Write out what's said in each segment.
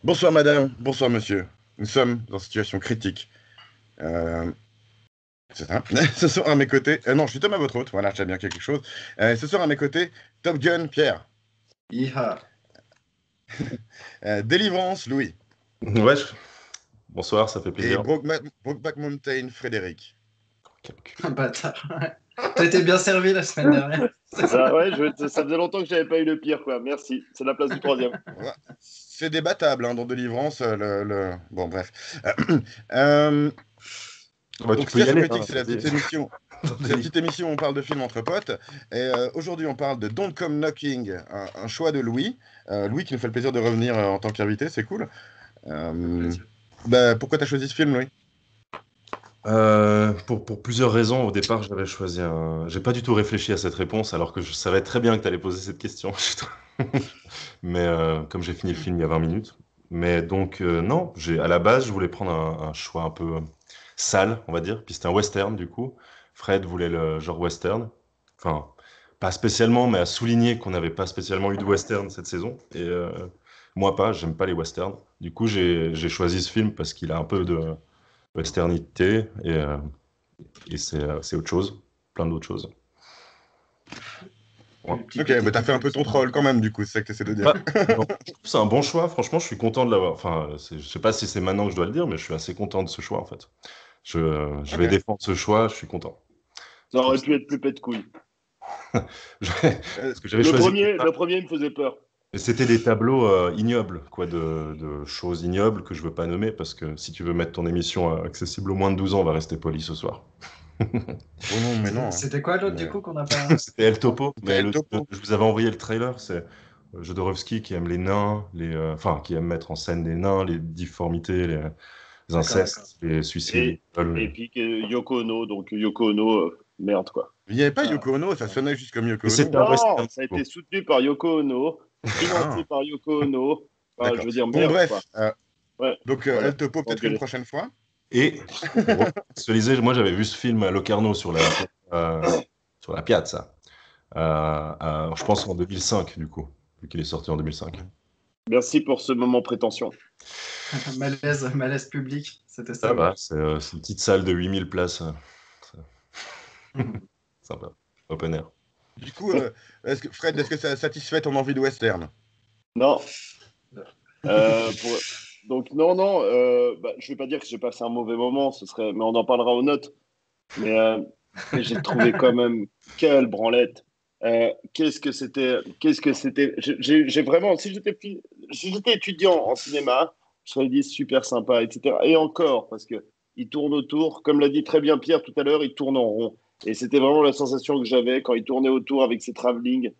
Bonsoir madame, bonsoir monsieur. Nous sommes en situation critique. Euh, c'est ça. Ce soir à mes côtés... non, je suis Thomas, votre hôte, voilà, j'ai bien quelque chose. Ce soir à mes côtés, Top Gun, Pierre. Iha. Délivrance, Louis. Ouais, bonsoir, ça fait Et plaisir. Brokeback Mountain, Frédéric. Un bâtard. T'as été bien servi la semaine dernière. Ouais, ça faisait longtemps que j'avais pas eu le pire, quoi. Merci. C'est la place du troisième. Ouais. C'est débattable, hein, dans Délivrance. Bon, bref. Donc, tu peux y aller, c'est la petite émission. C'est la petite émission où on parle de films entre potes. Et aujourd'hui, on parle de Don't Come Knocking, un choix de Louis. Louis qui nous fait le plaisir de revenir en tant qu'invité, c'est cool. Pourquoi t'as choisi ce film, Louis? Pour plusieurs raisons. Au départ, j'avais choisi un. J'ai pas du tout réfléchi à cette réponse, alors que je savais très bien que tu allais poser cette question. Mais comme j'ai fini le film il y a 20 minutes. Mais donc, non, à la base, je voulais prendre un choix un peu sale, on va dire. Puis c'était un western, du coup. Fred voulait le genre western. Enfin, pas spécialement, mais à souligner qu'on n'avait pas spécialement eu de western cette saison. Et moi, j'aime pas les westerns. Du coup, j'ai choisi ce film parce qu'il a un peu de westernité et c'est autre chose, plein d'autres choses. Ouais. Ok, mais t'as fait un peu ton troll quand même, du coup, c'est ça que t'essaies de dire. C'est un bon choix, franchement, je suis content de l'avoir. Enfin, je sais pas si c'est maintenant que je dois le dire, mais je suis assez content de ce choix, en fait. Je vais défendre ce choix, je suis content. Ça aurait pu être plus pète couille. Parce que j'avais choisi. Le premier me faisait peur. C'était des tableaux ignobles, quoi, de choses ignobles que je veux pas nommer, parce que si tu veux mettre ton émission accessible aux moins de 12 ans, on va rester poli ce soir. Oh non, mais non. C'était quoi l'autre du coup qu'on a pas. C'était El Topo. Mais El Topo. je vous avais envoyé le trailer. C'est Jodorowsky qui aime les nains, qui aime mettre en scène les nains, les difformités, les incestes, les suicides. Et puis Yoko Ono, donc Yoko Ono, merde quoi. Il n'y avait pas Yoko Ono, ça sonnait juste comme Yoko Ono. C'est un western. Ça a été soutenu par Yoko Ono, financé par Yoko Ono. Enfin, je veux dire, merde, bref. Quoi. Ouais, donc voilà. El Topo peut-être une prochaine fois. Et moi j'avais vu ce film à Locarno sur la Piazza. Je pense en 2005 du coup, vu qu'il est sorti en 2005. Merci pour ce moment prétention. malaise public, c'était ça. Ça va, c'est une petite salle de 8000 places. Sympa, open air. Du coup, Fred, est-ce que ça satisfait ton envie de western? Non. Donc non, je vais pas dire que j'ai passé un mauvais moment, mais on en parlera aux notes. Mais j'ai trouvé quand même quelle branlette. Qu'est-ce que c'était j'ai vraiment, si j'étais étudiant en cinéma, je serais dit super sympa, etc. Et encore, parce que il tourne autour, comme l'a dit très bien Pierre tout à l'heure, il tourne en rond. Et c'était vraiment la sensation que j'avais quand il tournait autour avec ses travelling.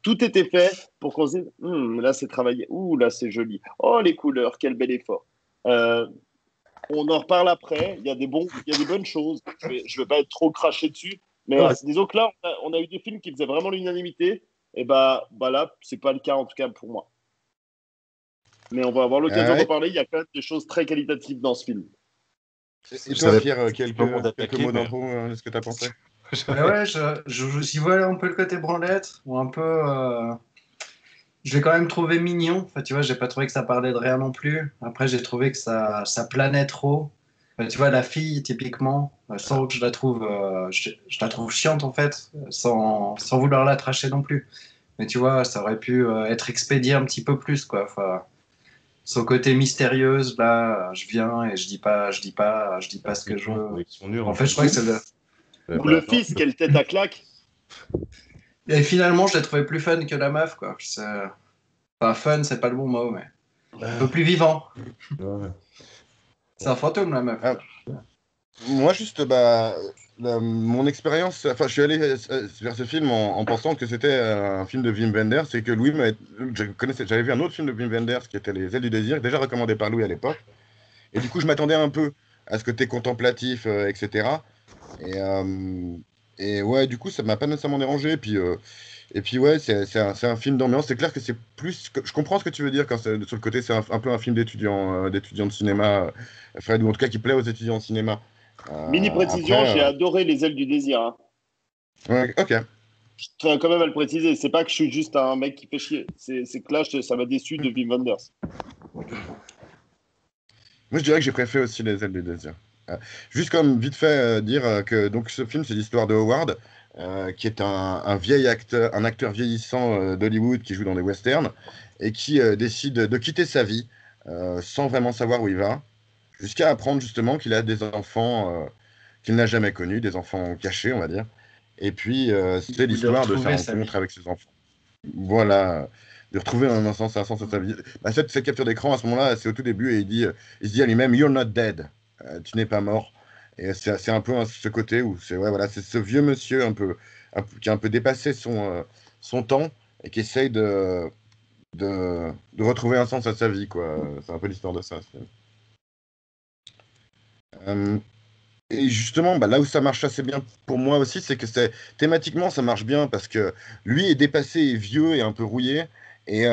Tout était fait pour qu'on se dise là c'est travaillé, là c'est joli, oh les couleurs, quel bel effort. On en reparle après, il y a des bonnes choses, je vais pas être trop craché dessus, mais disons que là on a eu des films qui faisaient vraiment l'unanimité, et là c'est pas le cas en tout cas pour moi, mais on va avoir l'occasion d'en parler. Il y a quand même des choses très qualitatives dans ce film. Et toi Pierre, quelques mots d'intro, est-ce que tu as pensé? Ouais, j'y vois un peu le côté branlette, ou un peu. Je l'ai quand même trouvé mignon. Enfin, tu vois, j'ai pas trouvé que ça parlait de rien non plus. Après, j'ai trouvé que ça planait trop. Enfin, tu vois, la fille, typiquement, sans que je la trouve chiante, en fait, sans vouloir la tracher non plus. Mais tu vois, ça aurait pu être expédié un petit peu plus, quoi. Enfin, son côté mystérieuse, là, je viens et je dis pas ce que je veux. En fait, je crois que c'est Ou le fils, quelle tête à claque. Et finalement, je l'ai trouvé plus fun que la meuf, quoi. Enfin, fun, c'est pas le bon mot, mais un peu plus vivant. Ouais. C'est un fantôme, la meuf. Moi, juste, mon expérience, enfin, je suis allé vers ce film en pensant que c'était un film de Wim Wenders, c'est que Louis j'avais vu un autre film de Wim Wenders qui était Les Ailes du désir, déjà recommandé par Louis à l'époque. Et du coup, je m'attendais un peu à ce côté contemplatif, etc. Et ouais, du coup, ça m'a pas nécessairement dérangé. Et puis ouais, c'est un film d'ambiance. C'est clair que c'est plus. Je comprends ce que tu veux dire quand sur le côté, c'est un peu un film d'étudiants de cinéma, Fred, ou en tout cas qui plaît aux étudiants de cinéma. Mini précision, Après, j'ai adoré Les Ailes du Désir. Hein. ouais, ok. Je tiens quand même à le préciser. C'est pas que je suis juste un mec qui fait chier. C'est que là, ça m'a déçu de Wim Wenders. Moi, je dirais que j'ai préféré aussi Les Ailes du Désir. Euh, Juste comme vite fait dire que donc ce film, c'est l'histoire de Howard, qui est un vieil acteur, un acteur vieillissant d'Hollywood qui joue dans des westerns et qui décide de quitter sa vie sans vraiment savoir où il va, jusqu'à apprendre justement qu'il a des enfants qu'il n'a jamais connus, des enfants cachés, on va dire. Et puis, c'est Ou de l'histoire de sa retrouver sa rencontre vie. avec ses enfants. Voilà, de retrouver un sens à sa vie. Bah, cette capture d'écran, à ce moment-là, c'est au tout début, et il se dit à lui-même, You're not dead. Tu n'es pas mort. Et c'est un peu ce côté où c'est ouais, voilà, c'est ce vieux monsieur qui a un peu dépassé son temps et qui essaye de retrouver un sens à sa vie, quoi. C'est un peu l'histoire de ça. Euh, Et justement, bah, là où ça marche assez bien pour moi aussi, c'est que thématiquement, ça marche bien parce que lui est dépassé et vieux et un peu rouillé. Et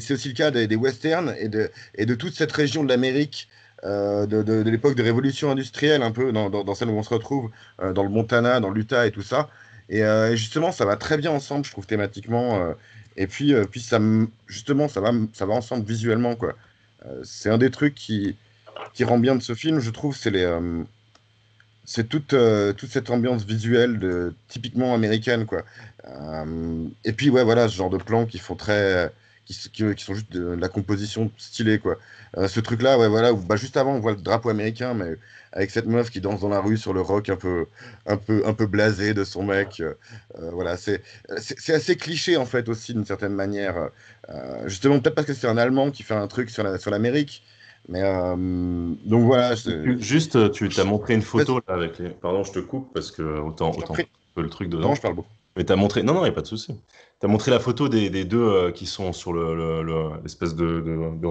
c'est aussi le cas des westerns et de toute cette région de l'Amérique de l'époque de révolution industrielle, un peu dans celle où on se retrouve, dans le Montana, dans l'Utah et tout ça. Et justement, ça va très bien ensemble, je trouve, thématiquement. Et puis justement, ça va ensemble visuellement, quoi. C'est un des trucs qui rend bien de ce film, je trouve, c'est toute cette ambiance visuelle typiquement américaine, quoi. Et puis, ouais, voilà, ce genre de plans qui font qui sont juste de la composition stylée, quoi. Ce truc-là, ouais, voilà, où, bah, juste avant, on voit le drapeau américain, mais avec cette meuf qui danse dans la rue sur le rock un peu blasé de son mec. Voilà, c'est assez cliché, en fait, aussi, d'une certaine manière. Justement, peut-être parce que c'est un Allemand qui fait un truc sur l'Amérique. Mais donc voilà, Juste, tu t'as montré une photo là avec les. Pardon, je te coupe parce que je t'en autant prie. un peu le truc Non, dedans. je parle beaucoup. Mais t'as montré. Non, non, il n'y a pas de souci. T'as montré la photo des deux qui sont sur l'espèce de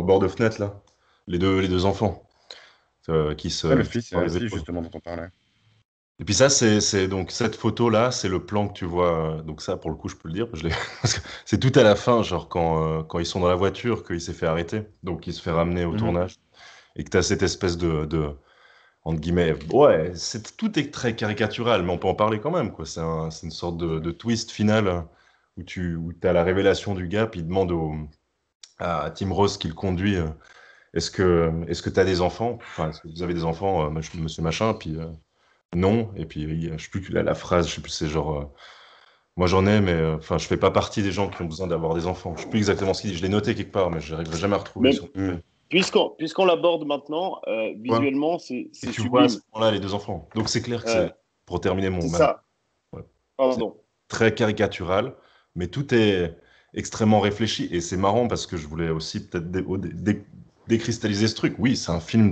bord de fenêtre là. Les deux enfants qui Ouais, le se fils, sur les si, épaules. justement, dont on parlait. Et puis ça, c'est donc cette photo-là, c'est le plan que tu vois. Donc ça, pour le coup, je peux le dire, parce que c'est tout à la fin, genre quand ils sont dans la voiture, qu'il s'est fait arrêter, donc il se fait ramener au Mhm. tournage, et que tu as cette espèce entre guillemets, ouais, tout est très caricatural, mais on peut en parler quand même, quoi. C'est une sorte de twist final où tu as la révélation du gars, puis il demande à Tim Roth qui le conduit, est-ce que tu as des enfants? Enfin, est-ce que vous avez des enfants, monsieur machin? Puis non, et puis je sais plus que la phrase, je sais plus, c'est genre, moi j'en ai, mais enfin, je fais pas partie des gens qui ont besoin d'avoir des enfants. Je sais plus exactement ce qu'il dit, je l'ai noté quelque part, mais je n'arriverai jamais à retrouver Mais sur. Mhm. puisqu'on l'aborde maintenant, Ouais. visuellement, Et c'est tu vois à ce sublime. moment-là les deux enfants. Donc c'est clair que Euh, pour terminer c'est mon, ça. ouais, c'est Pardon. très caricatural, mais tout est extrêmement réfléchi. Et c'est marrant parce que je voulais aussi peut-être décristalliser ce truc. Oui, c'est un film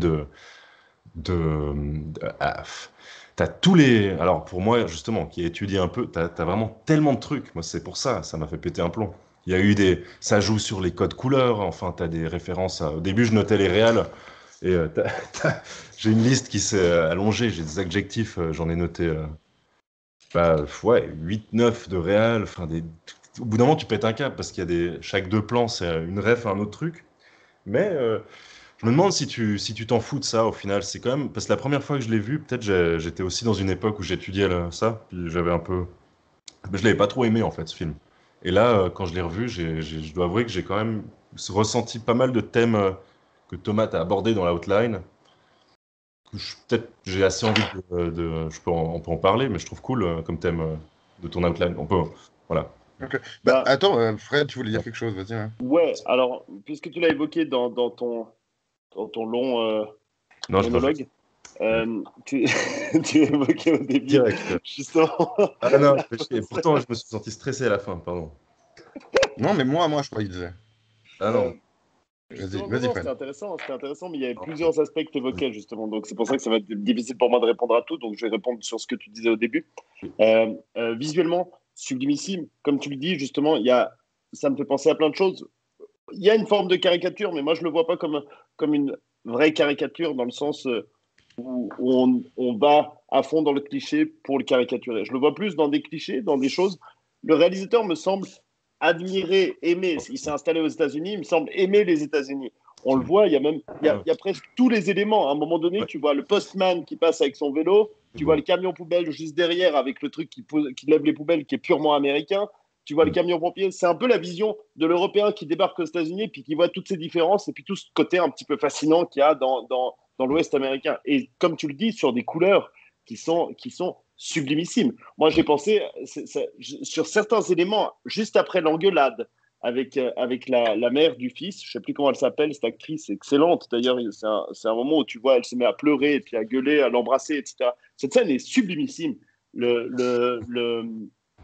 t'as tous les. Alors pour moi, justement, qui ai étudié un peu, t'as vraiment tellement de trucs. Moi, c'est pour ça, ça m'a fait péter un plomb. Il y a eu des. Ça joue sur les codes couleurs, enfin, t'as des références à. Au début, je notais les réals, et j'ai une liste qui s'est allongée, j'ai des adjectifs, j'en ai noté. Ouais, 8, 9 de réal, enfin au bout d'un moment tu pètes un câble parce qu'il y a chaque deux plans c'est une ref à un autre truc. Mais je me demande si tu t'en fous de ça au final. C'est quand même parce que la première fois que je l'ai vu, peut-être j'étais aussi dans une époque où j'étudiais ça, puis j'avais un peu, mais je l'avais pas trop aimé en fait ce film. Et là, quand je l'ai revu, je dois avouer que j'ai quand même ressenti pas mal de thèmes que Thomas a abordés dans l'outline. Peut-être j'ai assez envie on peut en parler, mais je trouve cool comme thème de ton outline. Voilà. Ok. Bah, Bah, attends, Fred, tu voulais dire quelque chose, vas-y. Ouais. ouais, alors, puisque tu l'as évoqué dans ton long Non, j'ai pas fait ça. monologue, tu, tu évoquais au début, Direct. justement, Ah non, la et fausse- pourtant je me suis senti stressé à la fin, pardon. Non, mais moi, je crois qu'il disait. Ah euh, non. Vas-y, justement, non, vas-y, non, Fred. c'était intéressant, mais il y avait plusieurs aspects que tu évoquais, justement. Donc, c'est pour ça que ça va être difficile pour moi de répondre à tout. Donc, je vais répondre sur ce que tu disais au début. Visuellement, sublimissime. Comme tu le dis, justement, ça me fait penser à plein de choses. Il y a une forme de caricature, mais moi, je ne le vois pas comme une vraie caricature dans le sens où on va à fond dans le cliché pour le caricaturer. Je le vois plus dans des clichés, dans des choses. Le réalisateur me semble admirer, aimer. Il s'est installé aux États-Unis, il me semble aimer les États-Unis. On le voit, il y a presque tous les éléments. À un moment donné, tu vois le postman qui passe avec son vélo, tu vois le camion poubelle juste derrière avec le truc qui lève les poubelles qui est purement américain. Tu vois le camion pompier. C'est un peu la vision de l'Européen qui débarque aux États-Unis puis qui voit toutes ces différences et puis tout ce côté un petit peu fascinant qu'il y a dans l'Ouest américain. Et comme tu le dis, sur des couleurs qui sont sublimissimes. Moi, j'ai pensé sur certains éléments juste après l'engueulade avec la mère du fils. Je ne sais plus comment elle s'appelle, cette actrice excellente. D'ailleurs, c'est un moment où tu vois, elle se met à pleurer et puis à gueuler, à l'embrasser, etc. Cette scène est sublimissime.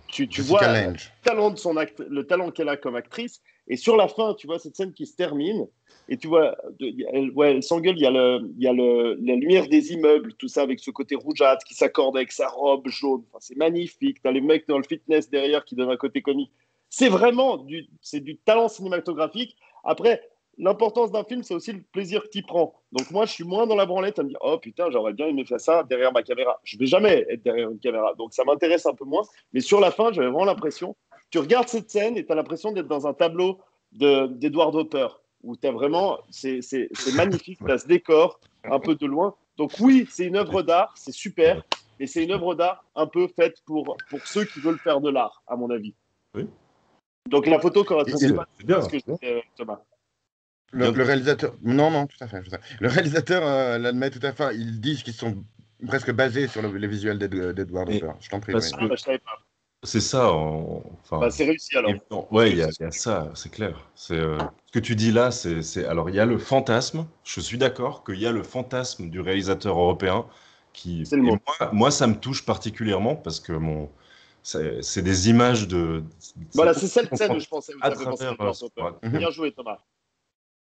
Tu vois le talent qu'elle a comme actrice. Et sur la fin, tu vois cette scène qui se termine. Et tu vois, elle s'engueule. Il y a la lumière des immeubles, tout ça avec ce côté rougeâtre qui s'accorde avec sa robe jaune. Enfin, c'est magnifique. Tu as les mecs dans le fitness derrière qui donnent un côté comique. C'est vraiment du talent cinématographique. Après, l'importance d'un film, c'est aussi le plaisir que tu prends. Donc moi, je suis moins dans la branlette à me dire « Oh putain, j'aurais bien aimé faire ça derrière ma caméra. » Je ne vais jamais être derrière une caméra. Donc ça m'intéresse un peu moins. Mais sur la fin, j'avais vraiment l'impression… Tu regardes cette scène et tu as l'impression d'être dans un tableau d'Edward Hopper où tu as vraiment… C'est magnifique, tu as ce décor un peu de loin. Donc oui, c'est une œuvre d'art, c'est super. Mais c'est une œuvre d'art un peu faite pour ceux qui veulent faire de l'art, à mon avis. Oui. Donc la photo correspond pas C'est bien. à ce que je disais, Thomas. Le réalisateur, non, tout à fait. Le réalisateur l'admet tout à fait. Ils disent qu'ils sont presque basés sur les visuels d'Edward Hopper. Je t'en prie. Parce Oui. que Je savais pas. c'est ça, enfin, C'est réussi alors. ouais, il y a ça, c'est clair. Ce que tu dis là, alors il y a le fantasme. Je suis d'accord qu'il y a le fantasme du réalisateur européen qui, C'est le mot. moi, ça me touche particulièrement parce que c'est des images Voilà, c'est cette scène où je pensais. à Ça fait penser à travers Edward Hopper. Mhm. Bien joué, Thomas.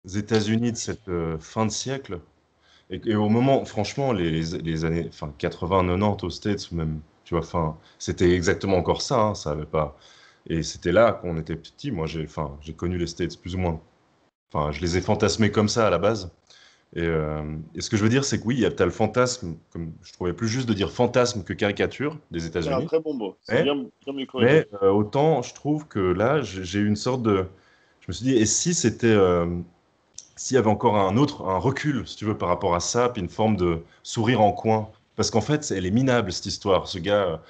les États-Unis de cette fin de siècle. Et au moment, franchement, les années 80, 90 aux States, même, tu vois, c'était exactement encore ça, hein, ça avait pas. Et c'était là qu'on était petit. Moi, j'ai connu les States plus ou moins. Enfin, je les ai fantasmés comme ça à la base. Et ce que je veux dire, c'est que oui, t'as le fantasme, comme je trouvais plus juste de dire fantasme que caricature des C'est un États-Unis. très bon mot. C'est Mais, bien mieux corrigé. mais autant, je trouve que là, j'ai eu une sorte de. Je me suis dit, et si c'était. S'il y avait encore un recul, si tu veux, par rapport à ça, puis une forme de sourire en coin. Parce qu'en fait, elle est minable, cette histoire. Ce gars,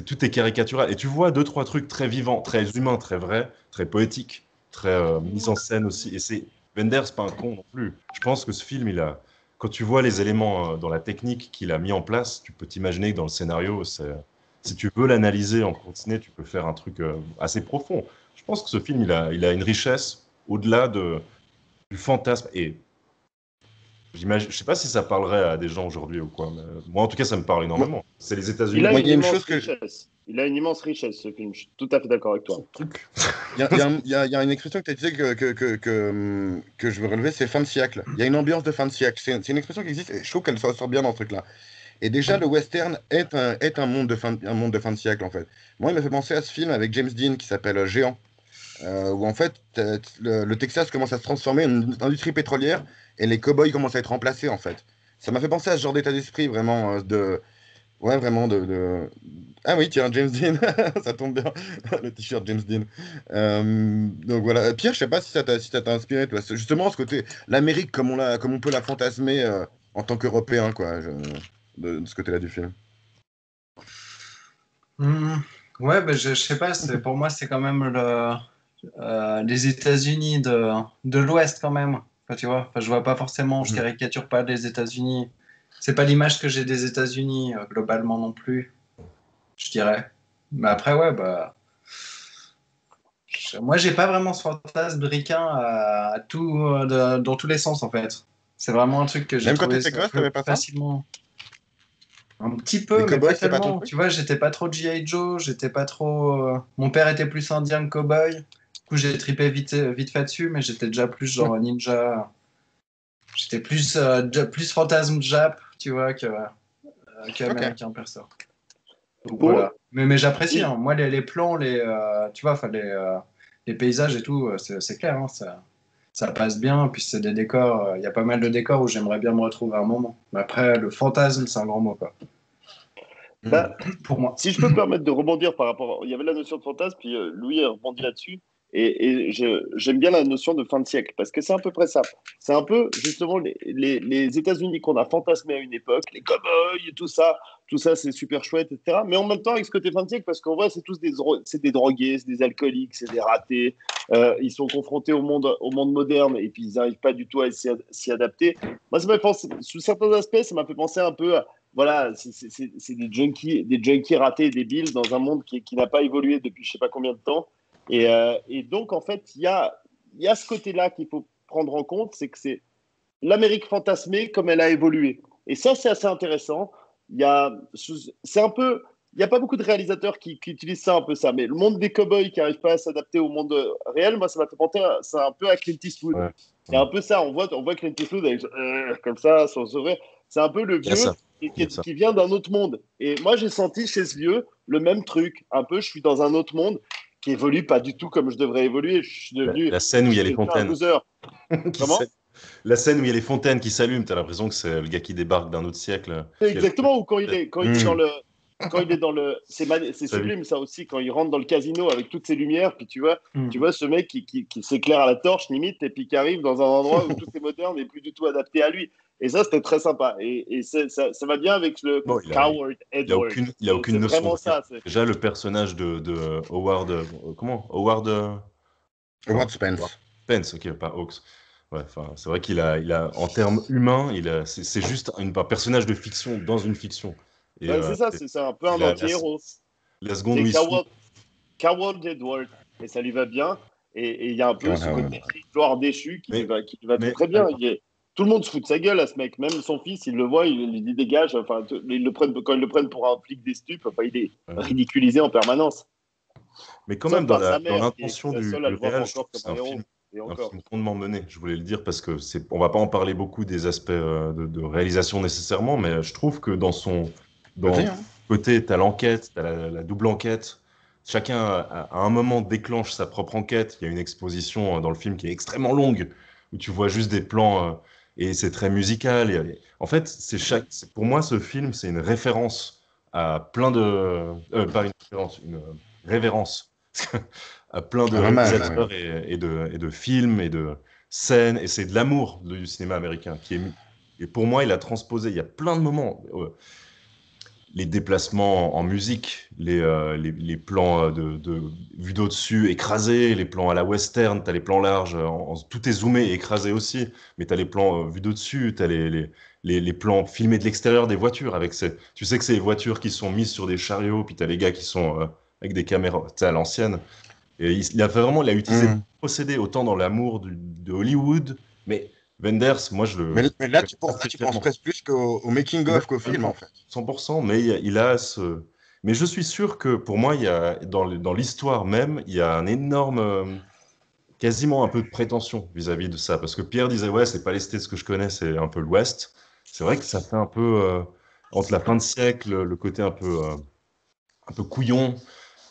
tout est caricatural. Et tu vois deux, trois trucs très vivants, très humains, très vrais, très poétiques, très mis en scène aussi. Et Wenders, c'est pas un con non plus. Je pense que ce film, quand tu vois les éléments dans la technique qu'il a mis en place, tu peux t'imaginer que dans le scénario, si tu veux l'analyser en continu, tu peux faire un truc assez profond. Je pense que ce film, il a une richesse au-delà du fantasme. Et j'imagine, je sais pas si ça parlerait à des gens aujourd'hui ou quoi, mais moi en tout cas ça me parle énormément. C'est les États-Unis. Il a Moi, une il y a une immense chose que richesse. Il a une immense richesse, ce film. Je suis tout à fait d'accord avec toi. Truc. il y a une expression que tu as utilisée que je veux relever, c'est fin de siècle. Il y a une ambiance de fin de siècle. C'est une expression qui existe et je trouve qu'elle sort bien dans ce truc-là. Et déjà, le western est un monde un monde de fin de siècle, en fait. Moi, il m'a fait penser à ce film avec James Dean qui s'appelle Géant, où en fait, le Texas commence à se transformer en une industrie pétrolière et les cow-boys commencent à être remplacés, en fait. Ça m'a fait penser à ce genre d'état d'esprit, vraiment, Ouais, vraiment Ah oui, tiens, James Dean, ça tombe bien, le t-shirt James Dean. Donc voilà. Pierre, je sais pas si ça t'a inspiré, toi. Justement, ce côté, l'Amérique comme on peut la fantasmer en tant qu'Européen, quoi, de ce côté-là du film. Hmm. Ouais, ben, je sais pas, pour moi, c'est quand même les États-Unis de l'Ouest, quand même. Enfin, tu vois, enfin, je vois pas forcément, je caricature pas les États-Unis. C'est pas l'image que j'ai des États-Unis, globalement non plus, je dirais. Mais après, ouais, bah. Moi, j'ai pas vraiment ce fantasme ricain dans tous les sens, en fait. C'est vraiment un truc que j'ai Même quand trouvé t'étais gosse, t'avais pas ça? facilement. Un petit Les peu, mais pas cow-boys, c'est pas ton tellement. truc? Tu vois, j'étais pas trop G.I. Joe, j'étais pas trop. Mon père était plus indien que cow-boy. Du coup, j'ai tripé vite fait dessus, mais j'étais déjà plus genre ninja. J'étais plus fantasme Jap, tu vois, que Ok. américain perso. Donc Pour voilà. Mais j'apprécie, et- hein. Moi, les plans, tu vois, enfin, les paysages et tout, c'est clair, hein, ça passe bien. Puis c'est des décors, il y a pas mal de décors où j'aimerais bien me retrouver à un moment. Mais après, le fantasme, c'est un grand mot, quoi, Hmm. bah, pour moi. si je peux me permettre de rebondir par rapport. Il y avait la notion de fantasme, puis Louis a rebondi là-dessus. J'aime bien la notion de fin de siècle parce que c'est à peu près ça. C'est un peu justement les États-Unis qu'on a fantasmé à une époque, les cow-boys et tout ça c'est super chouette, etc. Mais en même temps avec ce côté fin de siècle parce qu'en vrai c'est tous c'est des drogués, c'est des alcooliques, c'est des ratés. Ils sont confrontés au monde moderne et puis ils n'arrivent pas du tout à s'y adapter. Moi, ça m'a fait penser, sous certains aspects, ça m'a fait penser un peu à, voilà, c'est des junkies ratés, débiles dans un monde qui n'a pas évolué depuis je sais pas combien de temps. Et donc, en fait, il y a ce côté-là qu'il faut prendre en compte, c'est que c'est l'Amérique fantasmée comme elle a évolué. Et ça, c'est assez intéressant. C'est un peu, il n'y a pas beaucoup de réalisateurs qui utilisent ça un peu ça, mais le monde des cow-boys qui n'arrive pas à s'adapter au monde réel, moi, ça m'a fait penser un peu à Clint Eastwood. Ouais. C'est un peu ça. On voit Clint Eastwood avec, comme ça, sans sourire. C'est un peu le Il y a vieux ça. Il y a ça. qui vient d'un autre monde. Et moi, j'ai senti chez ce vieux le même truc. Un peu, je suis dans un autre monde qui évolue pas du tout comme je devrais évoluer. Je suis devenu La scène où il y a les un fontaines. loser. Comment La scène où il y a les fontaines qui s'allument, t'as l'impression que c'est le gars qui débarque d'un autre siècle. C'est exactement où quand il est dans le c'est Salut. sublime ça aussi quand il rentre dans le casino avec toutes ces lumières puis Mm. tu vois ce mec qui s'éclaire à la torche limite et puis qui arrive dans un endroit où tout est moderne et plus du tout adapté à lui et ça c'était très sympa et ça va bien avec le Bon, Coward Il a Edward. aucune C'est notion. vraiment ça. Déjà, le personnage de Howard. Comment Howard. Howard Spence. Spence, ok, pas Hawks. Ouais, enfin, c'est vrai en termes humains, c'est juste un personnage de fiction dans une fiction. Et Ouais, c'est ça, c'est un peu un anti-héros. la seconde où C'est il se Coward Edward et ça lui va bien et il y a un peu ce Ouais. côté gloire déchu qui Mais- va mais- très bien. Tout le monde se fout de sa gueule à ce mec, même son fils, il le voit, il lui dit dégage. Enfin, quand ils le prennent pour un flic des stupes, enfin, il est Ouais. ridiculisé en permanence. Mais quand Sauf même, dans par sa mère, l'intention qui est la du seule à le voir réel, je encore trouve que c'est comme un un film, héros. Et un encore. film fondement mené. Je voulais le dire parce que on va pas en parler beaucoup des aspects de réalisation nécessairement, mais je trouve que dans Vas-y, hein. côté, t'as l'enquête, t'as la double enquête. Chacun, à un moment, déclenche sa propre enquête. Il y a une exposition dans le film qui est extrêmement longue, où tu vois juste des plans, et c'est très musical. En fait, pour moi, ce film, c'est une référence à plein de... pas une référence, une révérence à plein de Un hommage, réalisateurs et de films et de scènes. Et c'est de l'amour du cinéma américain qui est mis. Et pour moi, il a transposé. Il y a plein de moments. Les déplacements en musique, les plans vus d'au-dessus écrasés, les plans à la western, tu as les plans larges, tout est zoomé et écrasé aussi, mais tu as les plans vus d'au-dessus, tu as les plans filmés de l'extérieur des voitures. Tu sais que c'est les voitures qui sont mises sur des chariots, puis tu as les gars qui sont avec des caméras, tu sais, à l'ancienne. Et il a utilisé Mm. le procédé autant dans l'amour de Hollywood, mais Wenders, moi je le... Mais là, tu penses presque plus au making-of qu'au film, en fait. 100%, mais il a ce... Mais je suis sûr que pour moi, il y a, dans l'histoire même, il y a un énorme, quasiment un peu de prétention vis-à-vis de ça. Parce que Pierre disait, ouais, c'est pas l'Est ce que je connais, c'est un peu l'Ouest. C'est vrai que ça fait un peu, entre la fin de siècle, le côté un peu couillon.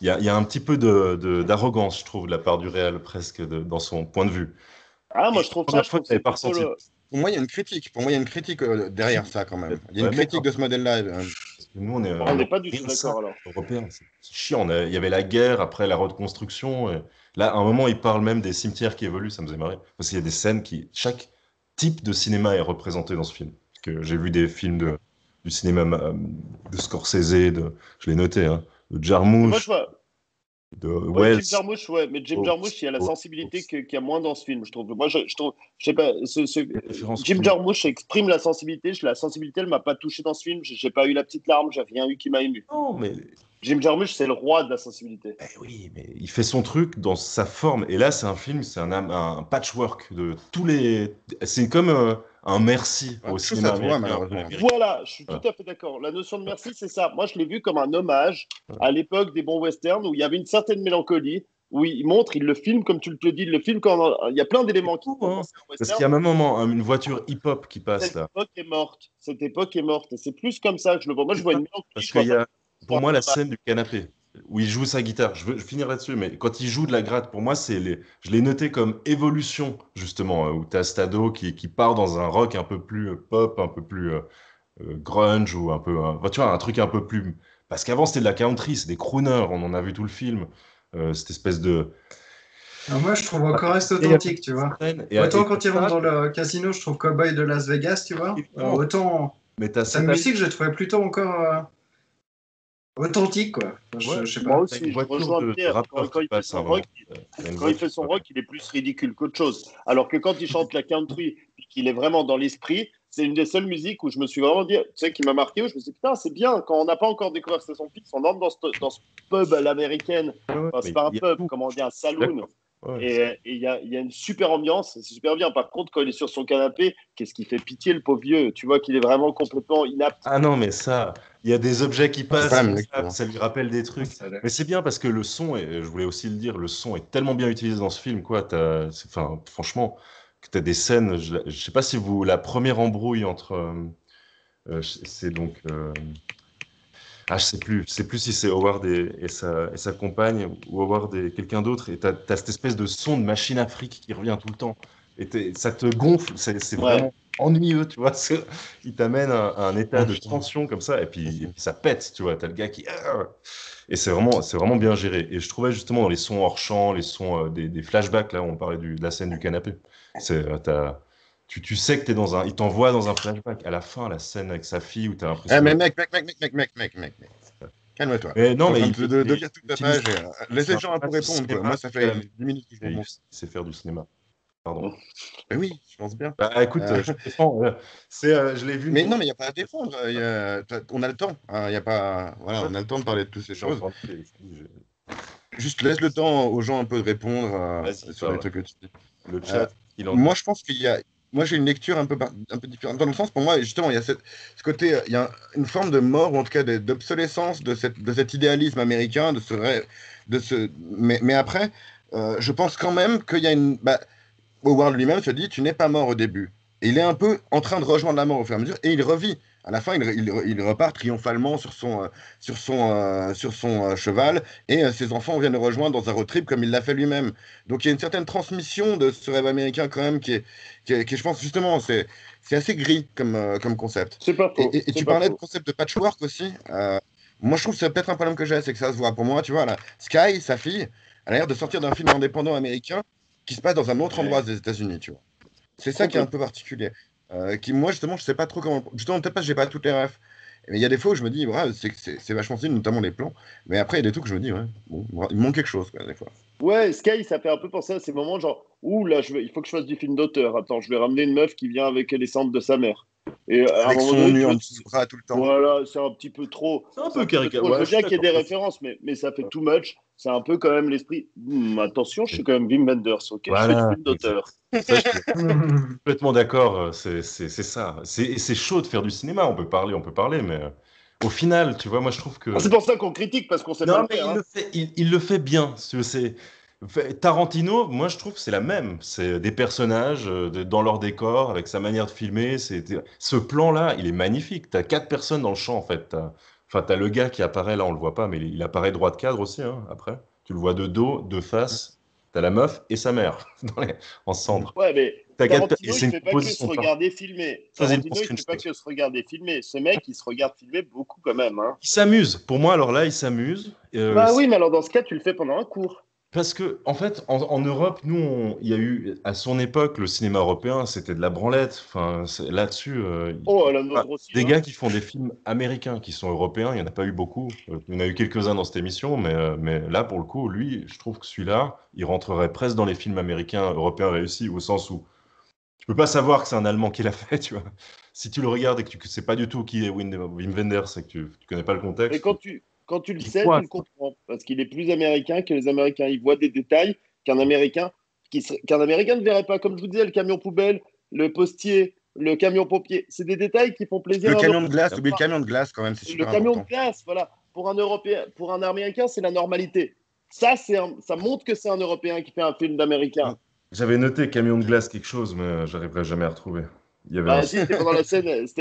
Il y a un petit peu d'arrogance, je trouve, de la part du réel, presque, dans son point de vue. Ah, moi Et je trouve première ça, fois que c'est t'avais pas plutôt ressenti. Pour moi, il y a une critique. Pour moi, il y a une critique derrière ça, quand même. Il y a Ouais, une mais critique de ce modèle-là. nous, on est, on n'est pas du tout rien d'accord alors. européen. C'est chiant. Il y avait la guerre, après la reconstruction. Et là, à un moment, il parle même des cimetières qui évoluent. Ça me faisait marrer. Parce qu'il y a des scènes chaque type de cinéma est représenté dans ce film. Parce que j'ai vu des films du cinéma de Scorsese, je l'ai noté, hein, de Moi, je Jarmusch, vois. de Ouais, Wells. Jim Jarmusch, ouais, mais Jim Hawks, Jarmusch, il y a la Hawks, sensibilité Hawks. qu'il y a moins dans ce film, je trouve. Moi, je trouve, je sais pas, Les références Jim cool. Jarmusch exprime la sensibilité. La sensibilité, elle m'a pas touché dans ce film. J'ai pas eu la petite larme, j'ai rien eu qui m'a ému. Non, mais Jim Jarmusch, c'est le roi de la sensibilité. oui, mais il fait son truc dans sa forme. Et là, c'est un film, c'est un patchwork de tous les. C'est comme un merci au Tout cinéma ça se voit, américain. malheureusement. Voilà, je suis tout Voilà. à fait d'accord. La notion de merci, c'est ça. Moi, je l'ai vu comme un hommage à l'époque des bons westerns où il y avait une certaine mélancolie, où il le filme comme tu le dis, il le filme quand il y a plein d'éléments qui Fou, font hein. penser à un Parce western. qu'il y a un moment, une voiture hip-hop qui passe Cette là. époque est morte. Cette époque est morte. Et c'est plus comme ça que je le vois. Moi, je vois une mélancolie. Parce Je qu'il vois y a, pour moi, la scène du canapé, où il joue sa guitare, je finir là-dessus, mais quand il joue de la gratte, pour moi, je l'ai noté comme évolution, justement, où tu as Stado qui part dans un rock un peu plus pop, un peu plus grunge, ou un peu, enfin, tu vois, un truc un peu plus... Parce qu'avant, c'était de la country, c'est des crooners, on en a vu tout le film, cette espèce de... Alors moi, je trouve encore reste Et il y a authentique, tu vois. et Autant et quand il rentre dans le casino, je trouve Cowboy de Las Vegas, tu vois. évidemment, Autant mais t'as sa cette musique, je trouvais plutôt encore authentique, quoi. Enfin, ouais, je sais Moi pas. t'as une aussi, je voiture rejoins de Pierre. rappeur Quand qui il fait passe à un son rock, moment. T'as une quand il fait voiture. son rock, il est plus ridicule qu'autre chose. Alors que quand il chante la country, puis qu'il est vraiment dans l'esprit, c'est une des seules musiques où je me suis vraiment dit, tu sais, qui m'a marqué, où je me suis dit, putain, c'est bien, quand on n'a pas encore découvert que c'est son fils, on entre dans ce pub à l'américaine, Ouais, ouais, enfin, c'est mais pas un il y a pub, tout. comment on dit, un Je suis saloon. d'accord. Ouais. Et il y a une super ambiance, c'est super bien. Par contre, quand il est sur son canapé, qu'est-ce qui fait pitié, le pauvre vieux? Tu vois qu'il est vraiment complètement inapte. Ah non, mais ça, il y a des objets qui C'est pas passent, la même lecture. ça lui rappelle des trucs. Mais c'est bien parce que le son, et je voulais aussi le dire, le son est tellement bien utilisé dans ce film, quoi. Enfin, franchement, que t'as des scènes, je sais pas si vous, la première embrouille entre, c'est donc, je sais plus si c'est Howard et sa compagne ou Howard et quelqu'un d'autre, et t'as cette espèce de son de machine à fric qui revient tout le temps, et ça te gonfle, c'est Ouais. vraiment ennuyeux, tu vois. Il t'amène à un état Oh, de putain. tension comme ça, et puis ça pète, tu vois. T'as le gars qui. Et c'est vraiment bien géré. Et je trouvais justement dans les sons hors champ, les sons des flashbacks, là, où on parlait de la scène du canapé. Tu sais que t'es dans un. Il t'envoie dans un flashback. À la fin, la scène avec sa fille où t'as Eh, l'impression mais de. mec. Calme-toi. Mais non, T'es en mais train il, de lire toute ta utilise. page. Laissez C'est les un gens un peu fan du répondre, quoi. Moi, cinéma ça qui fait la fait musique. 10 minutes que je Et réponds. il sait faire du cinéma. Pardon. Mais oui, je pense bien. Bah écoute, Euh, je te défends. Je l'ai vu une mais non, fois. mais il n'y a pas à défendre. On a le temps. Hein, y a pas... Voilà, Ouais, on a le temps de parler de toutes ces je suis en choses. train de. Juste laisse le temps aux gens un peu de répondre Vas-y, sur les parle. trucs que tu dis. Le Euh, chat, il en dit. moi, je pense qu'il y a. Moi, j'ai une lecture un peu différente. Dans le sens, pour moi, justement, il y a ce côté. Il y a une forme de mort, ou en tout cas d'obsolescence de cet idéalisme américain, de ce rêve. Mais après, je pense quand même qu'il y a une. Bah, Howard lui-même se dit, tu n'es pas mort au début. Et il est un peu en train de rejoindre la mort au fur et à mesure, et il revit. À la fin, il repart triomphalement sur son cheval, et ses enfants viennent le rejoindre dans un road trip comme il l'a fait lui-même. Donc il y a une certaine transmission de ce rêve américain quand même qui est, je pense justement, c'est assez gris comme concept. C'est pas faux, Et c'est tu pas parlais de faux. concept de patchwork aussi. Moi, je trouve que c'est peut-être un problème que j'ai, c'est que ça se voit. Pour moi, tu vois, là, Sky, sa fille, elle a l'air de sortir d'un film indépendant américain qui se passe dans un autre endroit Ouais, des États-Unis, tu vois. C'est ça qui est un peu complètement. particulier. Moi, justement, je sais pas trop comment. Justement, peut-être parce que j'ai pas toutes les refs. Mais il y a des fois où je me dis, ouais, c'est vachement stylé, notamment les plans. Mais après, il y a des trucs où je me dis, ouais, bon, il me manque quelque chose, quoi, des fois. Ouais, Sky, ça fait un peu penser à ces moments genre, ouh là, il faut que je fasse du film d'auteur. Attends, je vais ramener une meuf qui vient avec les cendres de sa mère. Et à un Avec moment son donné, nu tu en vois, dessous du bras tout le temps. voilà, c'est un petit peu trop. C'est un C'est un peu petit peu caricature. trop. Je Ouais, veux je suis bien qu'il y ait d'accord. des références, mais ça fait too much. C'est un peu quand même l'esprit. Attention, je suis quand même Wim Wenders, ok? Je fais du Voilà, film exact. d'auteur. Ça, je suis complètement d'accord. C'est ça. C'est chaud de faire du cinéma. On peut parler, mais au final, tu vois, moi, je trouve C'est que. pour ça qu'on critique, parce qu'on sait pas Non, le mais faire. Hein. il le fait bien. Tarantino, moi, je trouve que c'est la même. C'est des personnages dans leur décor, avec sa manière de filmer. Ce plan-là, il est magnifique. T'as 4 personnes dans le champ, en fait. Enfin, t'as le gars qui apparaît, là, on le voit pas, mais il apparaît droit de cadre aussi, hein, après. Tu le vois de dos, de face. T'as la meuf et sa mère en cendre. Ouais, mais Et Tarantino, il c'est une fait pas que se composition parfaite. regarder filmer. Choisis mon Tarantino, il fait pas screenshot. que se regarder filmer. Ce mec, il se regarde filmer beaucoup quand même. Hein. Il s'amuse. Pour moi, alors là, il s'amuse. Bah oui, mais alors dans ce cas, tu le fais pendant un cours. Parce que, en fait, en Europe, nous, il y a eu, à son époque, le cinéma européen, c'était de la branlette. Enfin, là-dessus, Oh, à la nôtre aussi. des Hein. gars qui font des films américains qui sont européens, il n'y en a pas eu beaucoup. Il y en a eu quelques-uns dans cette émission, mais là, pour le coup, lui, je trouve que celui-là, il rentrerait presque dans les films américains, européens réussis, au sens où tu peux pas savoir que c'est un Allemand qui l'a fait, tu vois. Si tu le regardes et que tu ne sais pas du tout qui est Wim Wenders et que tu ne connais pas le Mais contexte, quand tu le il sais, tu coiffe. le comprends. Parce qu'il est plus américain que les Américains. Il voit des détails qu'un Américain, qu'un Américain ne verrait pas. Comme je vous disais, le camion poubelle, le postier, le camion pompier. C'est des détails qui font plaisir Le à un camion de Européen. glace, t'oublies le camion de glace quand même, c'est Le super camion de important. glace, voilà. Pour un Européen, pour un Américain, c'est la normalité. Ça montre que c'est un Européen qui fait un film d'Américain. J'avais noté camion de glace quelque chose, mais j'arriverai jamais à retrouver. Il y avait un. Bah si, c'était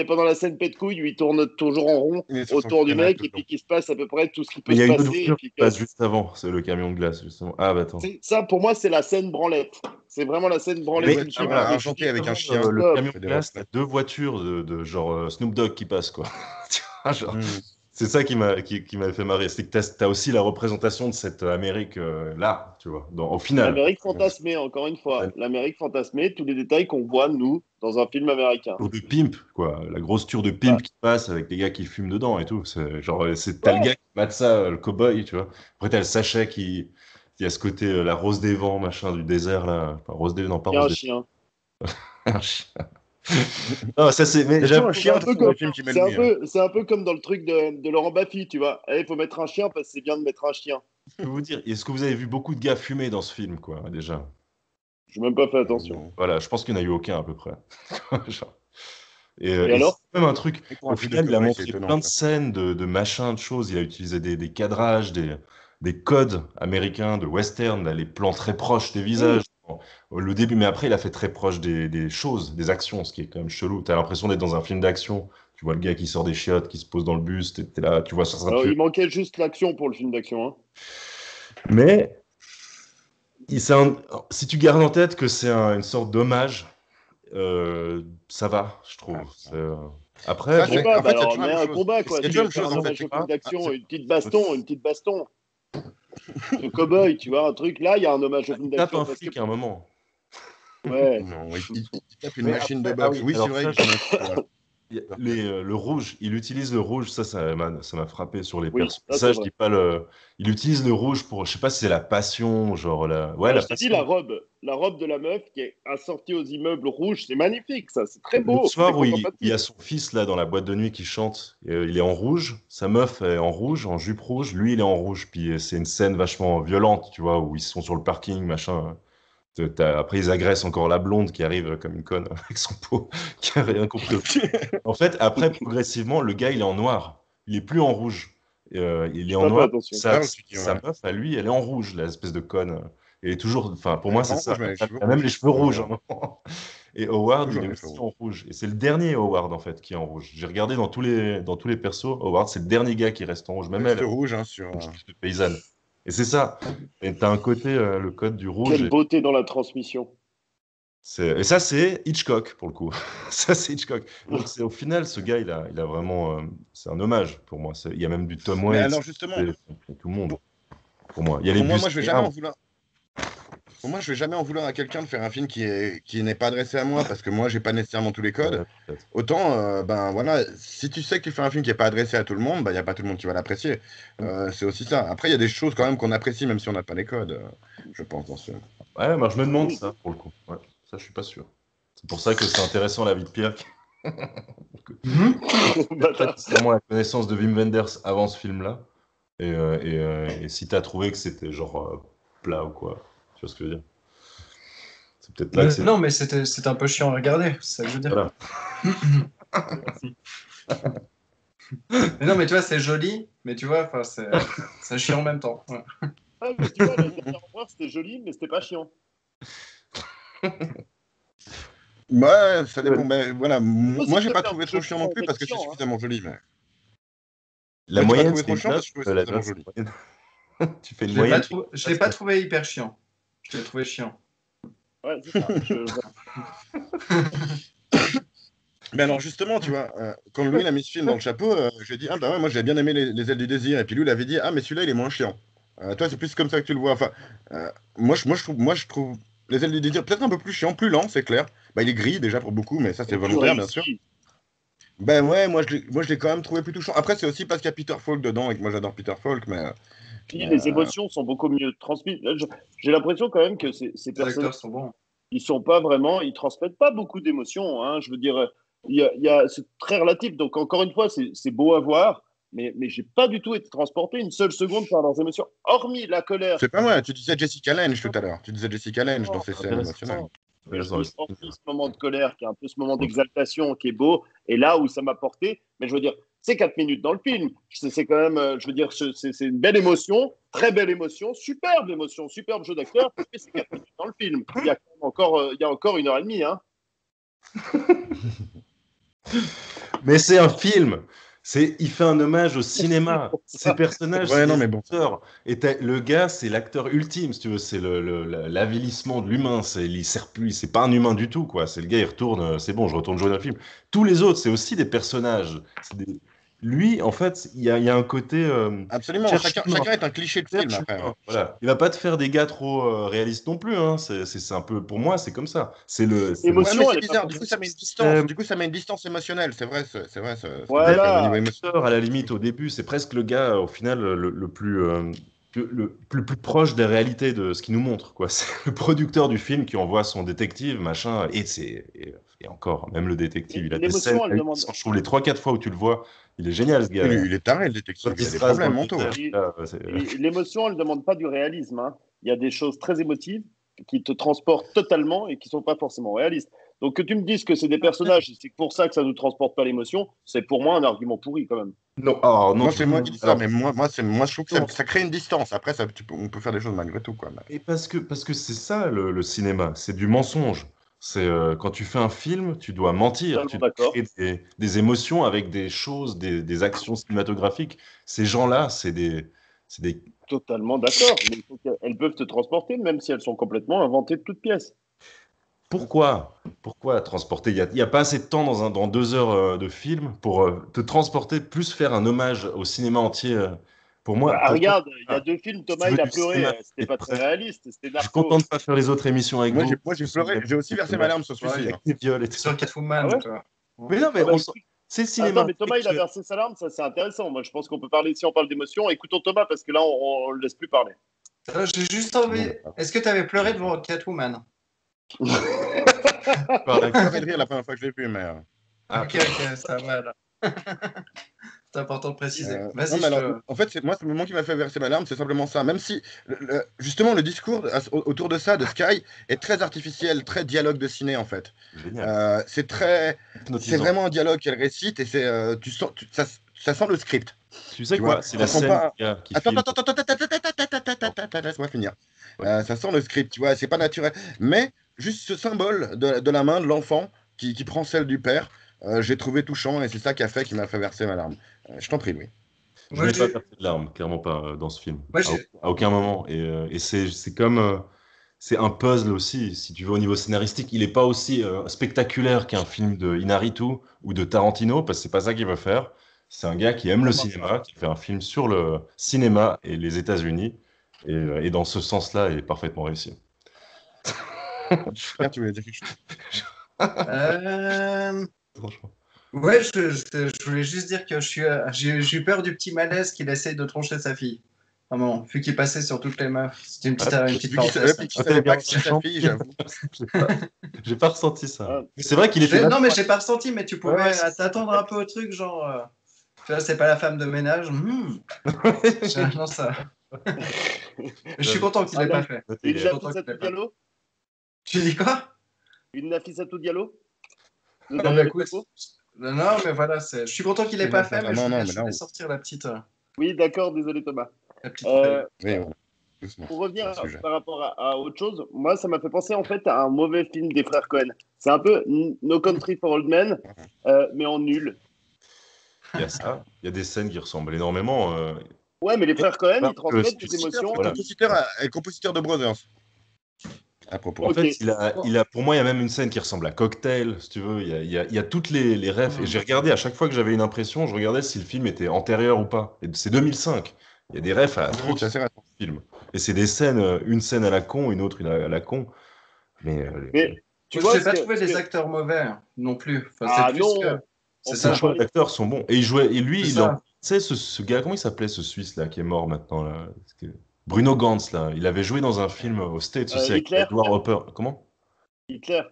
pendant la scène pet de couille où il tourne toujours en rond Il est sur son autour du canapé mec tout et le temps. puis qu'il se passe à peu près tout ce qui peut Mais il y se a une autre passer et voiture qui puis que passe juste avant, c'est le camion de glace, justement. Ah, bah attends. ça pour moi c'est la scène branlette. C'est vraiment la scène Une branlette Mais du voiture film. avant, Et tu argentée dis avec un avant, chien le stop. camion qui fait de des glace, reflets. t'as 2 voitures de genre Snoop Dogg qui passent, quoi. Tu vois, genre, Hmm. C'est ça qui m'avait fait marrer. C'est que t'as aussi la représentation de cette Amérique là, tu vois, au final. L'Amérique fantasmée, encore une fois. L'Amérique fantasmée, tous les détails qu'on voit, nous, dans un film américain. Tour de pimp, quoi. La grosse tour de pimp qui passe avec les gars qui fument dedans et tout. C'est genre, t'as le gars qui mate ça, le cow-boy, tu vois. Après, t'as le sachet qui a ce côté, la rose des vents, machin, du désert, là. Enfin, rose des... Non, pas Il y a rose un des... chien. Un chien. Non, ça c'est. Mais C'est un j'avoue, chien, C'est un peu dans le comme, film qui met le nez, hein. c'est un peu comme dans le truc de Laurent Baffy, tu vois. Il faut mettre un chien parce que c'est bien de mettre un chien. je peux vous dire, est-ce que vous avez vu beaucoup de gars fumer dans ce film, quoi, déjà? Je n'ai même pas fait attention. Non. Voilà, je pense qu'il n'y en a eu aucun à peu près. Genre. Et alors c'est même un truc, Et pour un au film final, de il a cow-boy, montré c'est étonnant, plein de ça. scènes, de machins, de choses. Il a utilisé des cadrages, des codes américains, de western, là, les plans très proches des visages. Bon, le début, mais après, il a fait très proche des choses, des actions, ce qui est quand même chelou. Tu as l'impression d'être dans un film d'action. Tu vois le gars qui sort des chiottes, qui se pose dans le bus, t'es là, tu vois, ça sera Alors, tué. il manquait juste l'action pour le film d'action. Hein. Mais si tu gardes en tête que c'est une sorte d'hommage, ça va, je trouve. Après, Ça, Je sais c'est- bon, pas, en bah fait, il y a alors, toujours la mais même un chose. combat, quoi. Il y a Si toujours tu la veux même faire chose, un en fait. hommage C'est au film pas... d'action, une petite baston de cow-boy, tu vois, un truc. Là, il y a un hommage au film il tape d'action. un Parce que, flic à un moment. ouais, Non, il tape une Mais machine de après, ah boxe. oui, Oui, c'est alors vrai ça, que j'ai noté ça. le rouge, il utilise le rouge, ça m'a frappé sur les oui, persos. ça Ça, c'est je dis vrai. pas le. Il utilise le rouge pour, je sais pas si c'est la passion, genre la. Ouais, Bah, la je t'ai dit, passion. la robe de la meuf qui est assortie aux immeubles rouges, c'est magnifique, ça, c'est très Le beau, c'est soir où il y a contemplatif. son fils là dans la boîte de nuit qui chante, il est en rouge, sa meuf est en rouge, en jupe rouge, lui il est en rouge. Puis c'est une scène vachement violente, tu vois, où ils sont sur le parking, machin. Après, ils agressent encore la blonde qui arrive comme une conne avec son pot, qui a rien compris. En fait, après, progressivement, le gars, il est en noir. Il est plus en rouge. Il est J'ai en pas fait noir. attention. Ah, je me suis dit, Sa ouais. meuf, à lui, elle est en rouge, l'espèce de conne. Elle est toujours. Enfin, pour Elle moi, est pas c'est en ça. rouge, mais les cheveux Elle a même rouges. les cheveux rouges à un Toujours. moment. Et Howard, il Toujours est les cheveux aussi rouges. en rouge. Et c'est le dernier Howard, en fait, qui est en rouge. J'ai regardé dans tous les persos. Howard, c'est le dernier gars qui reste en rouge. Même elle, Veste rouge, hein, sur... une chemise de paysanne. Et c'est ça. Et t'as un côté, le code du rouge. Quelle beauté dans la transmission. Et ça, c'est Hitchcock, pour le coup. Ça, c'est Hitchcock. Donc, au final, ce gars, il a vraiment. C'est un hommage pour moi. Il y a même du Tom Mais Waits, alors, justement, tout le monde, pour moi. Il y a les pour moi, je vais jamais Busquets. en vouloir. Pour moi, je vais jamais en vouloir à quelqu'un de faire un film qui n'est pas adressé à moi, parce que moi, j'ai pas nécessairement tous les codes. Peut-être. Autant, ben voilà, si tu sais que tu fais un film qui est pas adressé à tout le monde, ben il y a pas tout le monde qui va l'apprécier. C'est aussi ça. Après, il y a des choses quand même qu'on apprécie, même si on n'a pas les codes, je pense, dans ce film. Ouais, moi, je me demande Oui. ça, pour le coup. Ouais, ça, je suis pas sûr. C'est pour ça que c'est intéressant, la vie de Pierre. Mhm. En fait, c'est vraiment la connaissance de Wim Wenders avant ce film-là. Et si t'as trouvé que c'était genre plat ou quoi, tu vois ce que je veux dire? C'est peut-être là que c'est. Non, mais c'était un peu chiant à regarder, c'est ça que je veux dire. Voilà. Mais non, mais tu vois, c'est joli, mais tu vois, enfin, c'est chiant en même temps. Ouais. Ah, mais tu vois, la dernière fois, c'était joli, mais c'était pas chiant. Ouais, ça dépend. Mais voilà, Moi, moi, si j'ai je pas préfère trouvé le trop jeu chiant non sans plus être parce que c'est chiant, hein. suffisamment joli. Mais... La Mais tu l'as moyenne, trouvé c'est trop une chiant parce que note. je trouvais La suffisamment note, joli. c'est une moyenne. Tu fais une moyenne. Je l'ai pas trouvé hyper chiant. Je l'ai trouvé chiant. Ouais, c'est ça. Mais alors justement, tu vois, quand Louis a mis ce film dans le chapeau, j'ai dit, ah bah ouais, moi j'ai bien aimé les ailes du désir. Et puis lui, il avait dit, ah mais celui-là, il est moins chiant. Toi, c'est plus comme ça que tu le vois. Enfin, moi, je trouve les ailes du désir peut-être un peu plus chiant, plus lent, c'est clair. Bah, il est gris déjà pour beaucoup, mais ça, c'est Et plus volontaire, bien sûr. réussi. Ben ouais, moi je l'ai quand même trouvé plus touchant. Après, c'est aussi parce qu'il y a Peter Falk dedans et que moi j'adore Peter Falk, mais Puis les émotions sont beaucoup mieux transmises. Là, j'ai l'impression quand même que ces Les personnages, acteurs sont bons. ils sont pas vraiment, ils transmettent pas beaucoup d'émotions. Hein. Je veux dire, c'est très relatif. Donc encore une fois, c'est beau à voir, mais j'ai pas du tout été transporté une seule seconde par leurs émotions, hormis la colère. c'est pas moi. Tu disais Jessica Lange tout à l'heure. Tu disais Jessica Lange dans ces scènes émotionnelles. Mais je dis hormis ce moment de colère, qui est un peu ce moment d'exaltation qui est beau, et là où ça m'a porté. Mais je veux dire, c'est 4 minutes dans le film. C'est quand même, je veux dire, c'est une belle émotion, très belle émotion, superbe jeu d'acteur, mais c'est 4 minutes dans le film. Il y a encore 1 heure et demie. Hein. Mais c'est un film. Il fait un hommage au cinéma. Ces personnages, Ouais, c'est non, des mais bon. acteurs. Et le gars, c'est l'acteur ultime, si tu veux. C'est l'avilissement de l'humain. Il sert plus. C'est pas un humain du tout, quoi. C'est le gars, il retourne. C'est bon, je retourne jouer dans le film. Tous les autres, c'est aussi des personnages. Lui, en fait, il y a un côté Absolument, chacun est un cliché de film après. Ouais. Voilà. Il va pas te faire des gars trop réalistes non plus. Hein. C'est un peu, pour moi, c'est comme ça. Ouais, mais Émotion, elle c'est est pas bizarre, du coup forcément. ça met une distance. Du coup, ça met une distance émotionnelle, c'est vrai, c'est vrai, ce que vous dites au niveau Voilà. émotionnel. À la limite, au début, c'est presque le gars, au final, le plus, plus proche des réalités de ce qu'il nous montre, quoi. C'est le producteur du film qui envoie son détective, machin, et encore, même le détective, il a des scènes, L'émotion, elle demande. je trouve les 3-4 fois où tu le vois, il est génial, ce gars. Il est taré, le Quand détective, il il a se des rase dans problèmes le mentaux. désert, Et- là, et l'émotion, elle ne demande pas du réalisme, hein. Il y a des choses très émotives qui te transportent totalement et qui ne sont pas forcément réalistes. Donc que tu me dises que c'est des personnages, et c'est pour ça que ça ne nous transporte pas l'émotion, c'est pour moi un argument pourri quand même. Non, alors, non, Moi, c'est moi qui dis ça, alors, mais moi, je trouve que non. ça crée une distance. Après, on peut faire des choses malgré tout, quoi. Et parce que c'est ça le cinéma, c'est du mensonge. C'est quand tu fais un film, tu dois mentir, Totalement tu dois d'accord. créer des émotions avec des choses, des actions cinématographiques. Ces gens-là, c'est des. Totalement d'accord. Mais il faut qu'elles peuvent te transporter, même si elles sont complètement inventées de toutes pièces. Pourquoi transporter? Il y a pas assez de temps dans 2 heures de film pour te transporter, plus faire un hommage au cinéma entier. Pour moi, Bah, pour moi, regarde, il y a 2 films, si tu Thomas, veux il a du cinéma, pleuré. C'était et pas très réaliste. C'était je suis content Narcos. de ne pas faire les autres émissions avec vous. Moi, j'ai Ce sont pleuré, des j'ai aussi versé ma larme sur celui-ci. Ouais, Hein. avec des viols et tout. sur Ah Catwoman, ouais? toi. Mais non, mais Ah bah, c'est le attends, cinéma. mais Thomas, il a versé sa larme, ça c'est intéressant. Moi, je pense qu'on peut parler, si on parle d'émotion, écoutons Thomas, parce que là, on le laisse plus parler. J'ai juste envie. Bon, Est-ce que tu avais pleuré devant Catwoman? j'ai pleuré de rire la première fois que je l'ai vu, mais. Ah, Ok, ok, ça va là. C'est important de préciser. Non, Vas-y, mais je alors, te. en fait, c'est le moment qui m'a fait verser ma larme, c'est simplement ça. Même si, justement, le discours autour de ça, de Sky, est très artificiel, très dialogue de ciné, en fait. génial. C'est Hypnotisant. vraiment un dialogue qu'elle récite et ça sent le script. Tu sais Tu vois, quoi? C'est ça la sent scène pas. qui Attends, filme. attends, attends, attends, attends, attends, attends, attends, attends, attends, laisse-moi finir. Ok. Ça sent le script, tu vois, c'est pas naturel. Mais juste ce symbole de la main de l'enfant qui prend celle du père, j'ai trouvé touchant et c'est ça qui m'a fait verser ma larme. Je t'en prie, Louis. Je Moi, n'ai pas j'ai. versé de larmes, clairement pas dans ce film, Moi, à, au- j'ai. à aucun moment. Et c'est comme c'est un puzzle aussi, si tu veux au niveau scénaristique. Il n'est pas aussi spectaculaire qu'un film de Inarritu ou de Tarantino, parce que c'est pas ça qu'il veut faire. C'est un gars qui aime le Comment ça? cinéma, qui fait un film sur le cinéma et les États-Unis, et dans ce sens-là, il est parfaitement réussi. Pierre, tu voulais dire quelque chose? Euh, Franchement. Ouais, je voulais juste dire que j'ai eu peur du petit malaise qu'il essaye de troncher sa fille. Vraiment, vu qu'il passait sur toutes les meufs. C'était une petite Vu qu'il parenthèse. savait pas que c'était sa fille, j'avoue. J'ai pas, j'ai pas ressenti ça. Ah, Mais c'est vrai qu'il était Non, mais vachement- j'ai pas ressenti, mais tu Ouais, pouvais c'est- t'attendre un peu au truc, genre. Tu vois, c'est pas la femme de ménage. Non, ça. Je suis content qu'il l'ait pas fait. Une Je suis content qu'il Nafissatou l'ait pas fait. Diallo? Tu dis quoi? Une Nafissatou Diallo? De Non, derrière mais le écoute. capot. Non, mais voilà, je suis content qu'il l'ait pas fait, mais Non, non, mais je là, voulais sortir Oui, d'accord, désolé Thomas. la petite faille. oui, voilà. Doucement. Pour revenir C'est un sujet. par rapport à autre chose, moi, ça m'a fait penser en fait à un mauvais film des frères Cohen. C'est un peu No Country for Old Men, mais en nul. Il y a ça. Il y a des scènes qui ressemblent énormément. Ouais, mais les frères Cohen, Parce ils que transmettent si des tu- émotions. voilà. Le compositeur de Brothers, à propos. En Ok. fait, pour moi, il y a même une scène qui ressemble à Cocktail, si tu veux. Il y a toutes les refs. Et j'ai regardé, à chaque fois que j'avais une impression, je regardais si le film était antérieur ou pas. Et c'est 2005. Il y a des refs à trop Oui, de c'est assez récent. films. Et c'est des scènes, une scène à la con, une autre à la con. Mais Mais tu Moi, vois j'ai ce pas que. trouvé ce les que- acteurs mauvais non plus. Enfin, Ah c'est plus non, que. on C'est peut les ça. choix parler. d'acteurs sont bons. Et il jouait, et lui, C'est tu ça. sais, ce gars, comment il s'appelait, ce Suisse là, qui est mort maintenant là? Bruno Gantz là. Il avait joué dans un film aux States aussi avec Hitler, Edward Hopper. Comment? Hitler.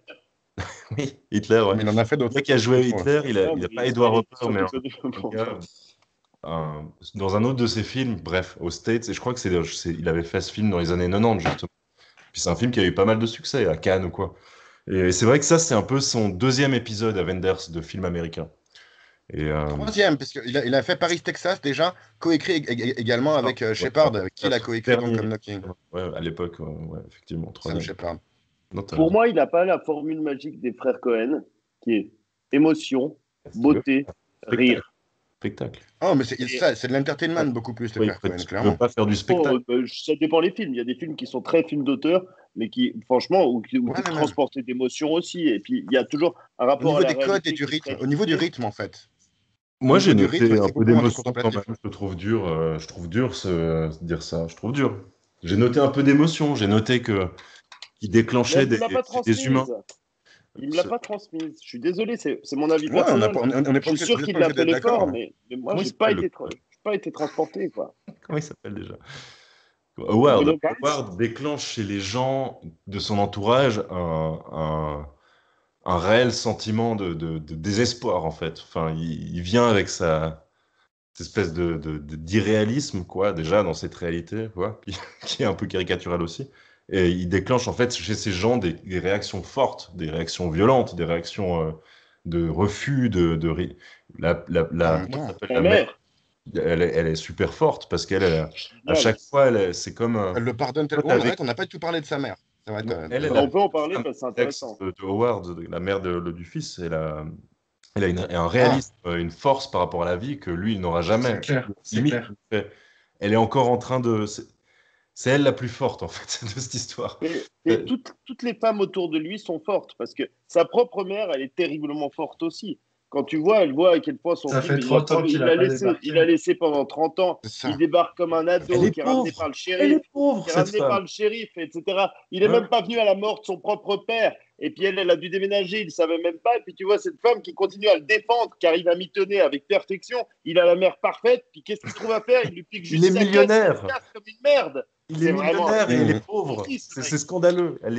Oui, Hitler, ouais. Mais il en a fait Le d'autres. gars qui a joué D'autres, ouais. Hitler, il Ouais, a mais pas Edward il est Hopper, mais surtout connu. un gars, dans un autre de ses films, bref, aux States, et je crois que il avait fait ce film dans les années 90, justement. Puis c'est un film qui a eu pas mal de succès, à Cannes ou quoi. Et c'est vrai que ça, c'est un peu son deuxième épisode à Wenders de film américain. Et, Troisième, parce qu'il a fait Paris, Texas déjà, coécrit également avec ouais, Shepard, avec qui il a coécrit donc dernier, comme Knocking. ouais, à l'époque, ouais, effectivement, Sam troisième. Shepard. Non, t'as Pour raison. moi, il n'a pas la formule magique des frères Cohen, qui est émotion, Si tu veux, beauté, spectacle. rire. Spectacle. Oh, mais Et- c'est de l'entertainment beaucoup plus, les Oui, frères Cohen, tu peux clairement. pas faire du Oh, spectacle. ça dépend les films. Il y a des films qui sont très films d'auteur, mais qui, franchement, où Ouais, tu mais même. transporter d'émotions aussi. Et puis, il y a toujours un Au rapport niveau à la des codes et réalité du qui est rythme, très au niveau du fidèle. rythme, en fait. Moi, Au j'ai niveau du rythme, noté un c'est peu beaucoup moins d'émotion quand contemplatif. même. Je trouve dur dire ça. Je trouve dur. J'ai noté un peu d'émotion. J'ai noté que qu'il Mais déclenchait elle ne l'a pas des humains. transmise. Il me l'a Ce- pas transmise. Je suis désolé, c'est mon avis Ouais, personnel. on n'est Je suis sûr qu'il pas a obligé fait d'être l'effort, d'accord. mais moi, Comment il j'ai pas s'appelle le... été, j'ai pas été transporté, quoi. Comment il s'appelle déjà? Howard. Bruno Gantz? Howard déclenche chez les gens de son entourage un réel sentiment de désespoir, en fait. Enfin, il vient avec cette espèce d'irréalisme, quoi, déjà, dans cette réalité, quoi, qui est un peu caricaturale aussi. Et il déclenche, en fait, chez ces gens des réactions fortes, des réactions violentes, des réactions de refus, En même comment elle temps, s'appelle, La la mère, mère. elle est super forte parce à Génial. chaque fois, c'est comme elle le pardonne toi, tellement. t'as Mais arrête, vécu. on n'a pas du tout parlé de sa mère. Ça va être, Elle Bah, a on vécu peut en parler un parce que c'est complexe intéressant. de Howard, la mère du fils. Elle a un Ah, réalisme, une force par rapport à la vie que lui, il n'aura jamais. C'est clair, c'est Limite, clair. elle est encore en train de. C'est elle la plus forte, en fait, de cette histoire. Et toutes les femmes autour de lui sont fortes parce que sa propre mère, elle est terriblement forte aussi. Quand tu vois, elle voit à quel point son Ça film, fait trop temps qu'il a pas débarqué. il l'a laissé pendant 30 ans. c'est Il ça. débarque comme un Elle ado est qui est ramené par pauvre. le Elle shérif, est pauvre, cette femme. etc. Il est Hein. même pas venu à la mort de son propre père. Et puis elle a dû déménager, il ne savait même pas. Et puis tu vois cette femme qui continue à le défendre, qui arrive à mitonner avec perfection. Il a la mère parfaite. Puis qu'est-ce qu'il trouve à faire? Il lui pique Il juste est sa caisse, il se millionnaire. casse comme une merde. Il est C'est vraiment millionnaire et elle est Mhm. pauvre. triste, ce C'est mec. scandaleux. Elle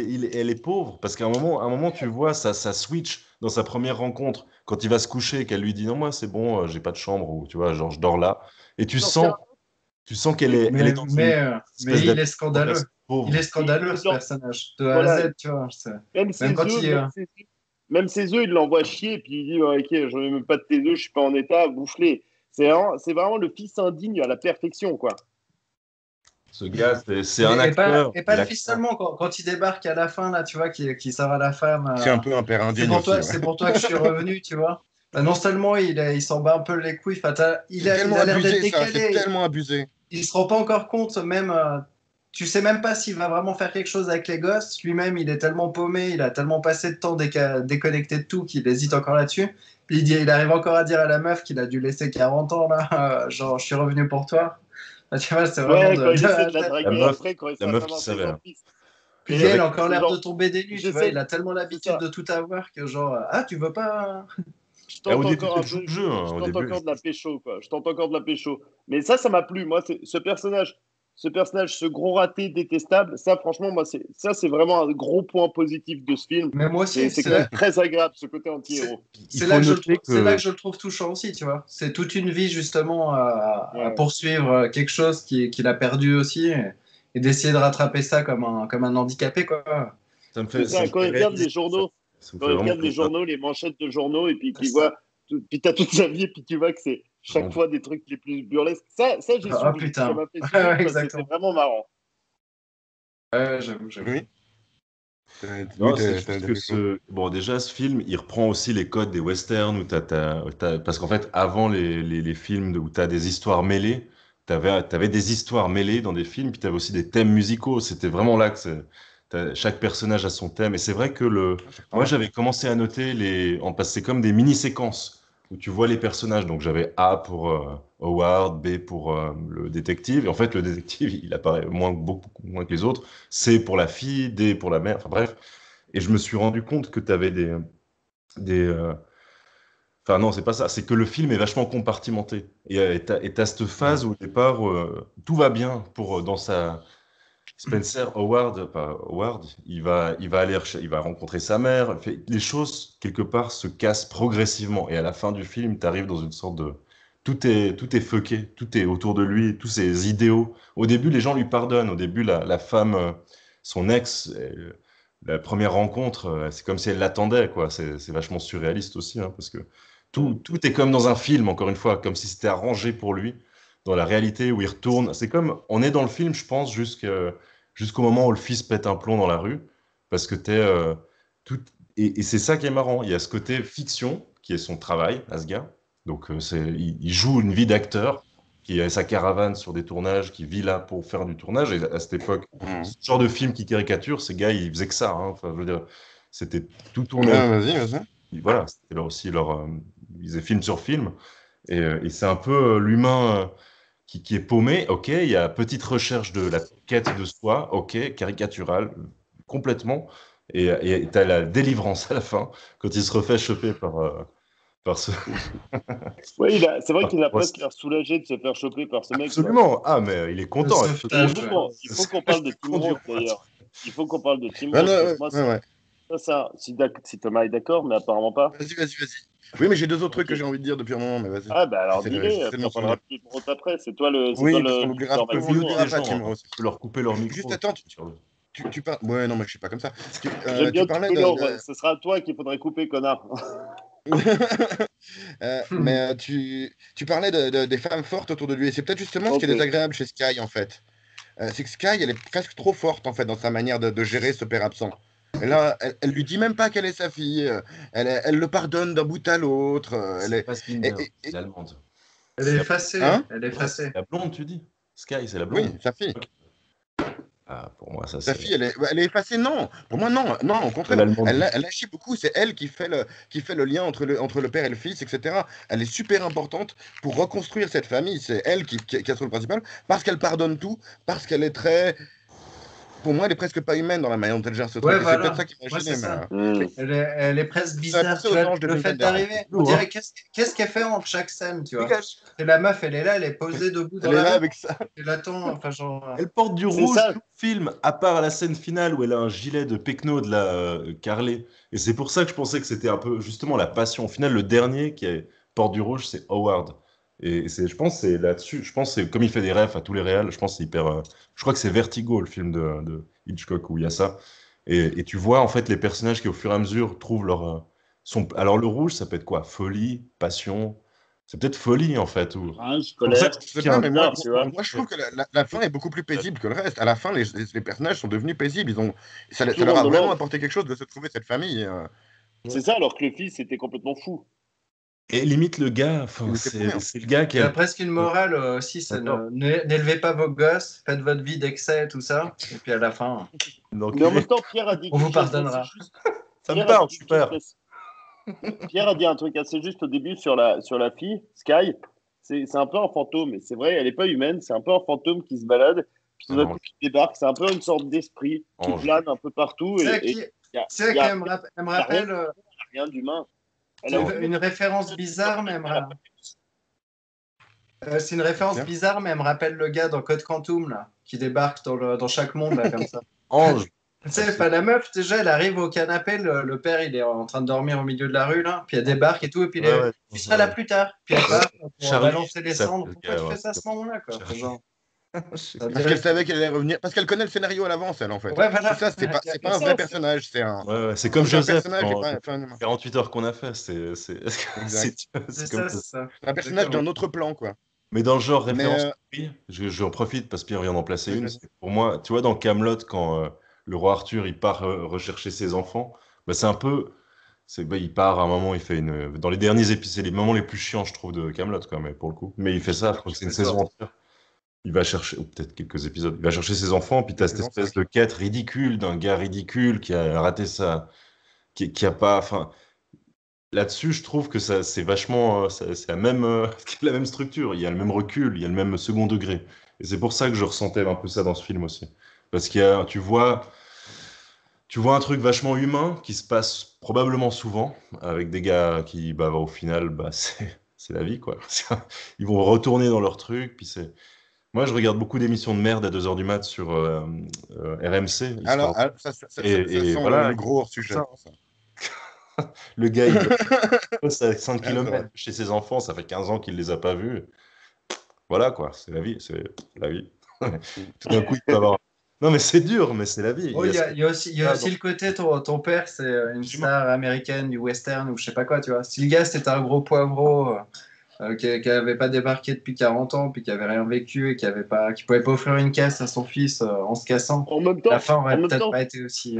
est pauvre parce qu'à un moment, tu vois, ça switch dans sa première rencontre quand il va se coucher, qu'elle lui dit non, moi, c'est bon, j'ai pas de chambre ou tu vois, genre, je dors là. Et Dans ce cas, tu sens elle est Mais, dans une mais, euh, espèce mais il est scandaleux. d'alimentation Il est pauvre. scandaleux, il ce l'en- personnage, de A à voilà, Z, tu vois. même Même ses quand œufs, il. même ses œufs, il l'envoie chier, puis il dit ouais, ok, j'en ai même pas de tes œufs, je suis pas en état, bouffe-les. C'est vraiment le fils indigne à la perfection, quoi. Ce gars, c'est un acteur. Et pas Il le fils acteur. seulement, quand il débarque à la fin, là, tu vois, qui sort à la femme. C'est un peu un père indigne aussi. Ouais. C'est pour toi que je suis revenu, tu vois. Bah, non seulement il s'en bat un peu les couilles, enfin, C'est il tellement a l'air d'être abusé, ça. C'est décalé. tellement abusé. Il se rend pas encore compte, même. Tu sais même pas s'il va vraiment faire quelque chose avec les gosses. Lui-même, il est tellement paumé, il a tellement passé de temps déconnecté de tout qu'il hésite encore là-dessus. Puis il arrive encore à dire à la meuf qu'il a dû laisser 40 ans, là, genre, je suis revenu pour toi. Bah, tu vois, c'est vraiment Ouais, quand il essaie de la La draguer meuf, après, quand il la sera meuf qui vraiment c'est savait. son fils. Puis Et elle Avec, a encore c'est l'air de genre, tomber des nues, tu vois. j'essaie, Il a tellement c'est l'habitude ça. de tout avoir que, genre, ah, tu veux pas. Je au tente début, encore elle un joue peu, le jeu, hein, je au tente début. encore de la pécho, quoi. Je tente encore de la pécho. Mais ça m'a plu. Moi, ce personnage, ce gros raté détestable, ça, franchement, moi, c'est vraiment un gros point positif de ce film. Mais moi aussi, C'est quand même très agréable, ce côté anti-héros. Il faut noter c'est là que que je le trouve touchant aussi, tu vois. C'est toute une vie, justement, à Ouais. poursuivre quelque chose qu'il a perdu aussi et d'essayer de rattraper ça comme un handicapé, quoi. C'est ça ça, me fait réaliser, ça me quand fait il vraiment regarde les plaisir. journaux, les manchettes de journaux, et puis C'est qu'il ça. voit, puis t'as toute sa vie, et puis tu vois que c'est chaque fois des trucs les plus burlesques. Ça j'ai Ah souri. Ça putain. m'a fait Ouais, sourire ouais, parce que c'était exactement. vraiment marrant. Ouais, j'avoue, j'avoue. Oui. Oui, Non, c'est juste que bon, déjà, ce film, il reprend aussi les codes des westerns parce qu'en fait, avant les films où tu as des histoires mêlées, t'avais des histoires mêlées dans des films, puis tu avais aussi des thèmes musicaux. C'était vraiment là que chaque personnage a son thème. Et c'est vrai que moi, j'avais commencé à noter parce que c'est comme des mini-séquences où tu vois les personnages. Donc, j'avais A pour Howard, B pour le détective. Et en fait, le détective, il apparaît beaucoup moins que les autres. C pour la fille, D pour la mère. Enfin, bref. Et je me suis rendu compte que tu avais des enfin non, c'est pas ça, c'est que le film est vachement compartimenté. Et t'as cette phase où au départ, tout va bien dans sa... Spencer Howard, pas Howard, il va rencontrer sa mère. Les choses, quelque part, se cassent progressivement. Et à la fin du film, tu arrives dans une sorte de... tout est fucké, tout est autour de lui, tous ses idéaux. Au début, les gens lui pardonnent. Au début, la femme, son ex, la première rencontre, c'est comme si elle l'attendait, quoi. C'est vachement surréaliste aussi, hein, parce que tout est comme dans un film, encore une fois, comme si c'était arrangé pour lui, dans la réalité où il retourne. C'est comme, on est dans le film, je pense, jusqu'au moment où le fils pète un plomb dans la rue, parce que tout, et c'est ça qui est marrant. Il y a ce côté fiction, qui est son travail, à ce gars. Donc, il joue une vie d'acteur, qui a sa caravane sur des tournages, qui vit là pour faire du tournage. Et à cette époque, ce genre de film qui caricature, ces gars, ils faisaient que ça. Hein. Enfin, je veux dire, c'était tout tourné. Ah, vas-y, vas-y. Voilà, c'était aussi ils faisaient film sur film. Et c'est un peu l'humain qui est paumé. Ok, il y a petite recherche de la quête de soi. Ok, caricatural, complètement. Et t'as la délivrance à la fin, quand il se refait choper par ce... Oui, c'est vrai par qu'il a presque Rust. l'air soulagé de se faire choper par ce mec, quoi. Absolument. Ah, mais il est Le content. sauvetage, ouais. Il faut qu'on parle de Je Tim conduis Roth, au d'ailleurs. Il faut qu'on parle de Tim Ouais, non, Roth, parce ouais, que moi, ouais, ouais. si Thomas est d'accord, mais apparemment pas. Vas-y. Oui, mais j'ai deux autres trucs Ok. que j'ai envie de dire depuis un moment, mais vas-y. Ah, bah alors dis-les, J'essaie de puis m'en on parlera souvenir. de Tim Roth après. C'est toi Oui, parce qu'on le l'oubliera, Tu leader peux on mute maximum. l'oubliera les pas, gens, Tim hein. Ross. Tu peux leur couper leur Juste micro. attends, tu parles. Ouais, non, mais je suis pas comme ça. J'aime Tu bien parlais Toucouleur, ce sera à toi qu'il faudrait couper, connard. mais tu parlais des femmes fortes autour de lui. Et c'est peut-être justement ce qui est Ok. désagréable chez Sky, en fait. C'est que Sky, elle est presque trop forte, en fait, dans sa manière de gérer ce père absent. Et là, elle lui dit même pas qu'elle est sa fille. Elle le pardonne d'un bout à l'autre. Elle C'est est. Fassbinder, Et- c'est l'allemande. Elle est C'est la... effacée. hein? Elle est Non, c'est effacée. la blonde, tu dis. Sky, c'est la Oui, blonde. sa fille. Ok. Ah, pour moi, ça Sa c'est fille, elle est effacée, non. Pour moi, non. Non, au contraire. l'allemande du... Elle agit beaucoup. C'est elle qui fait le lien entre le père et le fils, etc. Elle est super importante pour reconstruire cette famille. C'est elle qui a ce rôle principal parce qu'elle pardonne tout, parce qu'elle est très. Pour moi, elle est presque pas humaine dans la manière dont elle gère ce Ouais, truc. Et c'est peut-être ça voilà. qui m'a Ouais, c'est gêné. ça. Hmm. Mais Elle est presque ça a bizarre, pensé tu aux vois. anges de Le Wim fait Wenders. d'arriver, on Lourd, hein. dirait qu'est-ce qu'elle fait entre chaque scène, tu vois. Dégage. Et la meuf, elle est là, elle est posée debout dans Elle est la là rue. avec ça. Elle attend, enfin, genre. Elle porte du C'est rouge ça. tout le film, à part la scène finale où elle a un gilet de Pecno de la Carlet. Et c'est pour ça que je pensais que c'était un peu justement la passion. Au final, le dernier porte du rouge, c'est Howard. Et je pense que c'est là-dessus. Je pense que c'est comme il fait des refs à tous les réals. Je pense que c'est hyper. Je crois que c'est Vertigo, le film de Hitchcock, où il y a ça. Et tu vois en fait les personnages qui au fur et à mesure trouvent alors le rouge, ça peut être quoi? Folie, passion. C'est peut-être folie en fait. Rage, C'est pour ça colère. que je Je trouve sais qu'il y a pas, un mais Bizarre, tu vois. moi, je trouve que la fin est beaucoup plus paisible que le reste. À la fin, les personnages sont devenus paisibles. Ça Tout leur rentre a dans vraiment l'ordre. apporté quelque chose de se trouver cette famille. C'est ça, alors que le fils était complètement fou. Et limite le gars, enfin, Il était paumé, hein. c'est le gars qui Il y a a le... presque une morale aussi, c'est D'accord. n'élevez pas vos gosses, faites votre vie d'excès, tout ça. Et puis à la fin, Mais en même L'enculé. temps, Pierre a dit on vous quelque chose d'assez pardonnera. juste. Ça me Pierre a dit parle, quelque chose super. d'assez- Pierre a dit un truc assez juste au début sur la fille, Sky. C'est un peu un fantôme, et c'est vrai, elle n'est pas humaine, c'est un peu un fantôme qui se balade, puis tout Un d'un ange. coup qui débarque, c'est un peu une sorte d'esprit qui Ange. plane un peu partout, Tu sais et qui, il y a, tu sais y a- elle me y a rien, rappelle, rien d'humain. Elle c'est a aucune une référence bizarre, mais c'est une référence Tiens. bizarre, mais elle me rappelle le gars dans Code Quantum, là, qui débarque dans chaque monde, là, comme ça. Ange. Tu sais, enfin, la meuf, déjà, elle arrive au canapé, le père, il est en train de dormir au milieu de la rue, là, puis elle débarque et tout, et puis Ouais, ouais. tu seras là plus tard, puis elle part pour Charlie, balancer les ça cendres. s'appelle le Pourquoi gars, tu ouais. fais ça à ce moment-là, quoi? Charlie. Genre, Je sais ça pas. Parce dirait- qu'elle savait qu'elle allait revenir. Parce qu'elle connaît le scénario à l'avance, elle, en fait. Ouais, C'est voilà. ça, Il y a c'est que pas un ça, vrai personnage. Ouais, ouais. C'est comme C'est un Joseph personnage et dans pas un humain. 48 heures qu'on a fait. Exact. c'est C'est comme ça, ça. c'est ça. C'est un personnage Exactement. d'un autre plan, quoi. Mais dans le genre Mais référence, oui, j'en profite parce que Pierre vient d'en placer vas-y, une. vas-y. Pour moi, tu vois, dans Camelot, quand le roi Arthur il part rechercher ses enfants, bah, c'est un peu. Il part à un moment, il fait une. Dans les derniers épisodes, c'est les moments les plus chiants, je trouve, de Camelot, quand même, pour le coup. Mais il fait ça, je crois que c'est une saison entière. Il va chercher, ou peut-être quelques épisodes, il va chercher ses enfants, puis tu as Quelques cette saisons, espèce 5. de quête ridicule d'un gars ridicule qui a raté ça, qui a pas. Enfin, là-dessus, je trouve que ça, c'est vachement, c'est la même, la même structure. Il y a le même recul, il y a le même second degré. Et c'est pour ça que je ressentais un peu ça dans ce film aussi. Parce tu vois un truc vachement humain qui se passe probablement souvent avec des gars qui, bah, au final, bah, c'est la vie, quoi. Ils vont retourner dans leur truc, puis c'est. Moi, je regarde beaucoup d'émissions de merde à 2 heures du mat sur RMC, Alors, histoire. ça Et sent voilà, le gros hors-sujet. ça, le gars, il bosse à 5 Ouais, c'est vrai. km chez ses enfants, ça fait 15 ans qu'il les a pas vus. Voilà, quoi, c'est la vie, c'est la vie. Tout d'un coup, il peut avoir. Non, mais c'est dur, mais c'est la vie. Oh, il y a aussi, Ah, le côté, ton père, c'est une Absolument. star américaine du western ou je sais pas quoi, tu vois. Si le gars, c'était un gros poivreau qui avait pas débarqué depuis 40 ans, puis qui avait rien vécu et qui pouvait pas offrir une caisse à son fils en se cassant, En même la temps, fin en aurait même peut-être temps, pas été aussi.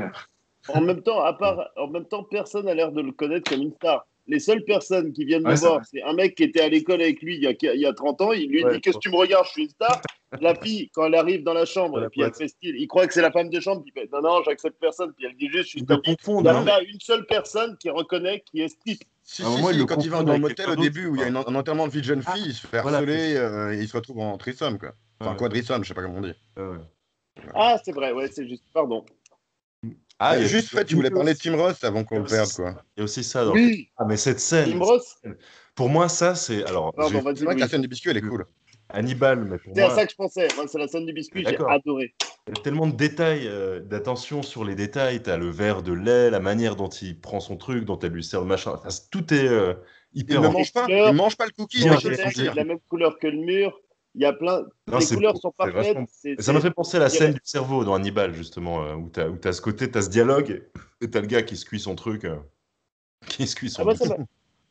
en même temps, personne n'a l'air de le connaître comme une star. Les seules personnes qui viennent le Ouais, c'est vrai. voir, c'est un mec qui était à l'école avec lui il y a 30 ans. Il lui Ouais, dit: Qu'est-ce que tu me regardes? Je suis une star. La fille, quand elle arrive dans la chambre, la et puis elle boîte. fait style, il croit que c'est la femme de chambre. Puis il fait: Non, non, j'accepte personne. Puis elle dit juste: Je suis Ils ta le fille. Il confondent, n'y a hein. pas une seule personne qui reconnaît qui est ce type. Si, À un si, moment, il si, le quand il va confond dans le avec motel quelqu'un au d'autre, début où il y a un enterrement de vie de jeune fille, il se fait Voilà, harceler, et il se retrouve en threesome, quoi. Enfin, ouais, quadrisome, je sais pas comment on dit. ouais. Ah, c'est vrai, ouais, c'est juste. Pardon. Ah, il y a Juste, fait, tu voulais parler de Tim Roth avant il y qu'on a le aussi perde, ça. quoi. Il y a aussi ça dans le film. Oui, Ah, mais Tim Ross. pour moi, ça, c'est. Alors, Pardon, C'est vas-y, vrai que la Louis. scène du biscuit, elle est cool. Hannibal, mais pour C'est à moi, ça que je pensais. Moi, c'est la scène du biscuit, j'ai d'accord. adoré. Il y a tellement de détails, d'attention sur les détails. T'as le verre de lait, la manière dont il prend son truc, dont elle lui sert le machin. Enfin, tout est Il hyper ne en mange pas. couleurs, Il mange pas le cookie, il bien fait son que le chaise, réalisé. c'est sentir. de la même couleur que le mur. Il y a plein. Non, Les c'est couleurs beau, sont c'est parfaites. vachement. Et ça m'a fait penser à la je dirais- scène du cerveau dans Hannibal, justement, où t'as ce côté, t'as ce dialogue, et t'as le gars qui se cuit son truc, qui se cuit Ah, son biscuit.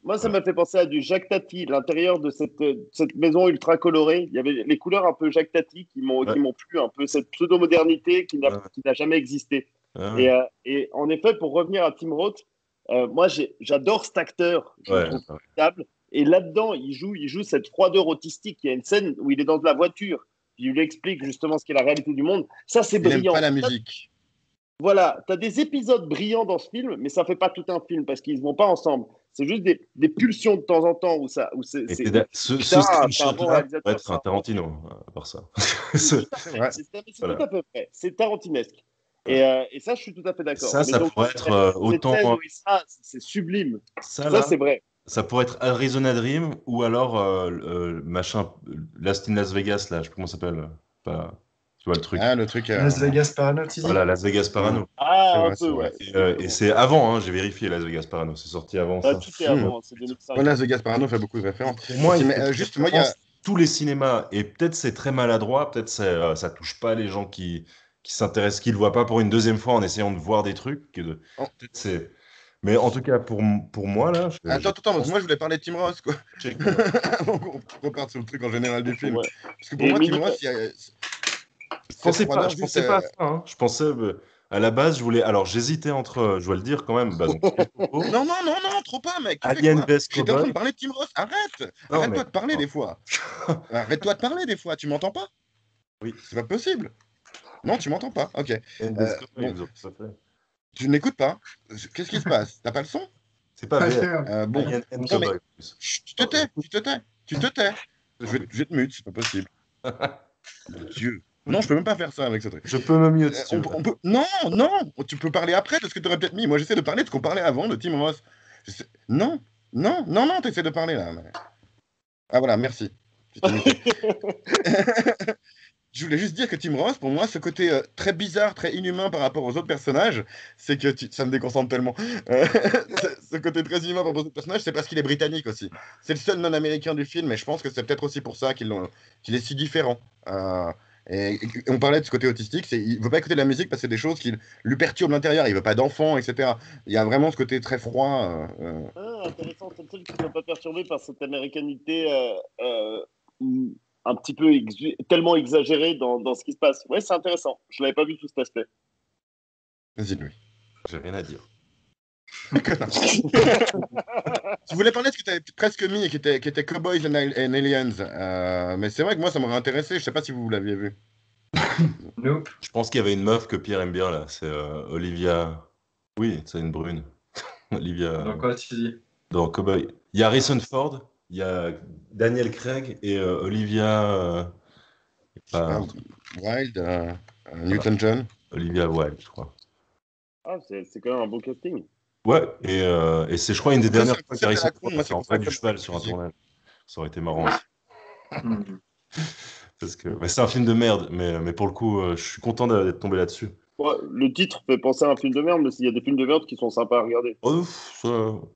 moi, ça Voilà. m'a fait penser à du Jacques Tati, l'intérieur de cette maison ultra colorée. Il y avait les couleurs un peu Jacques Tati Ouais. qui m'ont plu, un peu cette pseudo-modernité Ouais. qui n'a jamais existé. Ouais. Et en effet, pour revenir à Tim Roth, moi, j'adore cet acteur. Je le Ouais, trouve ouais. formidable. Et là-dedans, il joue cette froideur autistique. Il y a une scène où il est dans la voiture. Il lui explique justement ce qu'est la réalité du monde. Ça, c'est Il n'aime pas brillant. la musique. Voilà, tu as des épisodes brillants dans ce film, mais ça fait pas tout un film parce qu'ils ne vont pas ensemble. C'est juste des pulsions de temps en temps où Et ce putain, c'est un bon screenshot-là pourrait réalisateur. être un Tarantino, à part ça. C'est tout à C'est fait, vrai. c'est tout Voilà. à fait vrai. C'est tarantinesque. Et ça, je suis tout à fait d'accord. Ça, Mais ça donc, pourrait être cette autant. scène où il sera, c'est sublime. Ça, Ça, là, c'est vrai. ça pourrait être Arizona Dream ou alors machin, Last in Las Vegas, là, je sais pas comment ça s'appelle. Pas, tu vois le truc. Ah, le truc. Las Vegas Parano, tu dis? Voilà, Las Vegas Parano. C'est Ah, un vrai, c'est peu, vrai. ouais. Et c'est avant, hein, j'ai vérifié Las Vegas Parano, c'est sorti avant Ah, ça. tout est avant, hein, c'est 2005. Ouais, Las Vegas Parano fait beaucoup de références. Pour moi, Si, il mais faut juste, moi, il y a. tous les cinémas, et peut-être c'est très maladroit, peut-être ça touche pas les gens qui s'intéressent, qui le voient pas pour une deuxième fois en essayant de voir des trucs. Oh, Peut-être c'est. Mais en tout cas, pour moi, là, attends, parce que moi, je voulais parler de Tim Roth, quoi. j'ai- Avant qu'on reparte sur le truc en général du film. Ouais. Parce que pour Et moi, Tim mini- Roth, Je pensais pas, froideur, je juste. pensais pas à ça, hein. Je pensais, à la base, je voulais. Alors, j'hésitais entre, je dois le dire quand même, bah, donc, Les Topo, Non, non, non, non, trop pas, mec. Tu fais Alien quoi? vs J'étais en train de Cowboy. parler de Tim Roth. Arrête! Non, Arrête-toi mais. de parler des fois. Arrête-toi de parler des fois. Tu m'entends pas? Oui, C'est pas possible. Non, tu m'entends pas. Ok. Alien vs Cowboy, Bon, ils ont pas fait. tu n'écoutes pas. Qu'est-ce qui se passe? T'as pas le son? C'est pas Ah, VR. Bon. Alien and Non, mais Cowboy. En plus. chut, tu te tais, tu te tais, tu te tais. Je vais te mute, c'est pas possible. Mon Dieu. Non, je peux même pas faire ça avec ce truc. Je peux me mute si tu veux. Non, non, tu peux parler après de ce que tu aurais peut-être mis. Moi, j'essaie de parler de ce qu'on parlait avant de Tim Roth. Non, non, non, non, t'essaies de parler là. Ah voilà, merci. Je t'ai muté. Je voulais juste dire que Tim Roth, pour moi, ce côté très bizarre, très inhumain par rapport aux autres personnages, c'est que ça me déconcentre tellement. Ce côté très inhumain par rapport aux autres personnages, c'est parce qu'il est britannique aussi. C'est le seul non-américain du film, et je pense que c'est peut-être aussi pour ça qu'il est si différent. Et on parlait de ce côté autistique, il veut pas écouter de la musique parce que c'est des choses qui lui perturbent l'intérieur, il veut pas d'enfants, etc. Il y a vraiment ce côté très froid. Ah, intéressant, c'est le seul qui ne soit pas perturbé par cette américanité un petit peu tellement exagérée dans ce qui se passe. Ouais, c'est intéressant. Je l'avais pas vu sous cet aspect. Vas-y, lui. J'ai rien à dire. Tu voulais parler de ce que tu avais presque mis, qui était Cowboys and Aliens. Mais c'est vrai que moi, ça m'aurait intéressé. Je sais pas si vous l'aviez vu. Nope. Je pense qu'il y avait une meuf que Pierre aime bien là, c'est Olivia. Oui, c'est une brune. Olivia. Dans quoi tu dis? Dans Cowboy. Il y a Harrison Ford, il y a Daniel Craig et Olivia. Pas- Wild, Newton-John. Olivia Wilde, je crois. Ah, c'est quand même un beau casting. Ouais, et c'est, je crois, une des dernières fois C'est à la qu'Harrison con, Ford moi, a c'est fait en pour ça vrai que du ça cheval me sur un plaisir. tournage. Ça aurait été marrant aussi. Hmm. Parce que c'est un film de merde, mais pour le coup, je suis content d'être tombé là-dessus. Ouais, le titre fait penser à un film de merde, mais il y a des films de merde qui sont sympas à regarder. Oh, ça. Non.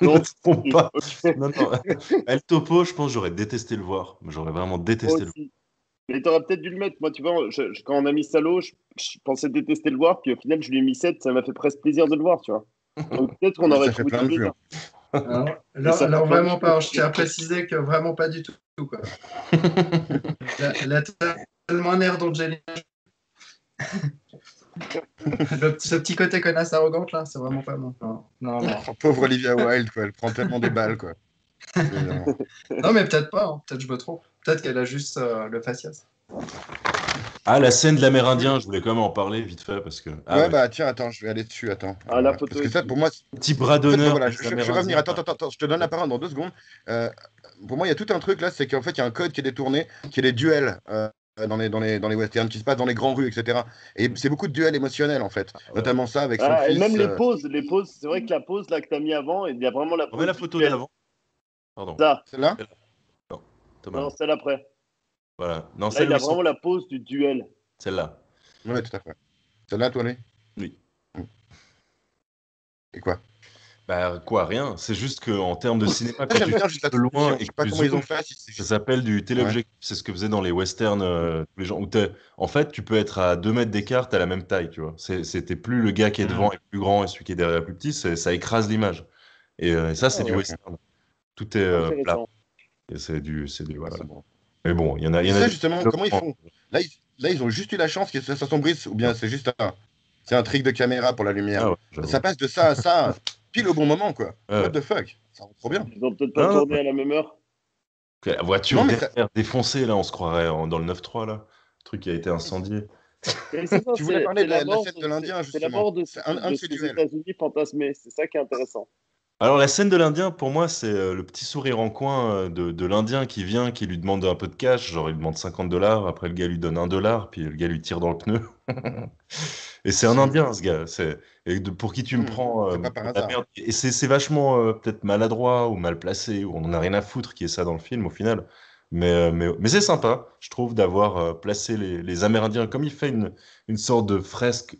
Ne te trompe pas. Ok. Non, non. El Topo, je pense que j'aurais détesté le voir. J'aurais vraiment Moi détesté le voir. aussi. Mais t'aurais peut-être dû le mettre. Moi, tu vois, quand on a mis Salo, je pensais détester le voir, puis au final, je lui ai mis 7, ça m'a fait presque plaisir de le voir, tu vois. Donc peut-être qu'on aurait Ça fait trouvé plein du de vues. plaisir. Alors vraiment pas. Je tiens à préciser que vraiment pas du tout. Quoi. Elle a tellement un air d'Angelina. Ce petit côté connasse arrogante là, c'est vraiment pas bon. Non, non, non. Pauvre Olivia Wilde, quoi. Elle prend tellement des balles, quoi. Non, mais peut-être pas. Hein. Peut-être je me trompe. Peut-être qu'elle a juste le faciès. Ah, la scène de l'Amérindien, je voulais quand même en parler vite fait parce que. Ah Ouais, ouais. bah tiens, attends, je vais aller dessus, attends. Ah, la Parce photo que est ça, cool. pour moi, Petit bras en fait, bah, d'honneur voilà, des je vais revenir. Amérindiens. Attends, je te donne la parole dans 2 secondes. Euh, pour moi, il y a tout un truc là, c'est qu'en fait, il y a un code qui est détourné, qui est les duels dans les westerns, qui se passent dans les grandes rues, etc. Et c'est beaucoup de duels émotionnels, en fait. Ouais. Notamment ça avec son Ah, et même fils. les poses, c'est vrai que la pose là que t'as mis avant, il y a vraiment la Remets pose la du photo duel. d'avant. Pardon. Ça, Celle-là? Celle-là. Non, Thomas, non, non. celle après. Voilà. Non, Là, celle il où a ils sont. vraiment la pose du duel. Celle-là. Ouais, tout à fait. Celle-là, toi, Lee. Oui. Et quoi? Bah, quoi, rien. C'est juste qu'en termes de cinéma, Ça, quand j'aime tu bien filmes juste la de loin transition. Je et sais que pas tu comment ils ont zoomes, fait. Si ça c'est- s'appelle du Ouais. téléobjectif. C'est ce que faisaient dans les westerns, tous les gens. En fait, tu peux être à 2 mètres d'écart, t'as la même taille, tu vois. C'était plus le gars qui est devant Mhm. est plus grand et celui qui est derrière est plus petit, ça écrase l'image. Et ça, Ah c'est du Ok, ouais, ok. western. Tout est plat. intéressant. Et c'est du, Ah, voilà. c'est bon. Mais bon, il Et y en a ça, des. justement, comment ils font? Là, ils ont juste eu la chance que ça s'assombrisse, ou bien c'est un trick de caméra pour la lumière. Ah ouais, Ça j'avoue. passe de ça à ça, pile au bon moment, quoi. What Ouais. the fuck? Ça rend trop bien. Ils ont peut-être pas Non, non, tourné à la même heure. la voiture Non, mais ça, derrière défoncée, là, on se croirait dans le 9-3, là. Le truc qui a été incendié. Et c'est ça, tu voulais parler c'est de la la mort scène de l'Indien, c'est la justement. mort C'est un de de ces ces duels. États-Unis fantasmés. C'est ça qui est intéressant. Alors, la scène de l'Indien, pour moi, c'est le petit sourire en coin de l'Indien qui vient, qui lui demande un peu de cash. Genre, il demande $50. Après, le gars lui donne $1, puis le gars lui tire dans le pneu. Et c'est un Hmm. Indien, ce gars. Pour qui tu me Hmm. prends C'est pas par pour de la hasard. merde. Et c'est vachement peut-être maladroit ou mal placé, ou on en a rien à foutre qui est ça dans le film au final. Mais c'est sympa, je trouve, d'avoir placé les Amérindiens, comme il fait une sorte de fresque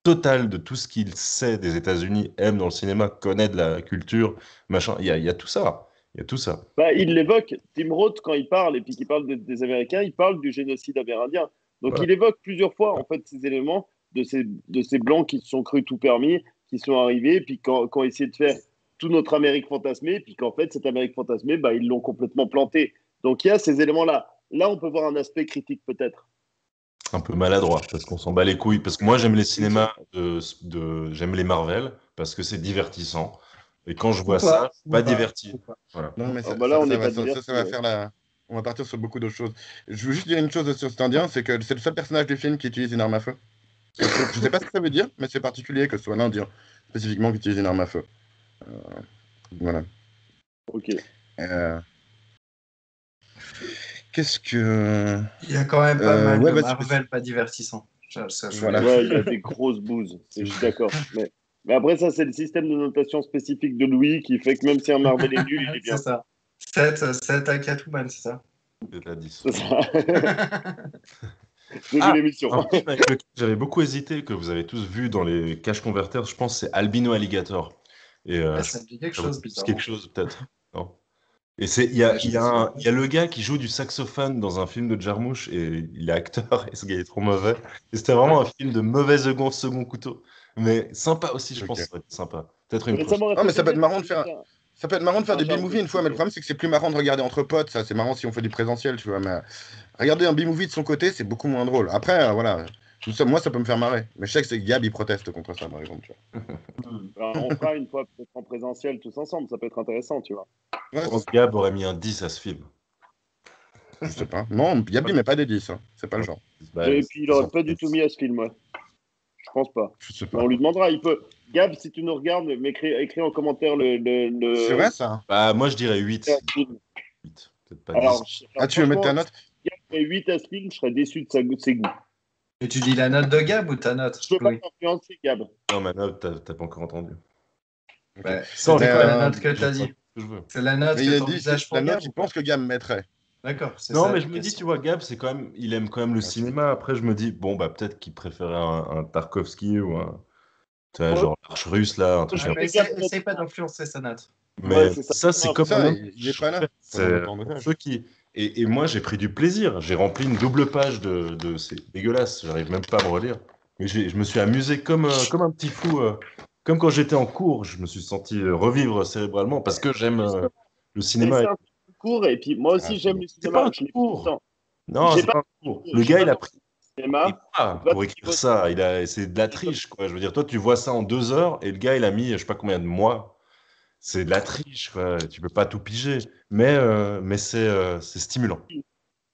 totale de tout ce qu'il sait des États-Unis, aime dans le cinéma, connaît de la culture, machin. Il y a tout ça. Il y a tout ça. Bah, il l'évoque, Tim Roth, quand il parle, et puis qu'il parle des Américains, il parle du génocide amérindien. Donc Voilà. il évoque plusieurs fois, en fait, ces éléments de ces Blancs qui se sont crus tout permis, qui sont arrivés, puis qui ont essayé de faire toute notre Amérique fantasmée, puis qu'en fait, cette Amérique fantasmée, bah, ils l'ont complètement plantée. Donc il y a ces éléments-là. Là, on peut voir un aspect critique, peut-être. Un peu maladroit, parce qu'on s'en bat les couilles. Parce que moi, j'aime les cinémas j'aime les Marvel, parce que c'est divertissant. Et quand je Ou vois ça, pas, je suis ou pas pas, diverti. ou pas. Voilà. Non, mais Ah, ça, bah là, ça, on ça n'est va, pas ça divertis. va Ouais. faire la. On va partir sur beaucoup d'autres choses. Je veux juste dire une chose sur cet Indien, c'est que c'est le seul personnage du film qui utilise une arme à feu. Je sais pas ce que ça veut dire, mais c'est particulier que ce soit l'Indien spécifiquement qui utilise une arme à feu. Voilà. Ok. Euh, Qu'est-ce que. Il y a quand même pas mal Ouais, de vas-y. Marvel pas divertissants. Je voulais Voilà. Ouais, il y a des grosses bouses. Je suis d'accord. Mais après, ça, c'est le système de notation spécifique de Louis qui fait que même si un Marvel est nul, il est C'est bien. ça. 7 à Catwoman, c'est ça. C'est à 10. C'est ça. J'ai vu Ah, l'émission. un film avec lequel j'avais beaucoup hésité, que vous avez tous vu dans les Cash Converters, je pense, c'est Albino Alligator. Et Ah, je ça me dit quelque ça vous chose, dit quelque bizarrement. chose, peut-être. Non. Et il y a le gars qui joue du saxophone dans un film de Jarmusch et il est acteur et ce gars est trop mauvais. Et c'était vraiment un film de mauvais second couteau. Mais sympa aussi, je pense que Ok. ça va être sympa. Peut-être une Mais ça prochaine. m'aurait Non, fait mais ça peut être plaisir marrant parce de que faire. Ça peut être marrant de c'est faire un des genre B-movies de une fois, mais le style. problème c'est que c'est plus marrant de regarder entre potes, ça. C'est marrant si on fait du présentiel, tu vois. Mais regarder un B-movie de son côté, c'est beaucoup moins drôle. Après, voilà. Moi, ça peut me faire marrer. Mais je sais que c'est Gab, il proteste contre ça, par exemple. Tu Alors, on fera une fois peut-être en présentiel tous ensemble. Ça peut être intéressant, tu vois. vois. Je Ouais, pense que Gab aurait mis un 10 à ce film. je sais pas. Non, Gab, il met pas des 10, hein. C'est pas le genre. Bah, Et puis, il ils aurait ont pas fait du tout 10. mis à ce film, ouais. Je pense pas. Je sais Mais pas. on lui demandera. Il peut. Gab, si tu nous regardes, écris en commentaire C'est vrai, ça? Bah, moi, je dirais 8. le film. 8. Peut-être pas 10. Alors, Ah, tu veux mettre franchement, ta si note? Gab met 8 à ce film, je serais déçu de ses goûts. Et tu dis la note de Gab ou ta note, Je peux pas Louis? t'influencer, Gab. Non, mais non, t'as pas encore entendu. Ok. Ouais, Non, Mais, c'était quoi la note que je t'as sais dit? ce que je veux. C'est la note mais que il a tu dit c'est envisages la pour note Gab qu'il ou pas? pense que Gab mettrait. D'accord, c'est Non, ça mais la je me dis, question. tu vois, Gab, il aime quand même le Ah, cinéma. Après, je me dis, bon, bah, peut-être qu'il préférait un Tarkovsky ou tu vois, Moi, genre l'Arche russe, là, un je truc Ouais, un mais peu. mets Gab essaye pas maintenant. d'influencer sa note. Ouais, Mais c'est ça. ça, c'est c'est comme ça, un il est pas là. c'est Pendant le temps pour d'otage. ceux qui. Et moi, j'ai pris du plaisir. J'ai rempli une double page c'est dégueulasse. J'arrive même pas à me relire. Mais je me suis amusé comme un petit fou. Comme quand j'étais en cours, je me suis senti revivre cérébralement parce que j'aime Justement. le Et cinéma. c'est un film court. Et puis, moi Ah, aussi, c'est j'aime bon. le C'est pas cinéma. un Je l'ai fait tout le cours. temps. Non, J'ai c'est pas, pas un cours. Le j'ai gars, pas il a compris pris le des cinéma. mois Pas pour ce écrire niveau ça. C'est de la triche, quoi. Je veux dire, toi, tu vois ça en 2 heures et le gars, il a mis je sais pas combien de mois. C'est de la triche, quoi. Tu peux pas tout piger. Mais c'est stimulant.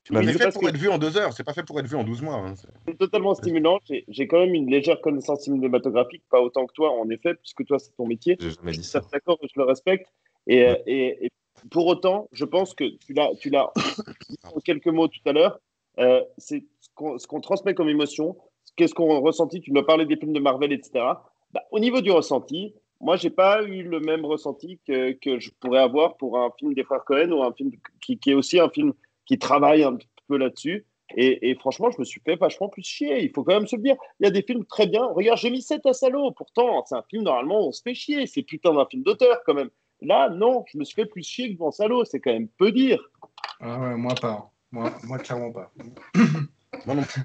Il est c'est fait parce pour que être vu en 2 heures, c'est pas fait pour être vu en 12 mois. Hein. c'est totalement stimulant. J'ai quand même une légère connaissance cinématographique, pas autant que toi, en effet, puisque toi, c'est ton métier. J'ai jamais Je dit suis tout à ça. fait d'accord, je le respecte. Et, Ouais. pour autant, je pense que tu l'as dit en quelques mots tout à l'heure. C'est ce qu'on transmet comme émotion. Qu'est-ce qu'on ressentit? Tu me parlais des films de Marvel, etc. Bah, au niveau du ressenti, moi, j'ai pas eu le même ressenti que je pourrais avoir pour un film des frères Cohen ou un film qui est aussi un film qui travaille un petit peu là-dessus. Et franchement, je me suis fait vachement plus chier. Il faut quand même se le dire. Il y a des films très bien. Regarde, j'ai mis 7 à Salaud. Pourtant, c'est un film, normalement, on se fait chier. C'est putain d'un film d'auteur, quand même. Là, non, je me suis fait plus chier que devant Salaud. C'est quand même peu dire. Ah ouais, moi pas. Moi clairement pas. Moi non plus.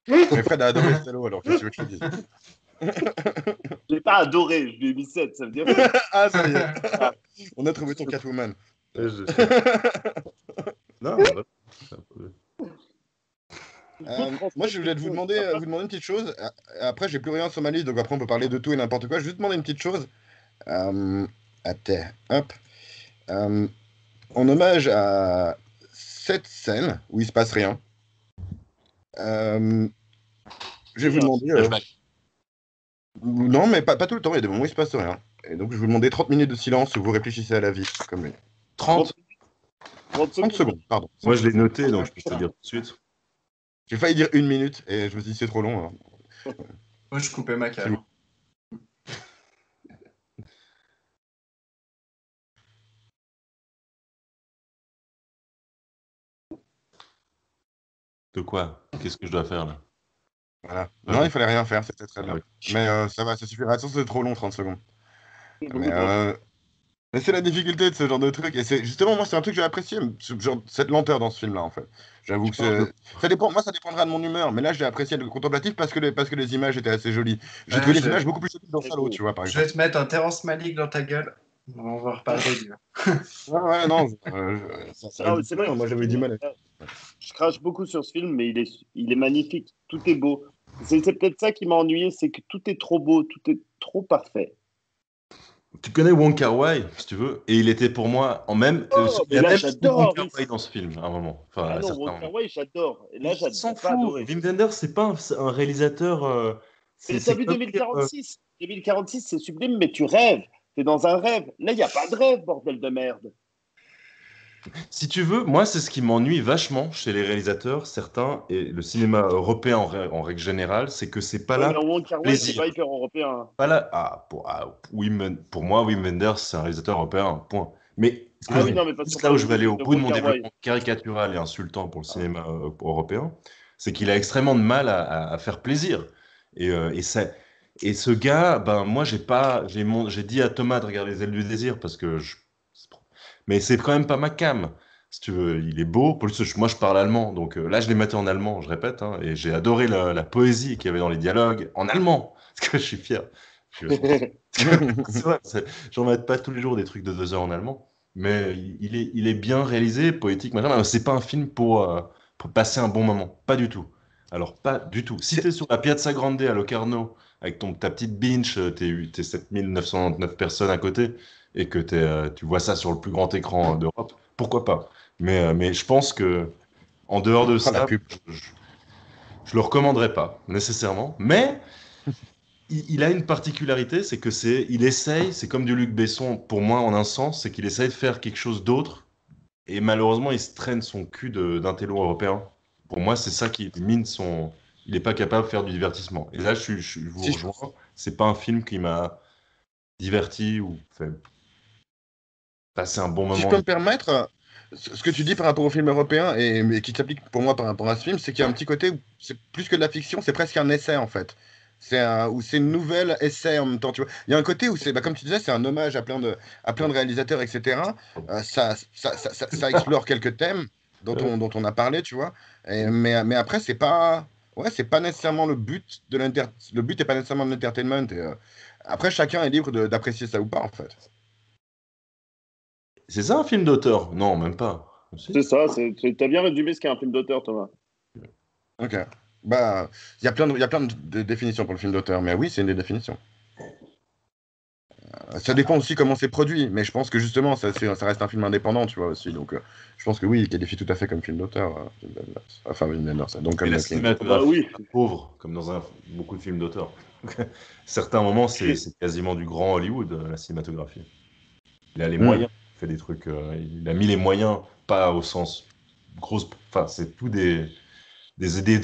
Mais Fred a adoré Stalo, alors qu'est-ce que tu veux que je te dise? Je l'ai pas adoré. Je lui ai mis 7. Ça veut dire. Ah, ça y est. On a trouvé ton Catwoman. Ouais, Non, voilà. C'est un peu- Moi, je voulais vous demander une petite chose. Après, j'ai plus rien sur ma liste, donc après, on peut parler de tout et n'importe quoi. Je vais juste demander une petite chose. Attends, hop. Euh, En hommage à cette scène où il se passe rien, euh, je vais vous demander. Flashback. Non, mais pas tout le temps, il y a des moments où il se passe rien. Et donc, je vais vous demander 30 minutes de silence où vous réfléchissez à la vie, comme lui. 30. 30 30 secondes, pardon. Moi, je l'ai noté, donc je peux te le dire tout de suite. J'ai failli dire 1 minute et je me suis dit c'est trop long. Hein. Moi, je coupais ma C'est cale. De quoi? Qu'est-ce que je dois faire là? Voilà. Ah Non, oui. il fallait rien faire, c'était très Ah bien. oui. Mais ça va, ça suffira. Attention, c'est trop long, 30 secondes. Mais, beaucoup trop. mais c'est la difficulté de ce genre de truc. Et c'est justement, moi, c'est un truc que j'ai apprécié, cette lenteur dans ce film-là, en fait. J'avoue que ça dépend, moi, ça dépendra de mon humeur. Mais là, j'ai apprécié le contemplatif parce que les images étaient assez jolies. J'ai trouvé les images beaucoup plus jolies dans C'est Salo, beau. tu vois, par Je exemple. vais te mettre un Terrence Malick dans ta gueule. On va reparler du. Ouais, ouais, non, ça Ah, dit c'est plus, vrai hein. que Moi, j'avais du mal. je crache beaucoup sur ce film, mais il est magnifique. Tout est beau. C'est peut-être ça qui m'a ennuyé, c'est que tout est trop beau, tout est trop parfait. Tu connais Wong Kar-wai, si tu veux, et il était pour moi en même. Oh, Il y mais a là, même Wong j'adore. Kar-wai dans ce film à un moment, enfin Ah à non, certains Wong moments. Kar-wai, j'adore. Et Mais là, il s'en j'ai pas fout. adoré. Wim Wenders, c'est pas un réalisateur. Mais t'as C'est vu comme dire. 2046? 2046, c'est sublime, mais tu rêves. T'es dans un rêve. Là, il n'y a pas de rêve, bordel de merde. Si tu veux, moi, c'est ce qui m'ennuie vachement chez les réalisateurs, certains, et le cinéma européen en règle générale, c'est que c'est pas Ouais, là mais pour Wong Kar-wai, c'est plaisir. pas hyper européen. Pas là. Pour moi, Wim Wenders, c'est un réalisateur européen, point. Mais ce que Ah je oui, veux non, mais parce qu'on juste là où parle je vais aller au de bout de Wong mon Kar-wai. développement caricatural et insultant pour le cinéma européen, c'est qu'il a extrêmement de mal à faire plaisir. Et ça, et ce gars, ben moi, j'ai dit à Thomas de regarder Les Ailes du désir parce que mais c'est quand même pas ma cam. Si tu veux, il est beau. Moi, je parle allemand, donc là, je l'ai maté en allemand, je répète, hein, et j'ai adoré la poésie qu'il y avait dans les dialogues en allemand, parce que je suis fier. Je suis vachement c'est vrai, j'en mate pas tous les jours des trucs de 2 heures en allemand, mais il est bien réalisé, poétique, machin. Mais c'est pas un film pour passer un bon moment, pas du tout. Alors, pas du tout. Si t'es sur la Piazza Grande à Locarno, avec ta petite binge, t'es 7999 personnes à côté, et que tu vois ça sur le plus grand écran d'Europe, pourquoi pas? Mais je pense que en dehors de Ah, la ça, pub. je, je le recommanderais pas nécessairement, mais il a une particularité, c'est que il essaye, c'est comme du Luc Besson pour moi en un sens, c'est qu'il essaye de faire quelque chose d'autre et malheureusement il se traîne son cul d'un télo européen. Pour moi, c'est ça qui mine son. Il n'est pas capable de faire du divertissement. Et là, je vous Si je, rejoins. C'est pas un film qui m'a diverti ou fait passer un bon si je moment. peux me permettre, ce que tu dis par rapport au film européen et qui s'applique pour moi par rapport à ce film, c'est qu'il y a un petit côté où c'est plus que de la fiction, c'est presque un essai en fait. Ou c'est une nouvelle essai en même temps. Tu vois. Il y a un côté où c'est, bah, comme tu disais, c'est un hommage à plein de réalisateurs, etc. Ça explore quelques thèmes dont on a parlé, tu vois. Mais après, c'est pas, ouais, c'est pas nécessairement le but de le but est pas nécessairement de l'entertainment. Après, chacun est libre d'apprécier ça ou pas, en fait. C'est ça un film d'auteur? Non, même pas. Si. C'est ça, t'as bien résumé ce qu'est un film d'auteur, Thomas. Ok. Bah, il y a plein de définitions pour le film d'auteur, mais oui, c'est une des définitions. Ça dépend aussi comment c'est produit, mais je pense que justement, ça reste un film indépendant, tu vois, aussi. Donc, je pense que oui, il qualifie tout à fait comme film d'auteur. Wim Wenders. Enfin, Wim Wenders, donc Et comme la Clint. Bah cinématographie oui. est pauvre, comme dans beaucoup de films d'auteur. Certains moments, c'est quasiment du grand Hollywood, la cinématographie. Il a les moyens, il fait des trucs, il a mis les moyens, pas au sens grosse, enfin, c'est tout des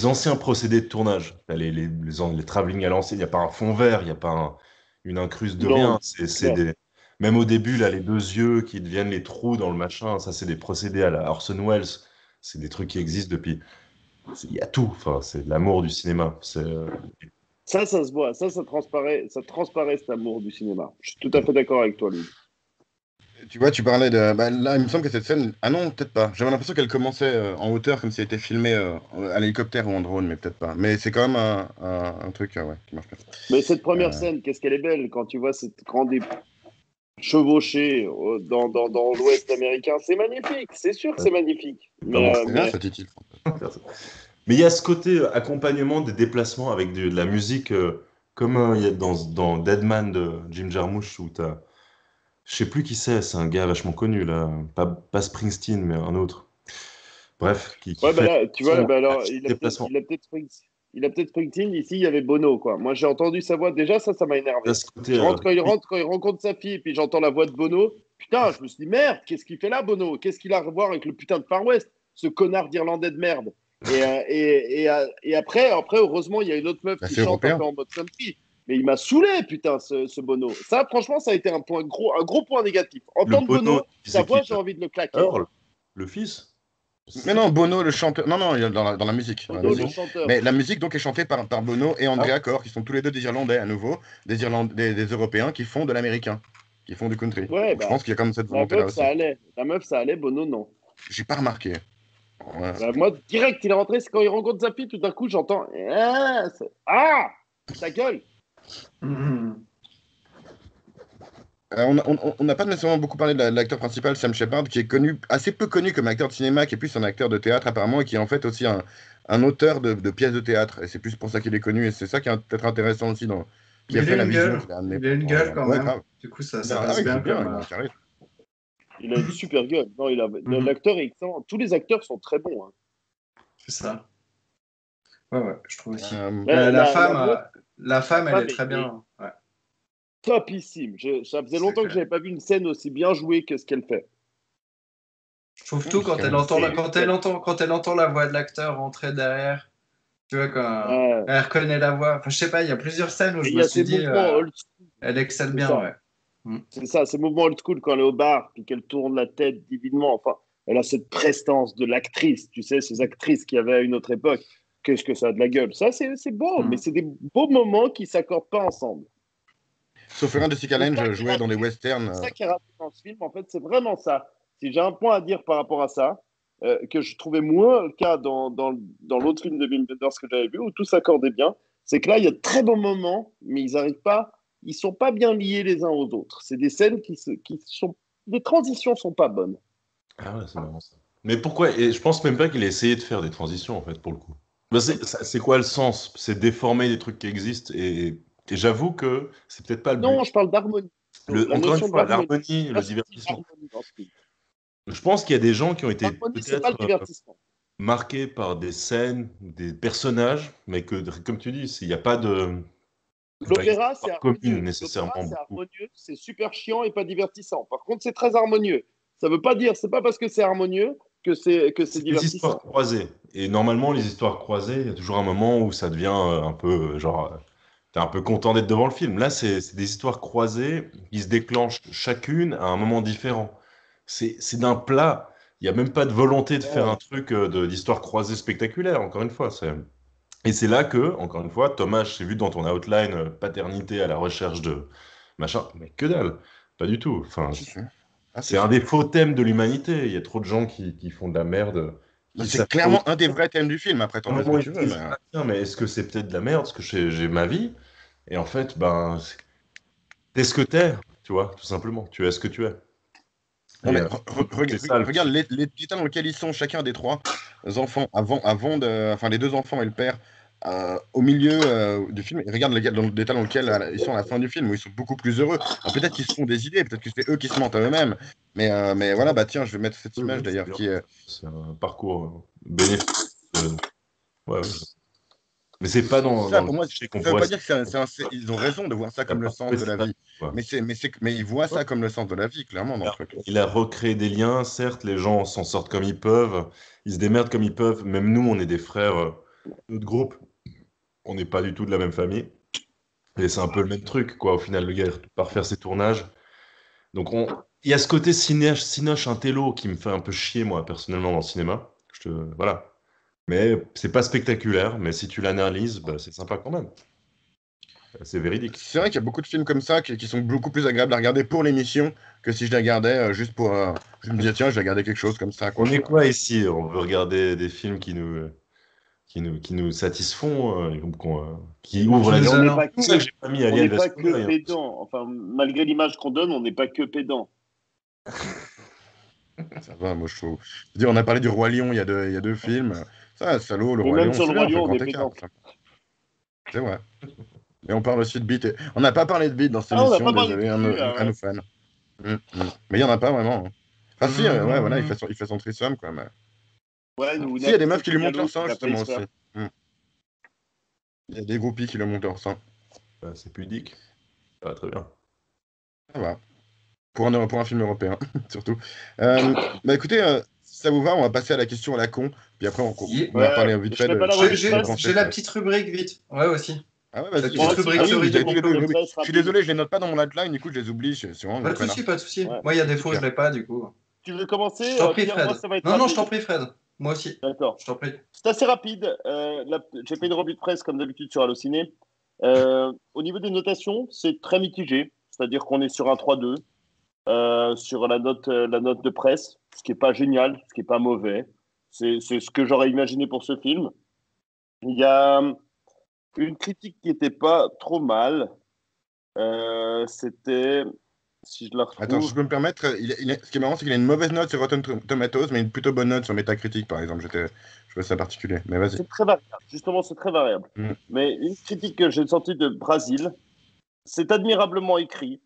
anciens procédés de tournage. T'as les travelling à l'ancienne, il n'y a pas un fond vert, il n'y a pas une incruste de rien. Non, clair. Même au début, là, les deux yeux qui deviennent les trous dans le machin, ça, c'est des procédés à la Orson Welles. C'est des trucs qui existent depuis. Il y a tout, enfin, c'est de l'amour du cinéma. Ça se voit, ça transparaît cet amour du cinéma. Je suis tout à fait d'accord avec toi, Louis. Tu vois, tu parlais de. Bah, là, il me semble que cette scène. Ah non, peut-être pas. J'avais l'impression qu'elle commençait en hauteur, comme si elle était filmée à l'hélicoptère ou en drone, mais peut-être pas. Mais c'est quand même un truc ouais, qui marche bien. Mais cette première Euh, scène, qu'est-ce qu'elle est belle quand tu vois cette grande chevauchée dans l'Ouest américain. C'est magnifique, c'est sûr que c'est magnifique. c'est bien, ça titille. Mais il y a ce côté accompagnement des déplacements avec de la musique, comme il y a dans Dead Man de Jim Jarmusch, où t'as. Je sais plus qui c'est un gars vachement connu, là. Pas Springsteen, mais un autre. Bref, qui Ouais, bah fait là, tu vois, bah alors, déplacement. il a peut-être Springsteen. Ici, il y avait Bono, quoi. Moi, j'ai entendu sa voix. Déjà, ça m'a énervé. À ce côté, Quand il rencontre sa fille, et puis j'entends la voix de Bono. Putain, je me suis dit, merde, qu'est-ce qu'il fait là, Bono? Qu'est-ce qu'il a à revoir avec le putain de Far West? Ce connard d'Irlandais de merde. Et après, heureusement, il y a une autre meuf Bah, qui c'est chante un européen. peu en mode country. Mais il m'a saoulé, putain, ce Bono. Ça, franchement, ça a été un gros point négatif. le Entendre Bono, Bono, c'est sa voix, qui? j'ai envie de le claquer. Earl, le fils? Mais non, Bono, le chanteur. Non, non, il y a dans la musique. Dans la Bono, le musique. chanteur. Mais la musique, donc, est chantée par Bono et Ah, Andrea Corr, qui sont tous les deux des Irlandais, à nouveau. Des Européens qui font de l'américain, qui font du country. Ouais, Donc, je bah, pense qu'il y a comme cette la volonté-là meuf, aussi. ça allait. La meuf, ça allait, Bono, non. J'ai pas remarqué. Ouais. Bah, moi, direct, il est rentré, c'est quand il rencontre sa fille, tout d'un coup, j'entends ta gueule. Mhm. On n'a pas nécessairement beaucoup parlé de l'acteur principal, Sam Shepard, qui est assez peu connu comme acteur de cinéma, qui est plus un acteur de théâtre apparemment, et qui est en fait aussi un auteur de pièces de théâtre. Et c'est plus pour ça qu'il est connu, et c'est ça qui est peut-être intéressant aussi, qui Mais a il a fait la une vision gueule. qu'il a amené. Il a une gueule quand Ouais, même. grave. Du coup, ça reste Oui, bien c'est bien, comme. il a un charisme. Il a une super gueule. Non, Mhm. l'acteur est excellent. Tous les acteurs sont très bons. Hein. C'est ça. Ouais, je trouve aussi. Euh, La La femme, elle femme est très est bien. Ouais, topissime. Ça faisait c'est longtemps que je clair. n'avais pas vu une scène aussi bien jouée que ce qu'elle fait. Je trouve tout quand elle entend quand elle entend la voix de l'acteur rentrer derrière. Tu vois, quand Ouais. elle reconnaît la voix. Enfin, je sais pas, il y a plusieurs scènes où Et je il y me a suis ces dit, mouvements old school. elle excelle C'est bien, ça. ouais. Mm. C'est ça, ces mouvements old school quand elle est au bar, puis qu'elle tourne la tête divinement. Enfin, elle a cette prestance de l'actrice, tu sais, ces actrices qu'il y avait à une autre époque. Qu'est-ce que ça a de la gueule. Ça, c'est beau, mais Mm. c'est des beaux moments qui ne s'accordent pas ensemble. Sauf que Jessica C'est ça Lange qui est jouait dans raté. des westerns. C'est ça qui est raté dans ce film. En fait, c'est vraiment ça. Si j'ai un point à dire par rapport à ça, que je trouvais moins le cas dans l'autre film de Wim Wenders que j'avais vu, où tout s'accordait bien, c'est que là, il y a de très bons moments, mais ils sont pas bien liés les uns aux autres. C'est des scènes les transitions sont pas bonnes. Ah ouais, c'est marrant ça. Mais pourquoi? Et je pense même pas qu'il ait essayé de faire des transitions, en fait, pour le coup. Bah, c'est quoi le sens? C'est déformer des trucs qui existent. Et j'avoue que c'est peut-être pas le Non, but. je parle d'harmonie. La Encore une notion fois, d'harmonie. l'harmonie, le Là, c'est divertissement. l'harmonie dans ce film. Je pense qu'il y a des gens qui ont été L'harmonie, c'est pas le peut-être divertissement. marqués par des scènes, des personnages, mais que, comme tu dis, il n'y a pas de. Pas une L'opéra, c'est histoire commune harmonieux. L'opéra, nécessairement c'est beaucoup. harmonieux, c'est super chiant et pas divertissant. Par contre, c'est très harmonieux. Ça veut pas dire, c'est pas parce que c'est harmonieux que c'est C'est des histoires divertissant. croisées. Et normalement, les histoires croisées, il y a toujours un moment où ça devient un peu, genre, t'es un peu content d'être devant le film. Là, c'est des histoires croisées qui se déclenchent chacune à un moment différent. C'est d'un plat. Il n'y a même pas de volonté de faire un Ouais. truc d'histoire croisée spectaculaire, encore une fois. Et c'est là que, encore une fois, Thomas, j'ai vu dans ton outline paternité à la recherche de machin, mais que dalle, pas du tout. Enfin, Si, si. Ah, si, c'est un si. des faux thèmes de l'humanité. Il y a trop de gens qui font de la merde, Bah, qui c'est savent pas où clairement un des vrais thèmes du film. Après, à un t'en fais ce moment, que ils tu se veux. disent, ah, tiens, mais est-ce que c'est peut-être de la merde, parce que j'ai ma vie? Et en fait, ben, t'es ce que t'es, tu vois, tout simplement. Tu es ce que tu es. Non, Et mais c'est ça le regarde truc. l'état dans lequel ils sont, chacun des trois enfants, enfin les deux enfants et le père, au milieu du film, ils regardent l'état dans lequel ils sont à la fin du film, où ils sont beaucoup plus heureux. Alors, peut-être qu'ils se font des idées, peut-être que c'est eux qui se mentent à eux-mêmes. Mais voilà, bah tiens, je vais mettre cette image d'ailleurs qui est. C'est un parcours bénéfique. Ouais, ouais. Mais c'est pas dans Ça, le pour moi, cliché qu'on ça veut pourrait pas dire que ils ont raison de voir ça comme le sens de la vie. quoi. Mais ils voient ça comme le sens de la vie, clairement, dans le truc. Il a recréé des liens, certes, les gens s'en sortent comme ils peuvent, ils se démerdent comme ils peuvent. Même nous, on est des frères. Notre groupe, on n'est pas du tout de la même famille. Et c'est un peu le même truc, quoi. Au final, le gars part faire ses tournages. Donc, il y a ce côté cinoche intello qui me fait un peu chier, moi, personnellement, dans le cinéma. Voilà. Mais c'est pas spectaculaire, mais si tu l'analyses, bah, c'est sympa quand même. C'est véridique. C'est vrai qu'il y a beaucoup de films comme ça qui sont beaucoup plus agréables à regarder pour l'émission que si je les regardais juste pour. Je me disais, tiens, je vais regarder quelque chose comme ça, quoi. On est quoi ici? On veut regarder des films qui nous satisfont, qui ouvrent la Nous vie. On n'est allons- pas C'est pour ça que j'ai pas mis on Alien n'est pas vs que Predator. pédant. Enfin, malgré l'image qu'on donne, on n'est pas que pédant. Ça va, moi je trouve. Je veux dire, on a parlé du Roi Lion, il y a deux films. Ça, salaud, le Mais Roi même Lion, sur c'est le bien, Roi on fait Lion, le on est grand écart. pédant. C'est vrai. Mais on parle aussi de beat. On n'a pas parlé de beat dans cette Ah, on n'a émission, pas parlé désolé de cul, là, à nos ouais. fans. Mais il n'y en a pas vraiment. Hein. Enfin, si, ouais, voilà, il fait son threesome, quoi. Mais... Ouais, nous, Si, il y a des meufs Nathalie qui lui montrent Gallo leur qui sein, l'a fait justement, se aussi. faire. Il y a des groupies qui lui montrent leur sein. C'est pudique. Ah, très bien. Ça va. Pour un film européen, surtout. Bah écoutez, si ça vous va, on va passer à la question à la con. Puis après, on va Yeah. parler Ouais, vite je fait fais de pas la ce revue que de J'ai vous presse. pensez. j'ai la petite rubrique vite. Ouais, aussi. Ah ouais, La vas-y. petite Moi rubrique aussi, Ah oui, cerise vous de avez tous les deux. complot. revue de presse Je suis rapide. désolé, je les note pas dans mon outline, du coup, je les oublie. Je suis vraiment Pas un de connard. souci, pas de souci. Ouais. Moi, il y a des fois, je Super. l'ai pas, du coup. Tu veux Je commencer, t'en prie, Pierre? Moi, Fred. ça va être Non, non, rapide. je t'en prie, Fred. Moi aussi. D'accord. Je t'en prie. C'est assez rapide. J'ai fait une revue de presse comme d'habitude sur Allociné. Au niveau des notations, c'est très mitigé. C'est-à-dire qu'on est sur un 3-2 sur la note de presse, ce qui n'est pas génial, ce qui n'est pas mauvais. C'est ce que j'aurais imaginé pour ce film. Il y a une critique qui n'était pas trop mal. C'était, si je la Attends, si retrouve, je peux me permettre, ce qui est marrant, c'est qu'il a une mauvaise note sur Rotten Tomatoes, mais une plutôt bonne note sur Metacritic, par exemple. Je trouve ça particulier. Mais vas-y. c'est très variable. Justement, c'est très variable. Mm. Mais une critique que j'ai sentie de Brasil, c'est admirablement écrit,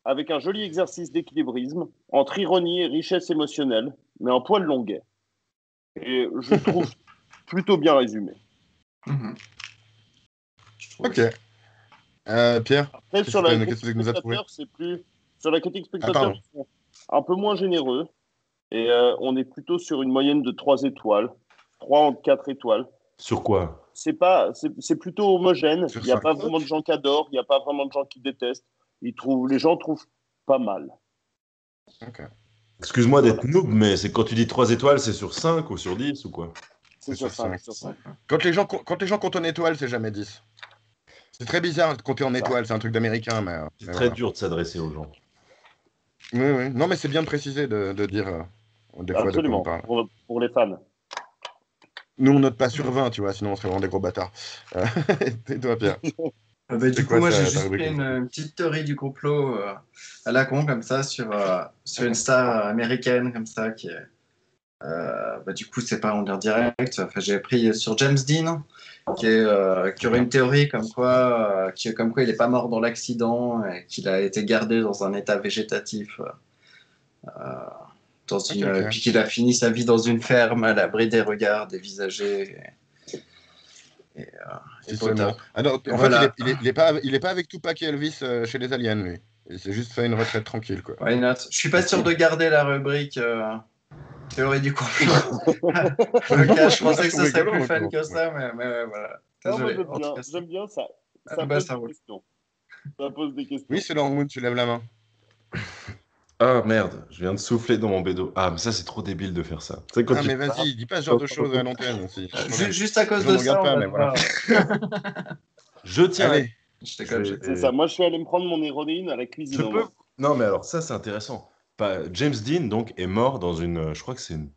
avec un joli exercice d'équilibrisme, entre ironie et richesse émotionnelle, mais en poil longuet. Et je trouve plutôt bien résumé. Mhm. Je trouve Ok. aussi. Pierre, Après, sur la qu'est-ce que critique tu nous as trouvé? spectateur, c'est plus. Sur la critique Ah, spectateur, pardon. ils sont un peu moins généreux. Et on est plutôt sur une moyenne de 3 étoiles, 3 entre 4 étoiles. Sur quoi? C'est plutôt homogène. Sur Il n'y a 5. pas vraiment de gens qui adorent, il n'y a pas vraiment de gens qui détestent. Les gens trouvent pas mal. Ok. Excuse-moi Voilà. d'être noob, mais c'est quand tu dis 3 étoiles, c'est sur 5 ou sur 10 ou quoi? C'est sur 5. Quand les gens comptent en étoiles, c'est jamais 10. C'est très bizarre de compter en étoiles, c'est un truc d'américain, C'est mais très voilà. dur de s'adresser aux gens. Oui, oui. Non, mais c'est bien de préciser, de dire des fois de quoi on Absolument, parle. pour les fans. Nous, on note pas sur 20, tu vois, sinon on serait vraiment des gros bâtards. Et toi, Pierre? Bah, C'est du coup, quoi moi, ta j'ai juste rubrique fait complot? une petite théorie du complot à la con, comme ça, sur une star américaine, comme ça, qui est. Bah, du coup, c'est pas en dire direct. Enfin, j'ai pris sur James Dean, qui aurait une théorie comme quoi, il n'est pas mort dans l'accident et qu'il a été gardé dans un état végétatif, Ok. puis qu'il a fini sa vie dans une ferme à l'abri des regards dévisagés. Et Si pas au seulement. top. Ah non, Et en voilà. fait, il est pas avec Tupac et Elvis chez les aliens, lui. Il s'est juste fait une retraite tranquille, quoi. Why not? Je suis pas sûr de garder la rubrique théorie du complot. Je me cache, je pensais que ce serait plus fun que ça, mais ouais, voilà. Non, moi, Désolé. En tout cas, j'aime bien ça. ah, Ça bah, pose ça des roule. questions. Ça pose des questions. Oui, c'est Laurent Moon, tu lèves la main. Ah merde, je viens de souffler dans mon bédo. Ah, mais ça, c'est trop débile de faire ça. Tu sais, quand Ah, tu... mais vas-y, dis pas ce genre de choses à l'antenne aussi. Juste à cause Les gens de ne regardent ça, on pas, va mais voilà. devoir- Je tiens à... Allez, Je déconne, je C'est ça. Moi, je suis allé me prendre mon héroïne à la cuisine. Je au peux... moins. Non, mais alors, ça, c'est intéressant. James Dean, donc, est mort dans une... Je crois que c'est une...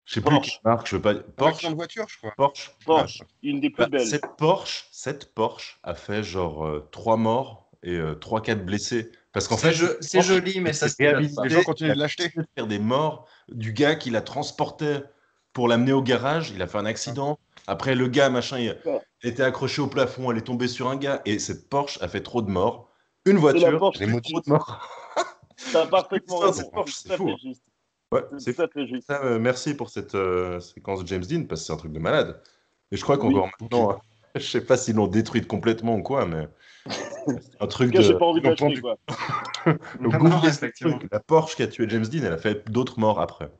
Je sais plus Porsche. quelle marque, je veux pas... un Porsche? accident de voiture, je crois. Porsche? Porsche, une des plus Bah, belles. cette Porsche a fait genre 3 morts et 3-4 blessés. Parce qu'en fait, c'est joli, mais ça se pilote pas. Les gens continuent de l'acheter. de faire des morts du gars qui la transportait pour l'amener au garage. Il a fait un accident. Après, le gars, machin, Elle était accrochée au plafond, elle est tombée sur un gars, et cette Porsche a fait trop de morts. Une C'est la voiture, Porsche les qui motos de tue. morts. T'as parfaitement Putain, raison. cette Porsche, C'est c'est tout à fou. fait juste. Ouais, C'est c'est tout à fait juste. ça, merci pour cette séquence de James Dean, parce que c'est un truc de malade. Et je crois Oui. qu'encore Ok. maintenant, hein, je sais pas s'ils l'ont détruite complètement ou quoi, mais c'est un En tout truc cas, j'ai de. pas envie Ils ont d'acheter, pendu. quoi. Donc, Non, googlez ce effectivement. truc. La Porsche qui a tué James Dean, elle a fait d'autres morts après.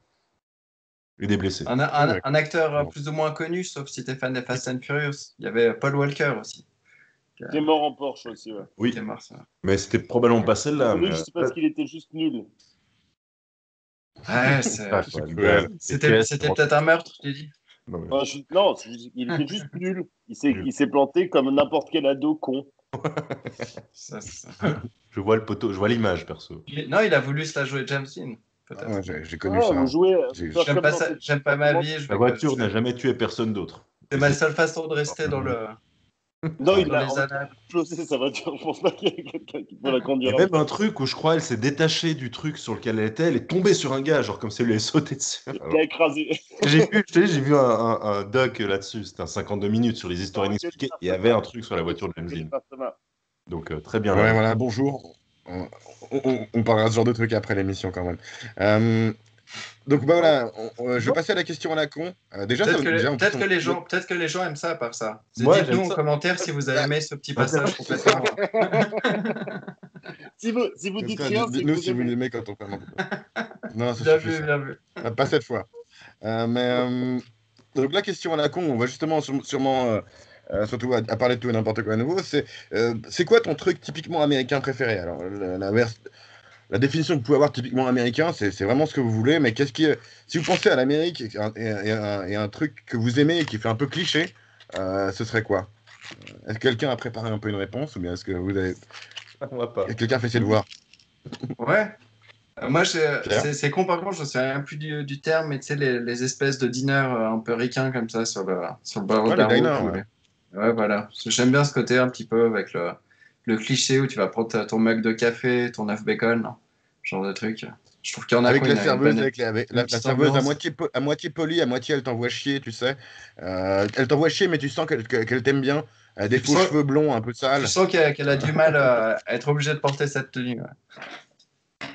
Et des blessés. Un acteur Bon. plus ou moins connu, sauf si t'es fan des Fast and Furious. Il y avait Paul Walker aussi, qui Qui est mort en Porsche aussi, ouais. Oui, est mort, ça. mais c'était probablement pas celle-là. Connu Mais... juste parce qu'il était juste nul. Ouais, c'est- Ah, C'est quoi, cruel. c'était peut-être un meurtre, tu dis. Non, mais- Enfin, non, il était juste nul. Nul. Il s'est planté comme n'importe quel ado con. Ça, c'est ça. Je vois le poteau, je vois l'image, perso. Non, il a voulu se la jouer James Dean, Ah, peut-être. ouais, j'ai connu Ouais, ça. vous jouez. J'ai- faire J'aime comme pas dans ça, cette- j'aime pas ma vie. La voiture n'a jamais tué personne d'autre. C'est ma seule façon de rester dans le. Non, il dans a les annales. explosé sa voiture. Je pense pas qu'il y ait quelqu'un qui peut la Il y conduire. a même un truc où je crois elle s'est détachée du truc sur lequel elle était, elle est tombée sur un gars, genre comme si elle lui avait sauté dessus. Il a écrasé. J'ai vu un doc là-dessus, c'était un 52 minutes sur les histoires inexpliquées. Il y avait un truc sur la voiture de James Dean. Donc très bien. Ouais, là. voilà, bonjour. On parlera de ce genre de trucs après l'émission quand même. Donc bah voilà, je vais passer à la question à la con. Déjà, Peut-être ça, que, déjà, en plus, peut-être que les gens aiment ça à part ça. Ouais, Dites-nous j'aime en ça. commentaire si vous avez aimé ce petit Bah, passage complètement. Si vous Comme dites ça, rien, c'est que dites-nous vous si vous aimez. l'aimez quand on fait n'importe quoi. Non, ça Bien suffit vu, ça. bien vu. Pas cette fois. Donc la question à la con, on va justement sûrement surtout à parler de tout et n'importe quoi à nouveau. C'est quoi ton truc typiquement américain préféré? Alors la définition que vous pouvez avoir typiquement américain, c'est vraiment ce que vous voulez. Mais si vous pensez à l'Amérique et un truc que vous aimez et qui fait un peu cliché, ce serait quoi? Est-ce que quelqu'un a préparé un peu une réponse ou bien est-ce que vous avez On va pas. est-ce que quelqu'un fait essayer de voir? Ouais. Moi, Pierre c'est con, par contre, je ne sais rien plus du terme, mais tu sais, les espèces de diners un peu ricains comme ça sur le bord Ouais, de la les route. diners, ouais. Ouais, voilà. Parce que j'aime bien ce côté un petit peu avec le cliché où tu vas prendre ton mug de café, ton œuf bacon, ce genre de truc. Je trouve qu'il y en a Avec qui ont la une serveuse, bonne, avec une la petite serveuse ambiance. à moitié polie, à moitié elle t'envoie chier, tu sais. Elle t'envoie chier, mais tu sens qu'elle t'aime bien. Elle a des Tu faux sens, cheveux blonds un peu tu sales. sens qu'elle a du mal à être obligée de porter cette tenue. Ouais.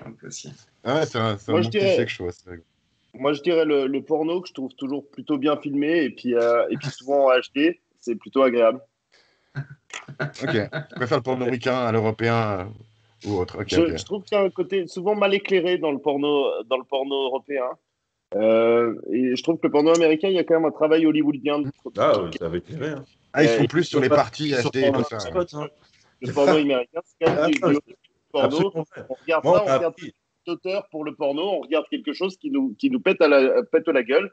Un peu aussi. Ah ouais, c'est un Moi, je bon cliché dirais, que je trouve. C'est rigolo. moi, je dirais le porno que je trouve toujours plutôt bien filmé et puis souvent en HD. C'est plutôt agréable. Ok. Tu préfères le pornoricain à l'européen ou autre. Ok, ok. Je trouve qu'il y a un côté souvent mal éclairé dans le porno européen. Et je trouve que le porno américain, il y a quand même un travail hollywoodien. Ah, ouais, avec les verts. Ah, ils sont Et plus sur les parties HD et tout ça. Ouais. le porno américain, c'est quand même Ah, du Hollywood porno. absolument vrai. On regarde Moi, ça, on on m'a regarde appris. d'auteur pour le porno, on regarde quelque chose qui nous pète pète la gueule.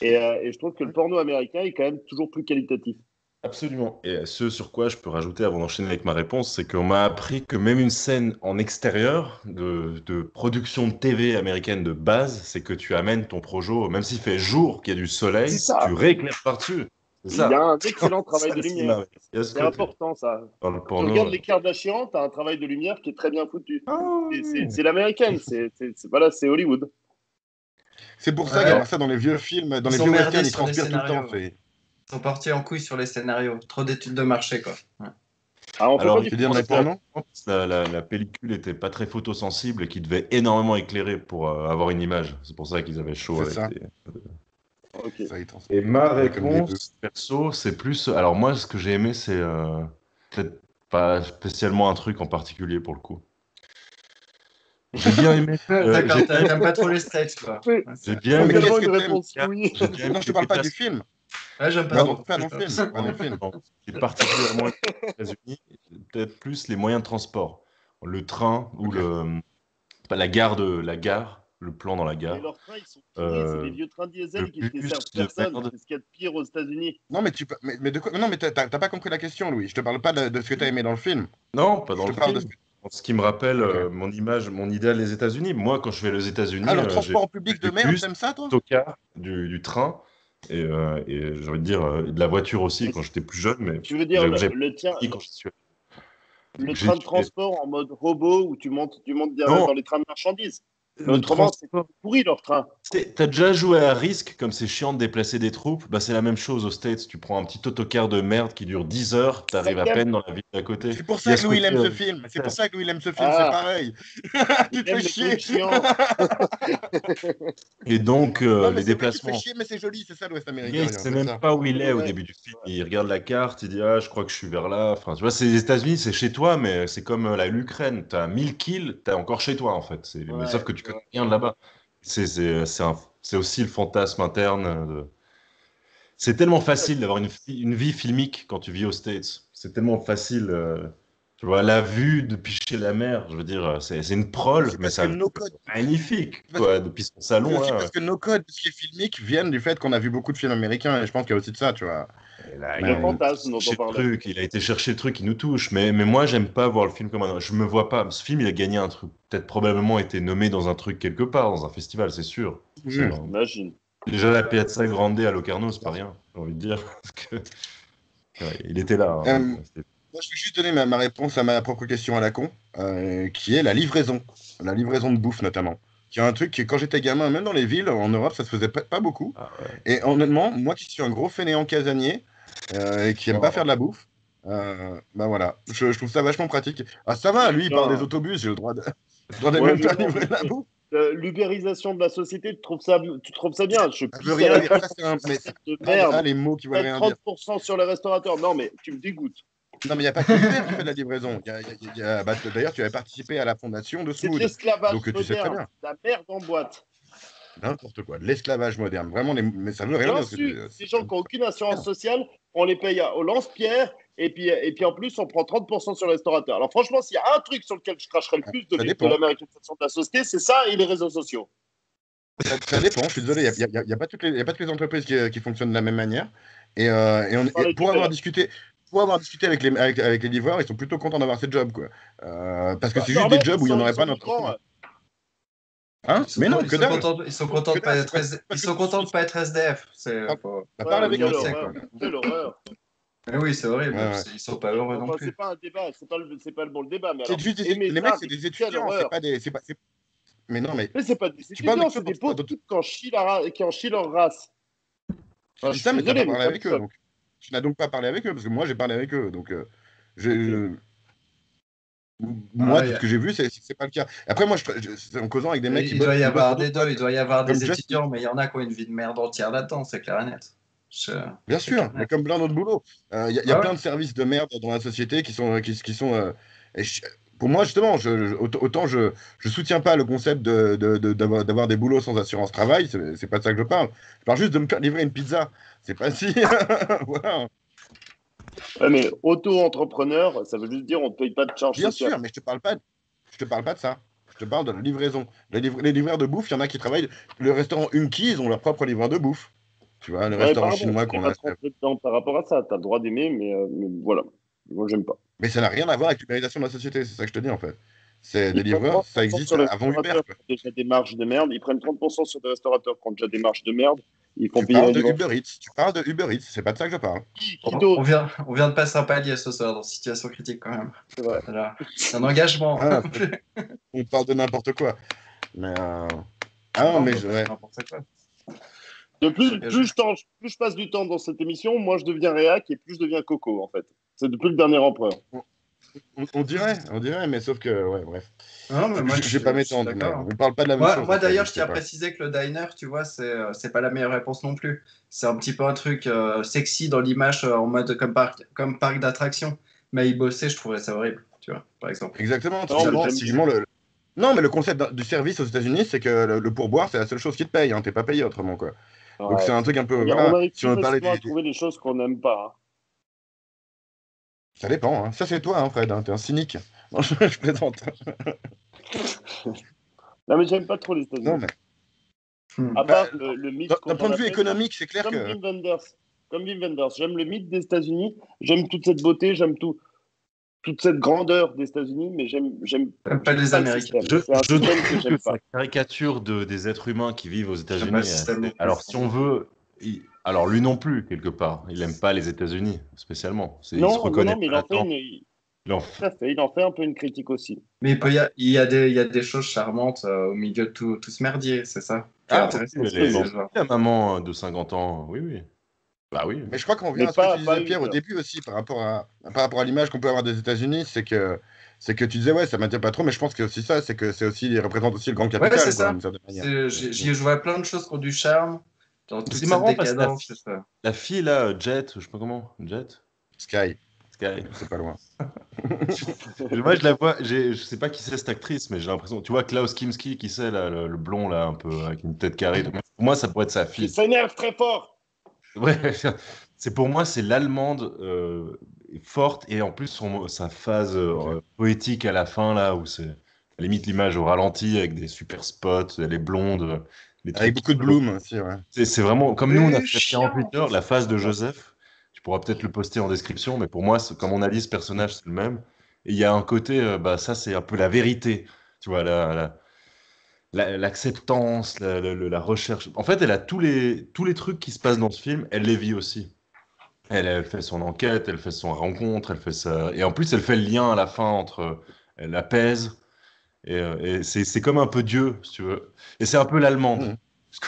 Et je trouve que le porno américain est quand même toujours plus qualitatif. Absolument. Et ce sur quoi je peux rajouter avant d'enchaîner avec ma réponse, c'est qu'on m'a appris que même une scène en extérieur de production de TV américaine de base, c'est que tu amènes ton projo, même s'il fait jour, qu'il y a du soleil, C'est ça. tu rééclaires par-dessus. C'est Il y a ça. un excellent travail Ça, de le lumière. cinéma. Il y a ce C'est côté. important ça. Dans le Tu porno. regardes les Kardashians, tu as un travail de lumière qui est très bien foutu. Ah, oui. C'est l'américaine, voilà, c'est Hollywood. C'est pour ça Ouais. qu'il y a ça dans les vieux films, dans Ils les sont vieux merdés westerns, ils sur les transpirent tout le temps. scénarios. Ils sont partis en couille sur les scénarios. Trop d'études de marché, quoi. Ouais. Ah, on fait Alors, pas du Tu veux dire dans les pornos? la pellicule était pas très photosensible et qui devait énormément éclairer pour avoir une image. C'est pour ça qu'ils avaient chaud C'est avec ça. Ok. Ça, ils transpirent. Et ma Comme des réponse, perso, c'est plus. Alors, moi, ce que j'ai aimé, c'est peut-être pas spécialement un truc en particulier pour le coup. J'ai bien aimé. D'accord, j'ai bien t'aimes pas trop les straights, quoi. Oui. Ouais, j'ai c'est- bien Non, mais aimé. qu'est-ce Tellement que une t'aimes? réponse oui. J'ai bien aimé Non, je te les parle pas du déplacements. film. Ouais, j'aime pas Pas trop. dans le film. Pas dans le film. J'ai particulièrement aimé les États-Unis, peut-être plus les moyens de transport. Le train ou Ok. pas la gare, le plan dans la Mais gare. leurs trains, ils sont pourris. C'est des vieux trains Le diesel qui bus desservent de personne. merde. C'est ce qu'il y a de pire aux États-Unis. Non, mais de quoi? Non, mais t'as pas compris la question, Louis. Je te parle pas de ce que t'as aimé dans le film. Non, pas Je dans te le parle de ce film. Ce qui me rappelle Ok. mon image, mon idéal des États-Unis. Moi, quand je vais aux États-Unis, Alors, j'ai transport en public de du merde, bus, t'aimes ça, toi? du autocar, du train et j'ai envie de dire de la voiture aussi quand j'étais plus jeune, mais Tu veux dire j'ai le quand je suis train de j'ai- transport en mode robot où tu montes Non, dans les trains de marchandises? Le Autrement, c'est transport. pourri leur train. T'as déjà joué à Risque, comme c'est chiant de déplacer des troupes? Bah, c'est la même chose aux States. Tu prends un petit autocar de merde qui dure 10 heures, t'arrives à Cinquième. peine dans la ville d'à côté. C'est pour Il y ça a que ce Louis il côté. aime ce film. C'est pour ça que Louis il aime ce film. C'est Ah, pareil. il Tu te aime fais les chier. trucs chiants. Et donc, Non, mais les c'est vrai, tu te fais déplacements. chier, mais c'est joli. C'est ça l'Ouest Le gars, américain. il Il y a un sait peu de même ça. pas où il est au Ouais. début du film. Il regarde la carte, il dit ah, je crois que je suis vers là. Enfin, tu vois, c'est les États-Unis, c'est chez toi, mais c'est comme l'Ukraine. T'as 1000 kills, t'es encore chez toi en fait. Mais sauf Ouais, que tu connais ouais. rien de là-bas. C'est aussi le fantasme interne. C'est tellement facile d'avoir une vie filmique quand tu vis aux States. C'est tellement facile. Tu vois, la vue depuis chez la mer, je veux dire, c'est une Mais prole, c'est mais parce que ça nos codes. magnifique, parce- quoi, depuis son C'est salon aussi là. parce que nos codes, ce qui est filmique, viennent du fait qu'on a vu beaucoup de films américains. Et je pense qu'il y a aussi de ça, tu vois. Et là, Le Mais, fantasme dont on cherché le parlait. truc, il a été chercher le truc qui nous touche. Mais moi, j'aime pas voir le film comme un. Je me vois pas. Ce film, il a gagné un truc. Peut-être probablement été nommé dans un truc quelque part, dans un festival, c'est sûr. oui. Imagine. Déjà, la Piazza Grande à Locarno, c'est pas rien, j'ai envie de dire. Parce que, ouais, il était là, hein, Euh, donc, Moi, je vais juste donner ma réponse à ma propre question à la con, qui est la livraison. La livraison de bouffe, notamment. Qui est un truc qui, quand j'étais gamin, même dans les villes, en Europe, ça se faisait pas beaucoup. ah ouais. Et honnêtement, moi qui suis un gros fainéant casanier et qui aime pas faire de la bouffe, bah voilà, je trouve ça vachement pratique. Ah, ça va, lui, il parle des Putain. autobus, j'ai le droit de, le droit de Ouais, même mais faire non, livrer de la bouffe. l'ubérisation de la société, tu trouves ça bien? Je Ça veut pisse à rien la dire. gueule Ça, c'est un... mais de merde. les mots qui veulent Peut-être rien dire. 30% sur les restaurateurs. Non, mais tu me dégoûtes. Non, mais il n'y a pas que Uber qui fait de la livraison. Bah, d'ailleurs, tu avais participé à la fondation de C'est de Swood. l'esclavage Donc, tu sais très moderne. bien. La merde en boîte. N'importe quoi. De l'esclavage moderne. Vraiment, mais ça veut rien Bien dire ce que tu sûr, dis. des gens qui n'ont aucune assurance sociale, on les paye au lance-pierre et puis en plus, on prend 30% sur le restaurateur. Alors franchement, s'il y a un truc sur lequel je cracherais le plus Ça de dépend. l'américanisation de la société, c'est ça et les réseaux sociaux. Ça dépend. Je suis désolé. Il y a pas y a pas toutes les entreprises qui fonctionnent de la même manière. Je Et parlais d'Uber. pour avoir discuté avec les livreurs, ils sont plutôt contents d'avoir ces jobs, quoi. Parce que Bah, c'est juste des normal, jobs où il n'y en ils aurait pas sont dans notre migrants. pays. Hein? Mais non, que dalle. Ils sont contents de Que pas dalle. être, ils sont contents de pas être SDF. Parle Ouais, avec Nous, eux, on quelle sait, quoi. quoi. horreur. Quelle horreur. Mais oui, c'est horrible. Ouais, ouais. Ils sont pas heureux non Enfin, plus. c'est pas un débat, c'est pas le bon débat. Mais C'est alors, juste aimer les mecs, ça, c'est mais des quelle étudiants, c'est horreur. pas des. Mais non, mais Mais c'est pas des tu parles étudiants, de c'est des quoi pauvres types qui en chient leur race. tu Enfin, dis je suis ça, mais t'as désolé, pas mais parlé c'est comme avec eux. ça. Donc, tu n'as donc pas parlé avec eux, parce que moi, j'ai parlé avec eux. Donc, Ok. je- moi, Ah, tout ce que j'ai vu, c'est pas le cas. Après, moi, c'est en causant avec des mecs il doit y qui bossent avoir pour des d'autres deux. Il boîtes, doit y avoir comme des Just Eat. étudiants, mais il y en a qui ont une vie de merde entière là-dedans, c'est clair et net. Bien C'est clair sûr, et mais net. comme plein d'autres boulots. Il y a Ah ouais? plein de services de merde dans la société qui sont et pour moi, justement, autant je soutiens pas le concept d'avoir des boulots sans assurance travail, c'est pas de ça que je parle. Je parle juste de me faire livrer une pizza. C'est pas si. Voilà. Ouais, mais auto-entrepreneur, ça veut juste dire on ne paye pas de charges Bien sociales. sûr, mais je te parle pas de ça. Je te parle de la livraison. Les livreurs de bouffe, il y en a qui travaillent. Le restaurant Unki, ils ont leur propre livreur de bouffe. Tu vois, le Ouais, restaurant pardon, je chinois voulais qu'on pas a. te rentrer dedans par rapport à ça. Tu as le droit d'aimer, mais voilà. Moi, j'aime pas. Mais ça n'a rien à voir avec l'ubérisation de la société, c'est ça que je te dis en fait. C'est des Ils prennent livreurs, ça 30% existe sur les avant Uber, restaurateurs quoi. qui ont déjà des marges de merde. Ils prennent 30% sur des restaurateurs qui ont déjà des marges de merde. Ils font Tu payer la parles de livraison. Uber Eats, tu parles de Uber Eats, c'est pas de ça que je parle. Qui d'autre? On vient de passer un palier ce soir dans situation critique quand même. C'est vrai. Voilà. C'est un engagement. Ah, on parle de n'importe quoi. Mais ah non, Non, mais bah, ouais. n'importe quoi. De C'est bien joué. plus je passe du temps dans cette émission, moi je deviens réac et plus je deviens coco en fait. C'est depuis le dernier empereur. On dirait, mais sauf que, ouais, bref. Non, mais moi, Je vais pas je suis m'étendre, mais d'accord. on parle pas de la même chose. Moi En fait, d'ailleurs, donc je c'est tiens à pas. préciser que le diner, tu vois, c'est pas la meilleure réponse non plus. C'est un petit peu un truc sexy dans l'image en mode comme parc d'attraction. Mais y bosser, je trouverais ça horrible, tu vois, par exemple. Exactement, Non, mais typiquement, j'aime bien. typiquement le. Non, mais le concept du service aux États-Unis, c'est que le pourboire, c'est la seule chose qui te paye, hein, t'es pas payé autrement, quoi. Donc c'est Ouais. un truc un peu. On Voilà, arrive si plus on veut parler facilement à trouver les choses qu'on n'aime pas. Ça dépend, hein. Ça, c'est toi, hein, Fred, hein, t'es un cynique. Non, je plaisante. Non, mais j'aime pas trop les Non, États-Unis. mais. Hmm. À Bah, part le mythe qu'on d'un point en de a vue fait, économique, c'est clair comme que. Wim Wenders. Comme Wim Wenders. J'aime le mythe des États-Unis, j'aime toute cette beauté, j'aime toute cette grandeur des États-Unis, mais j'aime Pas les pas le Américains. système. C'est un Je système que trouve j'aime que pas. sa caricature des êtres humains qui vivent aux J'aime pas le États-Unis est système non plus. alors, si on veut. Alors, lui non plus, quelque part. Il aime pas les États-Unis, spécialement. Il se Non, reconnaît mais pas il en fait là-dedans. Tout à fait, il en fait un peu une critique aussi. Mais il y a des choses charmantes au milieu de tout ce merdier, c'est ça qui est Ah, intéressant. oui, Absolument. la maman de 50 ans, oui, oui. Bah oui. Mais je crois qu'on revient Mais à ce que tu pas disais, Pierre, au une. début aussi, par rapport à l'image qu'on peut avoir des États-Unis, c'est que tu disais, ouais, ça m'attire pas trop, mais je pense que aussi ça, c'est que c'est aussi, il représente aussi le grand Ouais, capital, c'est quoi, ça. d'une certaine manière. J'y vois plein de choses qui ont du charme dans toute C'est cette marrant parce que décadence. C'est ça. la fille là, Jet, je sais pas comment, Jet, Sky, Sky. c'est pas loin. Moi, je la vois, je sais pas qui c'est cette actrice, mais j'ai l'impression, tu vois, Klaus Kinski, qui c'est là, le blond là, un peu avec une tête carrée. Pour moi, ça pourrait être sa Qui fille. s'énerve très fort. Ouais, c'est pour moi, c'est l'allemande forte et en plus sa phase poétique à la fin là où c'est à la limite l'image au ralenti avec des super spots, elle est blonde, les Avec trucs. beaucoup de bloom aussi, ouais. C'est vraiment comme nous, on a Mais fait chiant. 48 heures, la phase de Joseph. Tu pourras peut-être le poster en description, mais pour moi, comme on a dit, ce personnage, c'est le même. Et il y a un côté, bah, ça, c'est un peu la vérité. Tu vois, l'acceptance, la recherche. En fait, elle a tous les trucs qui se passent dans ce film, elle les vit aussi. Elle fait son enquête, elle fait son rencontre, elle fait ça. Et en plus, elle fait le lien à la fin entre. Elle apaise. Et c'est comme un peu Dieu, si tu veux. Et c'est un peu l'allemande. Mhm.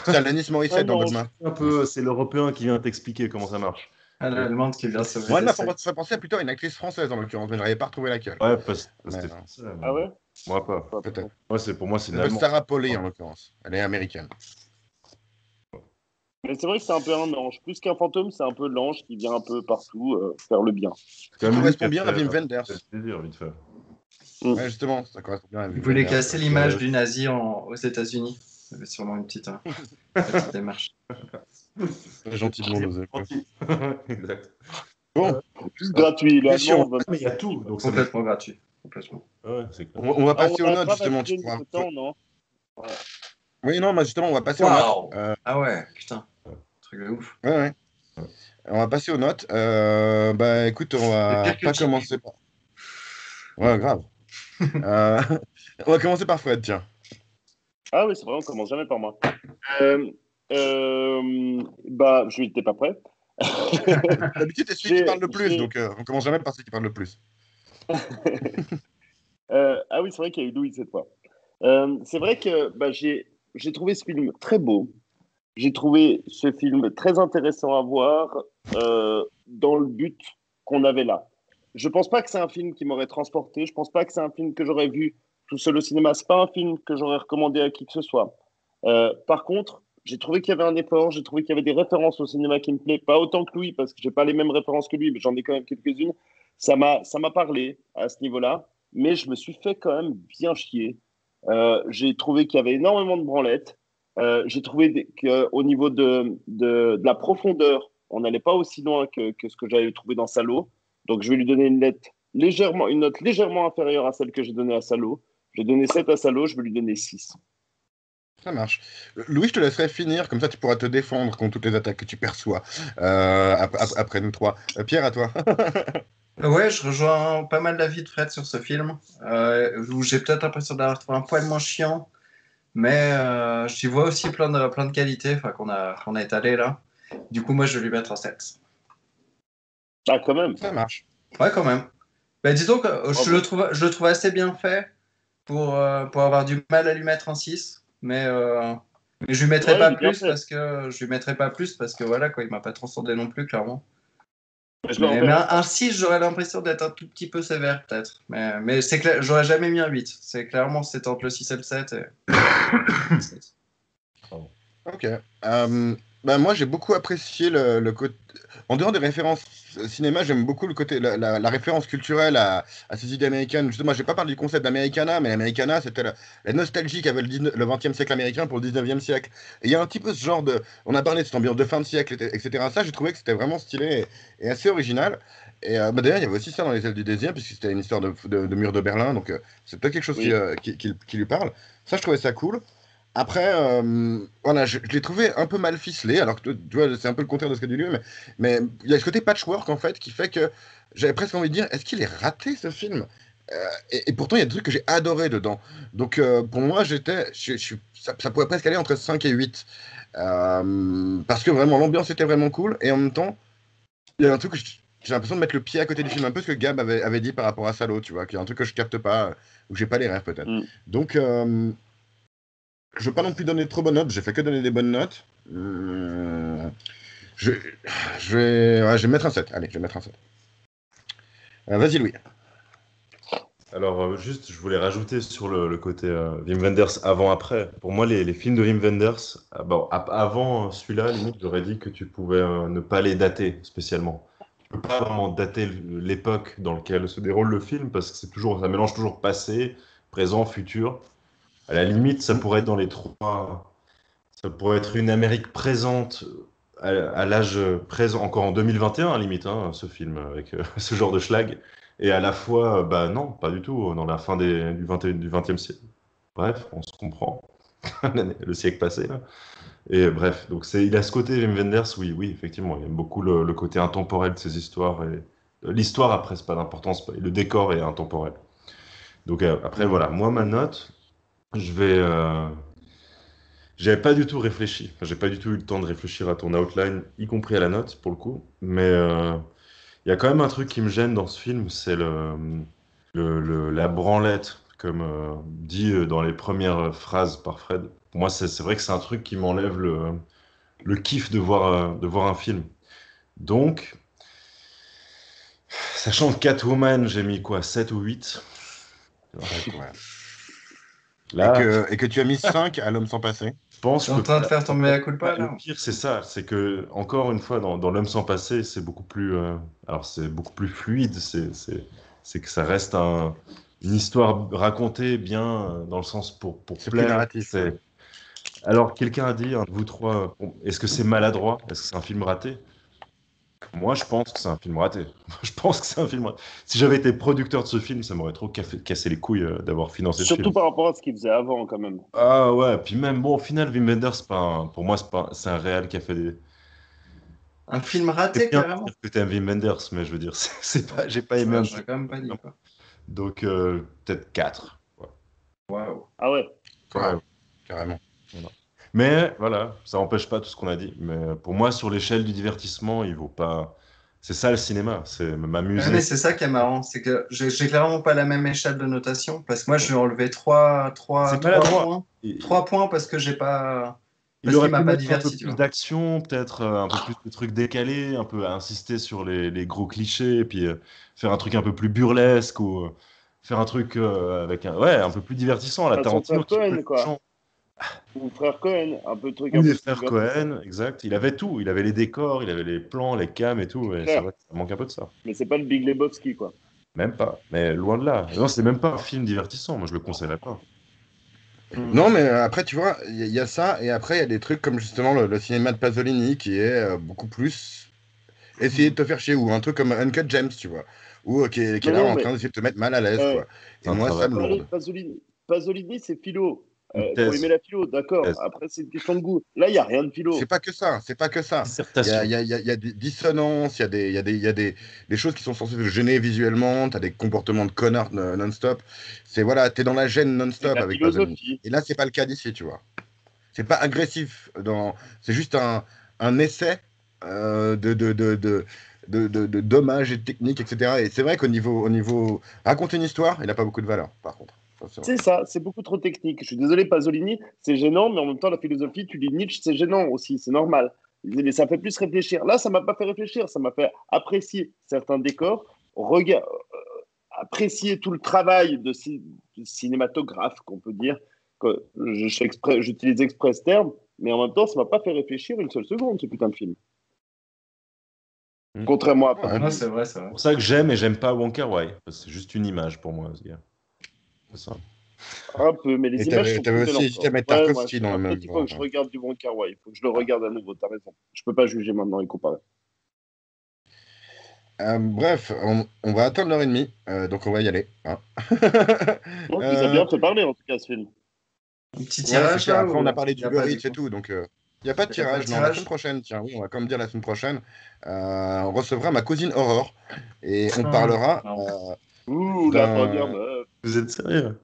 C'est Alanis Ah Morissette dans non, Dogma. Un peu, c'est l'Européen qui vient t'expliquer comment ça marche. À l'allemande qui vient sauver Moi, elle des m'a secs. fait penser plutôt à une actrice française, en l'occurrence, mais je n'arrivais pas retrouvé laquelle. Ouais, parce que Mais, c'était français. ah ouais? Moi, pas. peut-être. Pour moi, c'est Elle une s'appelle allemande. Sarah Polley, en l'occurrence. Elle est américaine. Mais c'est vrai que c'est un peu un ange. Plus qu'un fantôme, c'est un peu l'ange qui vient un peu partout faire le bien. C'est quand même lui correspond qui a bien à fait, Wim Wenders. fait plaisir, vite fait. Ouais, justement, ça correspond bien à Vous Wim voulez Wenders. casser l'image du nazi aux États-Unis. Vous avez sûrement une petite démarche. Très gentil de nous écoute. Exact. Bon, Plus gratuit, question. l'allemand. Mais il y a tout. Donc ça Complètement gratuit. Complètement. Ouais, c'est clair. On va Ah, passer on aux n'a notes, pas justement. validé Tu niveau pourras... temps, non? Oui, non, mais justement, on va passer aux notes. Waouh! Ah ouais, putain. Truc de ouf. Ouais, ouais. On va passer aux notes. Bah, écoute, on va Quelques pas petits- commencer par... Ouais, grave. Euh, On va commencer par Fred, tiens. Ah oui, c'est vrai, on commence jamais par moi. Bah, je n'étais pas prêt. D'habitude, c'est celui qui parle le plus, donc on commence jamais par celui qui parle le plus. Ah oui, c'est vrai qu'il y a eu Louis cette fois. C'est vrai que bah, j'ai trouvé ce film très beau. J'ai trouvé ce film très intéressant à voir dans le but qu'on avait là. Je pense pas que c'est un film qui m'aurait transporté. Je pense pas que c'est un film que j'aurais vu tout seul au cinéma. C'est pas un film que j'aurais recommandé à qui que ce soit. Par contre, j'ai trouvé qu'il y avait un effort. J'ai trouvé qu'il y avait des références au cinéma qui me plaît. Pas autant que lui parce que j'ai pas les mêmes références que lui, mais j'en ai quand même quelques-unes. Ça m'a parlé à ce niveau-là, mais je me suis fait quand même bien chier. J'ai trouvé qu'il y avait énormément de branlettes. J'ai trouvé qu'au niveau de la profondeur, on n'allait pas aussi loin que ce que j'avais trouvé dans Salo. Donc, je vais lui donner une note légèrement inférieure à celle que j'ai donnée à Salo. J'ai donné 7 à Salo, je vais lui donner 6. Ça marche. Louis, je te laisserai finir, comme ça tu pourras te défendre contre toutes les attaques que tu perçois après nous trois. Pierre, à toi. Ouais, je rejoins pas mal l'avis de Fred sur ce film, où j'ai peut-être l'impression d'avoir trouvé un poil moins chiant, mais j'y vois aussi plein de qualités qu'on a étalées là. Du coup, moi, je vais lui mettre un 7. Ah, quand même. Ça marche. Ouais, quand même. Bah, disons que je le trouve assez bien fait pour avoir du mal à lui mettre un 6, mais je lui mettrai Ouais, pas il est bien plus fait. parce que voilà, quoi, il m'a pas transcendé non plus, clairement. Je le Mais reverrai. un 6, j'aurais l'impression d'être un tout petit peu sévère, peut-être. Mais c'est clair, j'aurais jamais mis un 8. C'est clairement, c'était entre le 6 et le 7. Ok. Bah, moi, j'ai beaucoup apprécié le côté. En dehors des références cinéma, j'aime beaucoup le côté, la référence culturelle à ces idées américaines. Justement, j'ai pas parlé du concept d'Americana, mais l'Americana, c'était la nostalgie qu'avait le 20e siècle américain pour le 19e siècle. Et il y a un petit peu ce genre de. On a parlé de cette ambiance de fin de siècle, etc. Ça, j'ai trouvé que c'était vraiment stylé et assez original. Et bah, d'ailleurs, il y avait aussi ça dans Les Ailes du Désir, puisque c'était une histoire de mur de Berlin. Donc, c'est peut-être quelque chose Oui. qui lui parle. Ça, je trouvais ça cool. Après, voilà, je l'ai trouvé un peu mal ficelé, alors que tu vois, c'est un peu le contraire de ce qu'a dit lui, mais il y a ce côté patchwork en fait qui fait que j'avais presque envie de dire, est-ce qu'il est raté ce film? Et pourtant, il y a des trucs que j'ai adoré dedans. Donc, pour moi, ça pouvait presque aller entre 5 et 8. Parce que vraiment, l'ambiance était vraiment cool, et en même temps, il y a un truc que j'ai l'impression de mettre le pied à côté du film, un peu ce que Gab avait dit par rapport à Salo, tu vois, qui est un truc que je capte pas, ou que j'ai pas les rêves peut-être. Donc, je veux pas non plus donner de trop bonnes notes, j'ai fait que donner des bonnes notes. Je vais mettre un 7. Allez, je vais mettre un 7. Vas-y, Louis. Alors, juste, je voulais rajouter sur le côté Wim Wenders avant-après. Pour moi, les films de Wim Wenders, avant celui-là, limite, j'aurais dit que tu pouvais ne pas les dater spécialement. Tu peux pas vraiment dater l'époque dans laquelle se déroule le film parce que ça mélange toujours passé, présent, futur. À la limite, ça pourrait être dans les trois. Ça pourrait être une Amérique présente à l'âge présent, encore en 2021, à la limite, hein, ce film, avec ce genre de schlag. Et à la fois, non, pas du tout, dans la fin du 20e siècle. Bref, on se comprend. Le siècle passé, là. Et bref, donc il a ce côté, Wim Wenders, oui, effectivement, il aime beaucoup le côté intemporel de ses histoires. Et l'histoire, après, c'est pas d'importance, le décor est intemporel. Donc après, voilà, moi, ma note, je vais... J'avais pas du tout réfléchi. Enfin, j'ai pas du tout eu le temps de réfléchir à ton outline, y compris à la note, pour le coup. Mais il y a quand même un truc qui me gêne dans ce film, c'est la branlette, comme dit dans les premières phrases par Fred. Pour moi, c'est vrai que c'est un truc qui m'enlève le kiff de voir un film. Donc, sachant que Catwoman, j'ai mis quoi, 7 ou 8? Ouais. Là, Et que tu as mis 5 à L'Homme sans passé. je pense Tu es en train de faire ton mea culpa, là. Le pire, c'est ça, c'est que, encore une fois, dans L'Homme sans passé, c'est beaucoup plus, alors c'est beaucoup plus fluide, c'est que ça reste une histoire racontée bien dans le sens pour C'est plus plaire. narratif. Alors, quelqu'un a dit, un de vous trois, est-ce que c'est maladroit? Est-ce que c'est un film raté? Moi, je pense que c'est un film raté. Je pense que c'est un film raté. Si j'avais été producteur de ce film, ça m'aurait trop cassé les couilles d'avoir financé ce film. Surtout par rapport à ce qu'il faisait avant, quand même. Ah ouais, puis même, bon, au final, Wim Wenders, pour moi, c'est un réal qui a fait Un film raté, c'est bien de carrément. dire que t'aimes Wim Wenders, mais je veux dire, j'ai pas aimé. J'aurais quand même pas dit, quoi. Donc, peut-être 4. Waouh. Ah ouais. Ouais, carrément. Voilà. Mais voilà, ça n'empêche pas tout ce qu'on a dit. Mais pour moi, sur l'échelle du divertissement, il vaut pas. C'est ça le cinéma, c'est m'amuser. Ouais, mais c'est ça qui est marrant, c'est que j'ai clairement pas la même échelle de notation, parce que moi, je lui ai enlevé 3 C'est maladroit. points. Il- 3 points parce que j'ai pas. Il Parce aurait qu'il m'a pu pas mettre un peu diverti, tu plus vois. d'action, peut-être un peu plus de trucs décalés, un peu insister sur les gros clichés, et puis faire un truc un peu plus burlesque ou faire un truc avec un peu plus divertissant à la Façon Tarantino. Frère Cohen, quoi. Ou Frère Cohen, un peu de truc un Oui, peu les plus frères divertissant. Cohen, exact. Il avait tout. Il avait les décors, il avait les plans, les cams et tout. Et c'est Clair. vrai que ça manque un peu de ça. Mais c'est pas le Big Lebowski, quoi. Même pas. Mais loin de là. Non, c'est même pas un film divertissant. Moi, je le conseillerais pas. Non, mais après, tu vois, il y a ça, et après, il y a des trucs comme justement le cinéma de Pasolini qui est beaucoup plus essayer de te faire chier, ou un truc comme Uncut Gems, tu vois, ou qui est là Non, en mais train d'essayer de te mettre mal à l'aise, quoi. C'est Et un moi, ça travail. me lourde. Pasolini, c'est philo. Une Faut thèse. aimer la philo, d'accord. Thèse. Après, c'est une question de goût. Là, il n'y a rien de philo. C'est pas que ça, c'est pas que ça. Dissertation. Il y a des dissonances, il y a des choses qui sont censées te gêner visuellement, t'as des comportements de connard non-stop. Voilà, t'es dans la gêne C'est non-stop la avec Pasolini. philosophie. Et là, c'est pas le cas d'ici, tu vois. C'est pas agressif, c'est juste un essai de dommages et de techniques, etc. Et c'est vrai au niveau raconter une histoire, il n'a pas beaucoup de valeur, par contre. Ça, c'est vrai. C'est ça, c'est beaucoup trop technique. Je suis désolé, Pasolini, c'est gênant, mais en même temps, la philosophie, tu lis Nietzsche, c'est gênant aussi, c'est normal. Mais ça fait plus réfléchir. Là, ça m'a pas fait réfléchir, ça m'a fait apprécier certains décors, apprécier tout le travail de cinématographe, qu'on peut dire. J'utilise exprès ce terme, mais en même temps, ça m'a pas fait réfléchir une seule seconde, ce putain de film. Contrairement à Ouais. Pasolini. Ouais, c'est vrai, c'est vrai. C'est pour ça que j'aime et j'aime pas Wong Kar-wai. C'est juste une image pour moi, ce gars. C'est ça. Un peu, mais les Et images sont t'avais plus aussi belles hésité à encore. mettre Ouais, Tarkovsky dans le même peut-être qu'il faut que je genre. regarde du Wong Kar-wai. Il faut que je le regarde à nouveau, t'as raison. Je peux pas juger maintenant et comparer. Bref, on va attendre l'heure et demie, donc on va y aller. Hein. Donc, il a bien fait parler, en tout cas, ce film. Un petit Ouais, c'est tirage clair. là Après, ou on a parlé y du a pas, Uber du Eats et coup tout, donc il n'y a pas de Y a pas de tirage. Non, la tirage semaine prochaine, tiens, oui, on va comme dire la semaine prochaine, on recevra ma cousine Aurore et on parlera non. Ouh, la première d'un. meuf. Vous êtes sérieux?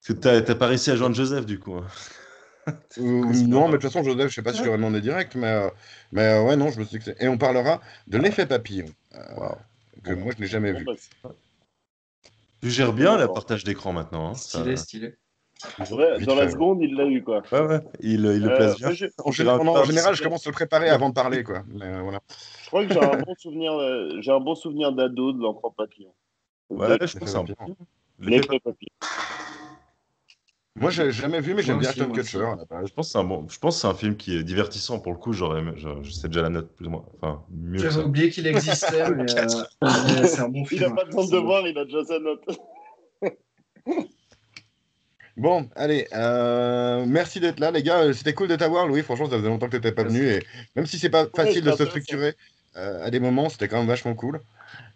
Parce que t'as pas réussi à joindre Joseph, du coup. Hein. Non, mais de toute façon, Joseph, je sais pas si je l'aurais demandé direct, mais ouais, non, je me suis dit que c'est. Et on parlera de l'effet papillon. Waouh. que moi je n'ai jamais vu. Tu gères bien le partage d'écran maintenant. Hein, stylé. Ouais, dans la seconde, il l'a eu, quoi. Ouais, il le place bien. En général, je commence à le préparer avant de parler, quoi. Mais, voilà. Je crois que j'ai un bon souvenir d'ado de l'enfant papillon. Ouais, je pense que c'est un L'effet papillon. Moi, j'ai jamais vu, mais j'aime bien Ashton Kutcher. Je pense que c'est un film qui est divertissant pour le coup. Je sais déjà la note plus ou moins. Enfin, mieux. J'avais oublié qu'il existait, mais c'est un bon film. Il n'a pas besoin de voir, il a déjà sa note. Bon, allez, merci d'être là, les gars. C'était cool de t'avoir, Louis. Franchement, ça faisait longtemps que tu n'étais pas venu. Et même si c'est pas facile de se structurer à des moments, c'était quand même vachement cool.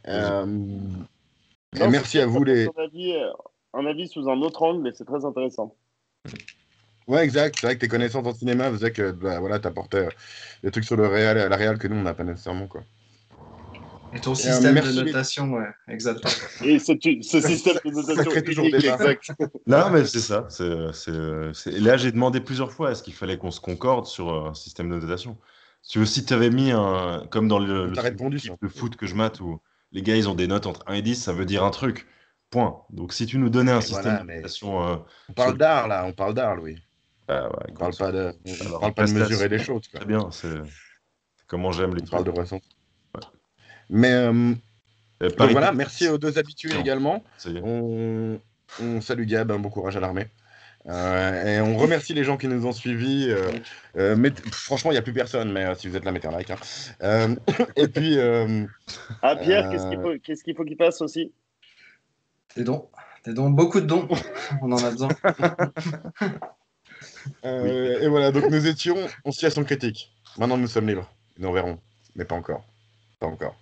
Et merci à vous. Un avis sous un autre angle, mais c'est très intéressant. Ouais, exact. C'est vrai que tes connaissances en cinéma faisaient que voilà, tu apportais des trucs sur la réal que nous, on n'a pas nécessairement, quoi. Et ton système de notation, ouais, exactement. Et ce système de notation crée toujours unique, des exact. Non, mais c'est ça. Là, j'ai demandé plusieurs fois est-ce qu'il fallait qu'on se concorde sur un système de notation. Si tu avais mis comme dans le répondu, de foot que je mate où les gars ils ont des notes entre 1 et 10, ça veut dire un truc. Point. Donc si tu nous donnais un système de notation. On parle d'art, là. On parle d'art, Louis. Ouais, on parle pas de mesurer des choses. Très bien. C'est comment j'aime les On parle de ressenti. Ouais. Mais donc voilà, merci aux deux habitués également. On salue Gab, bon courage à l'armée. Et on remercie les gens qui nous ont suivis. Franchement, il n'y a plus personne, mais si vous êtes là, mettez un like. Hein. Et puis. Pierre, qu'est-ce qu'il faut qu'il fasse aussi? Des dons, beaucoup de dons. On en a besoin. Et voilà, donc nous étions en situation critique. Maintenant, nous sommes libres. Nous verrons, mais pas encore. Pas encore.